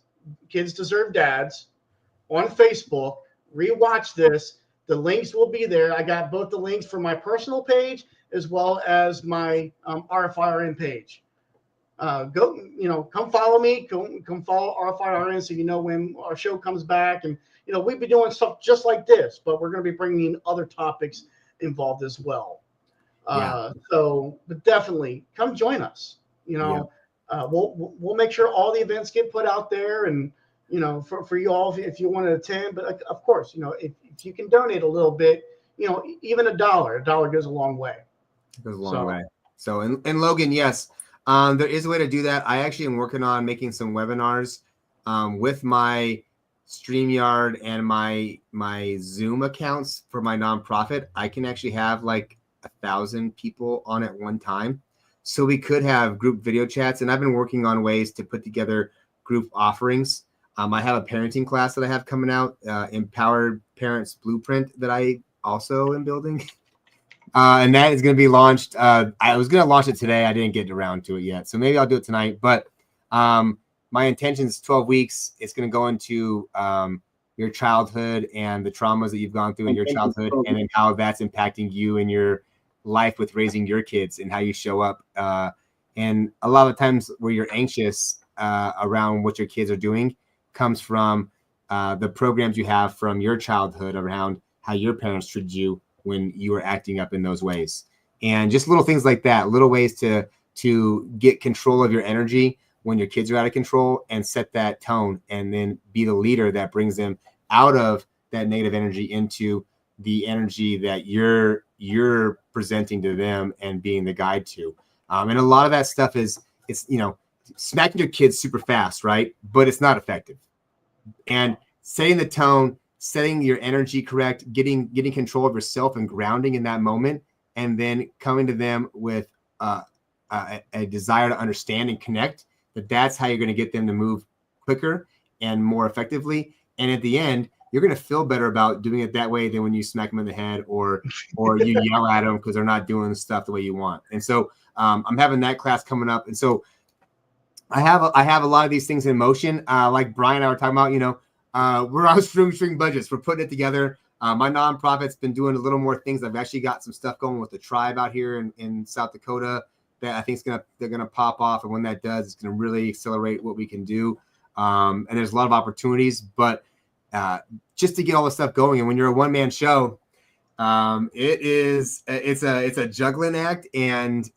Kids Deserve Dads, on Facebook. Rewatch this. The links will be there. I got both the links for my personal page as well as my RFIRN page. Come follow me. Come follow RFIRN so you know when our show comes back. And we've been doing stuff just like this, but we're going to be bringing in other topics involved as well. But definitely come join us. We'll make sure all the events get put out there, and for you all if you want to attend. But of course, if you can donate a little bit, even $1 goes a long way. It goes a long way. So and Logan, yes, there is a way to do that. I actually am working on making some webinars with my StreamYard and my Zoom accounts for my nonprofit. I can actually have like 1,000 people on at one time. So we could have group video chats, and I've been working on ways to put together group offerings. I have a parenting class that I have coming out, Empowered Parents Blueprint, that I also am building. And that is going to be launched. I was going to launch it today. I didn't get around to it yet. So maybe I'll do it tonight. But my intention is 12 weeks. It's going to go into your childhood and the traumas that you've gone through in your childhood, and then how that's impacting you in your life with raising your kids and how you show up. And a lot of times where you're anxious around what your kids are doing comes from the programs you have from your childhood around how your parents treated you when you were acting up in those ways. And just little things like that, little ways to get control of your energy when your kids are out of control and set that tone, and then be the leader that brings them out of that negative energy into the energy that you're presenting to them and being the guide to. And a lot of that stuff it's smacking your kids super fast, right? But it's not effective. And setting the tone, setting your energy correct, getting control of yourself and grounding in that moment, and then coming to them with a desire to understand and connect, that's how you're going to get them to move quicker and more effectively. And at the end, you're going to feel better about doing it that way than when you smack them in the head or you yell at them because they're not doing the stuff the way you want. And so I'm having that class coming up. And so I have a lot of these things in motion. Like Brian and I were talking about, we're on string budgets. We're putting it together. My nonprofit's been doing a little more things. I've actually got some stuff going with the tribe out here in South Dakota that I think they're gonna pop off. And when that does, it's gonna really accelerate what we can do. And there's a lot of opportunities, but just to get all this stuff going. And when you're a one-man show, it's a juggling act, and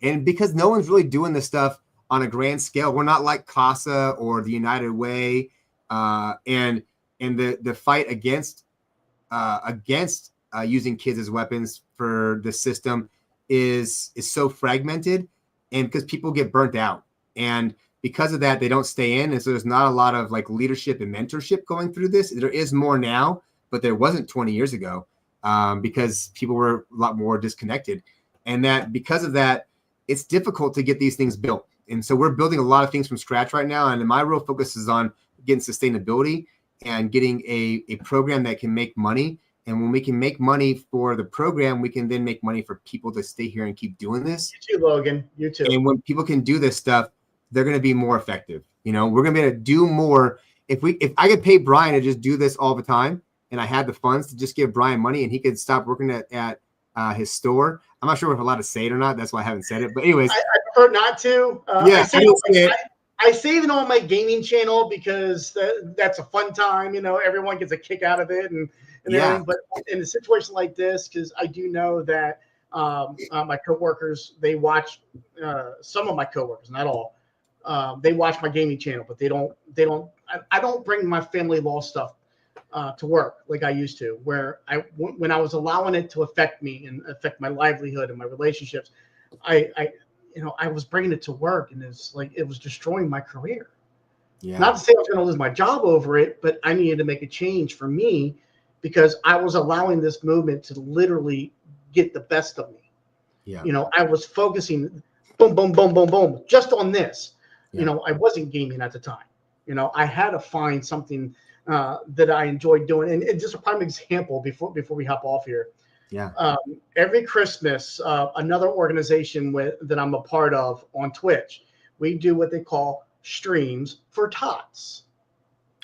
because no one's really doing this stuff on a grand scale. We're not like CASA or the United Way, and the fight against using kids as weapons for the system is so fragmented, and because people get burnt out, and because of that, they don't stay in. And so there's not a lot of like leadership and mentorship going through this. There is more now, but there wasn't 20 years ago, because people were a lot more disconnected. And that because of that, it's difficult to get these things built. And so we're building a lot of things from scratch right now. And my real focus is on getting sustainability and getting a program that can make money. And when we can make money for the program, we can then make money for people to stay here and keep doing this. You too, Logan. You too. And when people can do this stuff, they're going to be more effective. We're going to be able to do more. If I could pay Brian to just do this all the time, and I had the funds to just give Brian money and he could stop working at his store. I'm not sure if I'm allowed to say it or not. That's why I haven't said it. But anyways, I prefer not to. Yeah, I save it on my gaming channel because that's a fun time. Everyone gets a kick out of it and everything. But in a situation like this, because I do know that my coworkers, they watch some of my coworkers, not all. They watch my gaming channel, but they don't. I don't bring my family law stuff to work like I used to, where when I was allowing it to affect me and affect my livelihood and my relationships, I was bringing it to work, and it was destroying my career. Yeah. Not to say I was going to lose my job over it, but I needed to make a change for me because I was allowing this movement to literally get the best of me. Yeah. I was focusing boom, boom, boom, boom, boom, just on this. Yeah. I wasn't gaming at the time. I had to find something that I enjoyed doing. And just a prime example before we hop off here. Yeah. Every Christmas, another organization that I'm a part of on Twitch, we do what they call streams for tots.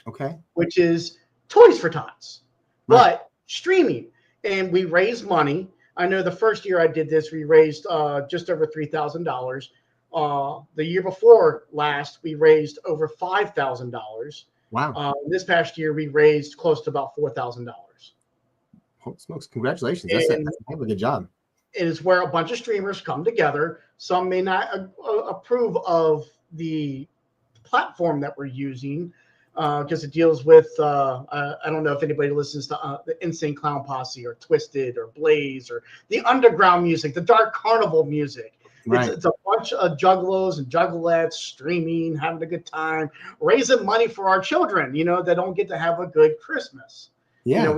Okay. Which is toys for tots, right. But streaming. And we raise money. I know the first year I did this, we raised just over $3,000. The year before last, we raised over $5,000. Wow. This past year, we raised close to about $4,000. Holy smokes. Congratulations. That's a good job. It is where a bunch of streamers come together. Some may not approve of the platform that we're using because it deals with, I don't know if anybody listens to the Insane Clown Posse or Twisted or Blaze or the underground music, the Dark Carnival music. Right. It's a bunch of juggalos and juggalettes streaming, having a good time, raising money for our children, that don't get to have a good Christmas. Yeah.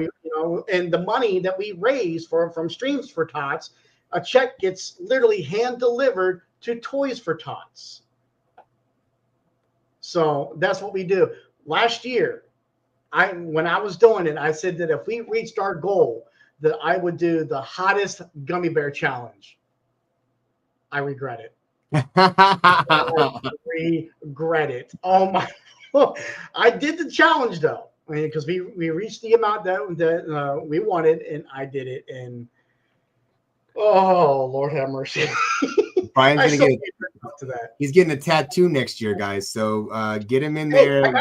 And the money that we raise from Streams for Tots, a check gets literally hand delivered to Toys for Tots. So that's what we do. Last year, when I was doing it, I said that if we reached our goal, that I would do the hottest gummy bear challenge. I regret it. I regret it. Oh my! I did the challenge though, because we reached the amount that we wanted, and I did it. And oh Lord have mercy! Brian's gonna he's getting a tattoo next year, guys. So get him in there.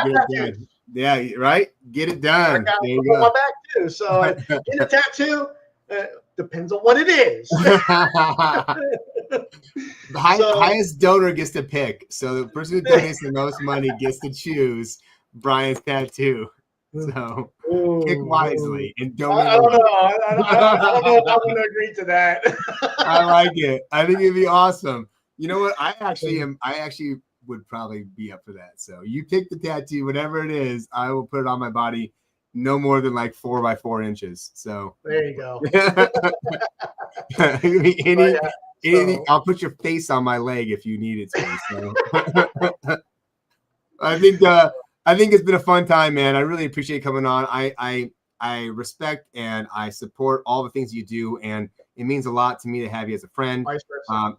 Yeah, right. Get it done. I got it on my back too. So get a tattoo. Depends on what it is. The highest donor gets to pick. So the person who donates the most money gets to choose. Brian's tattoo. So pick wisely and don't. I don't know. I don't know if I'm going to agree to that. I like it. I think it'd be awesome. You know what? I actually would probably be up for that. So you pick the tattoo, whatever it is, I will put it on my body. No more than like 4 by 4 inches. So there you go. Anything, I'll put your face on my leg if you need it to. So I think it's been a fun time, man. I really appreciate coming on. I respect and I support all the things you do, and it means a lot to me to have you as a friend,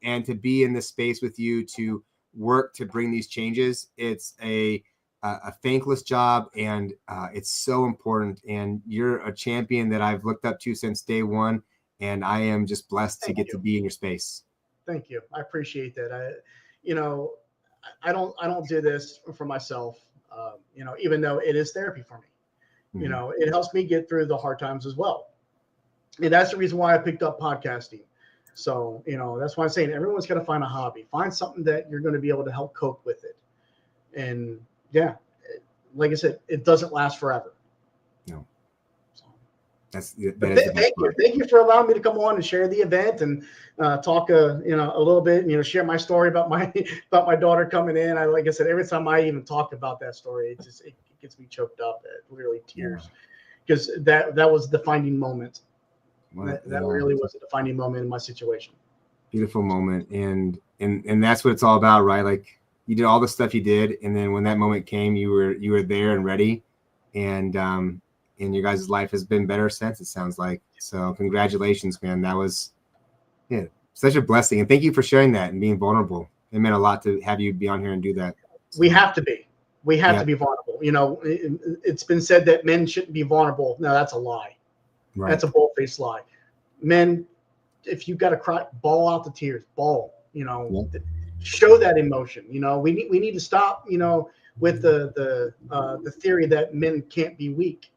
and to be in this space with you to work to bring these changes. It's a thankless job, and it's so important. And you're a champion that I've looked up to since day one, and I am just blessed to get to be in your space. Thank you. I appreciate that. I don't do this for myself. Even though it is therapy for me, it helps me get through the hard times as well. And that's the reason why I picked up podcasting. So, that's why I'm saying everyone's got to find a hobby, find something that you're going to be able to help cope with it. And yeah, like I said, it doesn't last forever. No. So. Thank you for allowing me to come on and share the event and talk a little bit, share my story about my daughter coming in. Like I said, every time I even talk about that story, it gets me choked up at literally tears, because that was the defining moment. That really was a defining moment in my situation. Beautiful moment, and that's what it's all about, right? Like, you did all the stuff you did, and then when that moment came, you were there and ready, and your guys' life has been better since, it sounds like. So congratulations, man. That was such a blessing, and thank you for sharing that and being vulnerable. It meant a lot to have you be on here and do that. So, we have to be vulnerable. It's been said that men shouldn't be vulnerable. No, that's a lie. Right. That's a bold-faced lie. Men, if you've got to cry, bawl out the tears, bawl. Show that emotion. We need to stop. With the theory that men can't be weak.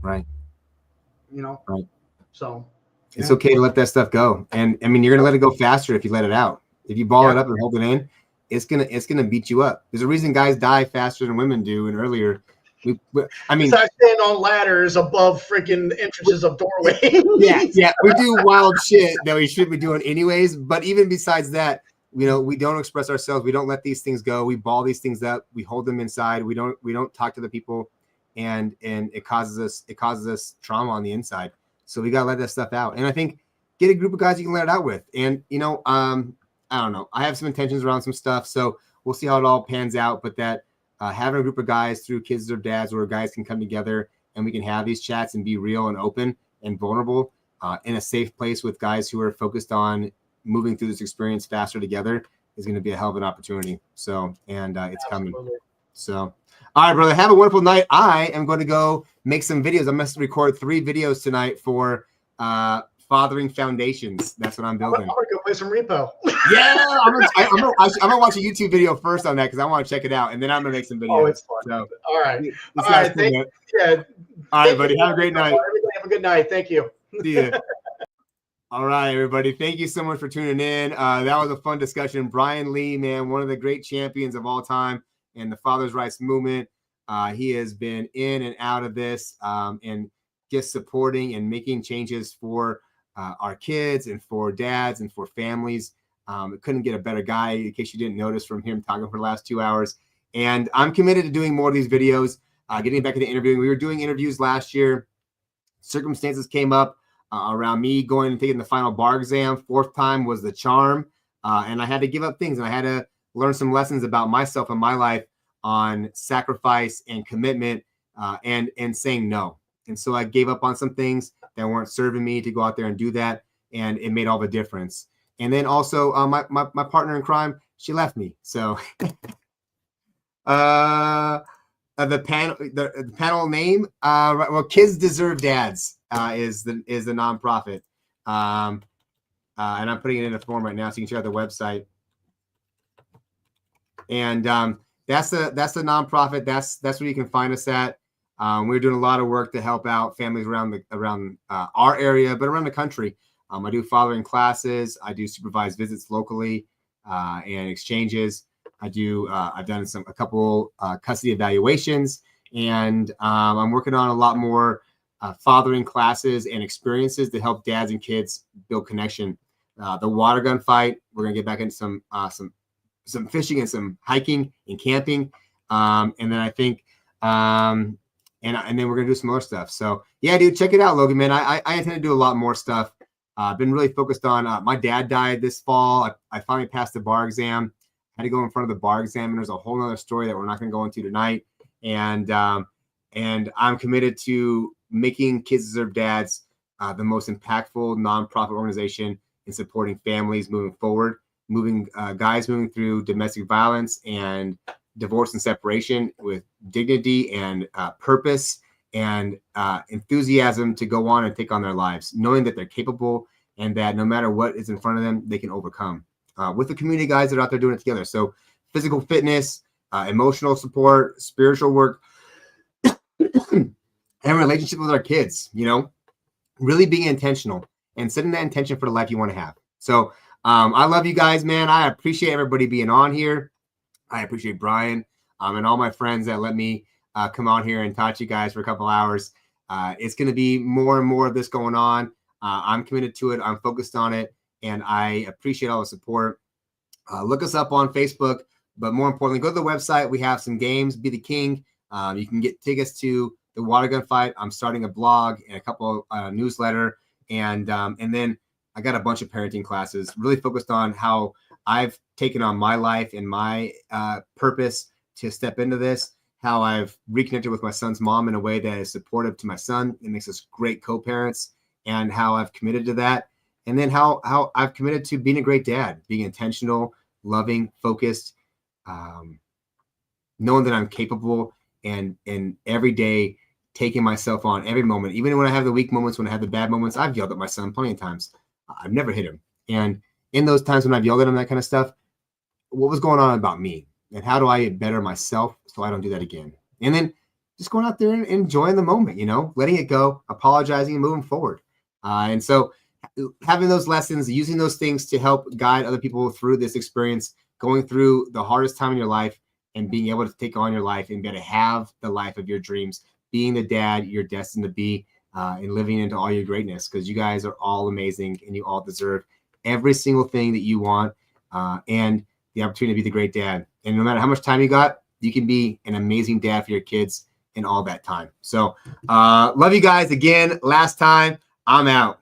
Right. Right. So it's okay to let that stuff go. And I mean, you're gonna let it go faster if you let it out. If you ball it up and hold it in, it's gonna beat you up. There's a reason guys die faster than women do and earlier. I mean, I stand on ladders above freaking entrances of doorways. Yeah, we do wild shit that we should be doing anyways. But even besides that, we don't express ourselves. We don't let these things go. We ball these things up. We hold them inside. We don't talk to the people, and it causes us trauma on the inside. So we gotta let that stuff out. And I think get a group of guys you can let it out with. And I don't know. I have some intentions around some stuff, so we'll see how it all pans out. But that having a group of guys through Kids Deserve Dads, where guys can come together and we can have these chats and be real and open and vulnerable in a safe place with guys who are focused on moving through this experience faster together is going to be a hell of an opportunity. So, and it's coming. So, all right, brother, have a wonderful night. I am going to go make some videos. I'm going to record 3 videos tonight for Fathering Foundations. That's what I'm building. I'm going to go play some repo. Yeah, I'm gonna watch a YouTube video first on that because I want to check it out, and then I'm gonna make some videos. Oh, it's fun. So, all right. All right, buddy. Have a great night. Everybody have a good night. Thank you. See ya. All right, everybody. Thank you so much for tuning in. That was a fun discussion. Brian Lee, man, one of the great champions of all time in the Father's Rights movement. He has been in and out of this and just supporting and making changes for our kids and for dads and for families. Couldn't get a better guy, in case you didn't notice from him talking for the last 2 hours. And I'm committed to doing more of these videos, getting back into interviewing. We were doing interviews last year. Circumstances came up around me going and taking the final bar exam. 4th time was the charm. And I had to give up things, and I had to learn some lessons about myself and my life on sacrifice and commitment and saying no. And so I gave up on some things that weren't serving me to go out there and do that. And it made all the difference. And then also my partner in crime, she left me. So the panel name, well, Kids Deserve Dads is the nonprofit. And I'm putting it in a form right now so you can check out the website. And that's the nonprofit. That's where you can find us at. We're doing a lot of work to help out families around our area, but around the country. I do fathering classes. I do supervised visits locally and exchanges. I've done a couple custody evaluations, and I'm working on a lot more fathering classes and experiences to help dads and kids build connection. The water gun fight, we're gonna get back into some fishing and some hiking and camping, and then I think and then we're gonna do some more stuff. So yeah, dude, check it out, Logan, man. I intend to do a lot more stuff. I've been really focused on. My dad died this fall. I finally passed the bar exam. Had to go in front of the bar examiners. A whole nother story that we're not going to go into tonight. And I'm committed to making Kids Deserve Dads the most impactful nonprofit organization in supporting families moving forward, guys moving through domestic violence and divorce and separation with dignity and purpose and enthusiasm to go on and take on their lives, knowing that they're capable and that no matter what is in front of them, they can overcome. With the community guys that are out there doing it together. So physical fitness, emotional support, spiritual work, and relationship with our kids, really being intentional and setting that intention for the life you want to have. So I love you guys, man. I appreciate everybody being on here. I appreciate Brian and all my friends that let me come on here and talk to you guys for a couple hours. It's going to be more and more of this going on. I'm committed to it. I'm focused on it. And I appreciate all the support. Look us up on Facebook, but more importantly, go to the website. We have some games, Be the King. You can get tickets to the water gun fight. I'm starting a blog and a couple newsletter. And then I got a bunch of parenting classes really focused on how I've taken on my life and my purpose to step into this, how I've reconnected with my son's mom in a way that is supportive to my son. It makes us great co-parents, and how I've committed to that. And then how I've committed to being a great dad, being intentional, loving, focused, knowing that I'm capable, and every day taking myself on every moment. Even when I have the weak moments, when I have the bad moments, I've yelled at my son plenty of times. I've never hit him. And in those times when I've yelled at him, that kind of stuff, what was going on about me? And how do I better myself so I don't do that again? And then just going out there and enjoying the moment, letting it go, apologizing and moving forward. And so having those lessons, using those things to help guide other people through this experience, going through the hardest time in your life and being able to take on your life and be able to have the life of your dreams, being the dad you're destined to be, and living into all your greatness, because you guys are all amazing and you all deserve every single thing that you want, and the opportunity to be the great dad. And no matter how much time you got, you can be an amazing dad for your kids in all that time. So love you guys again. Last time, I'm out.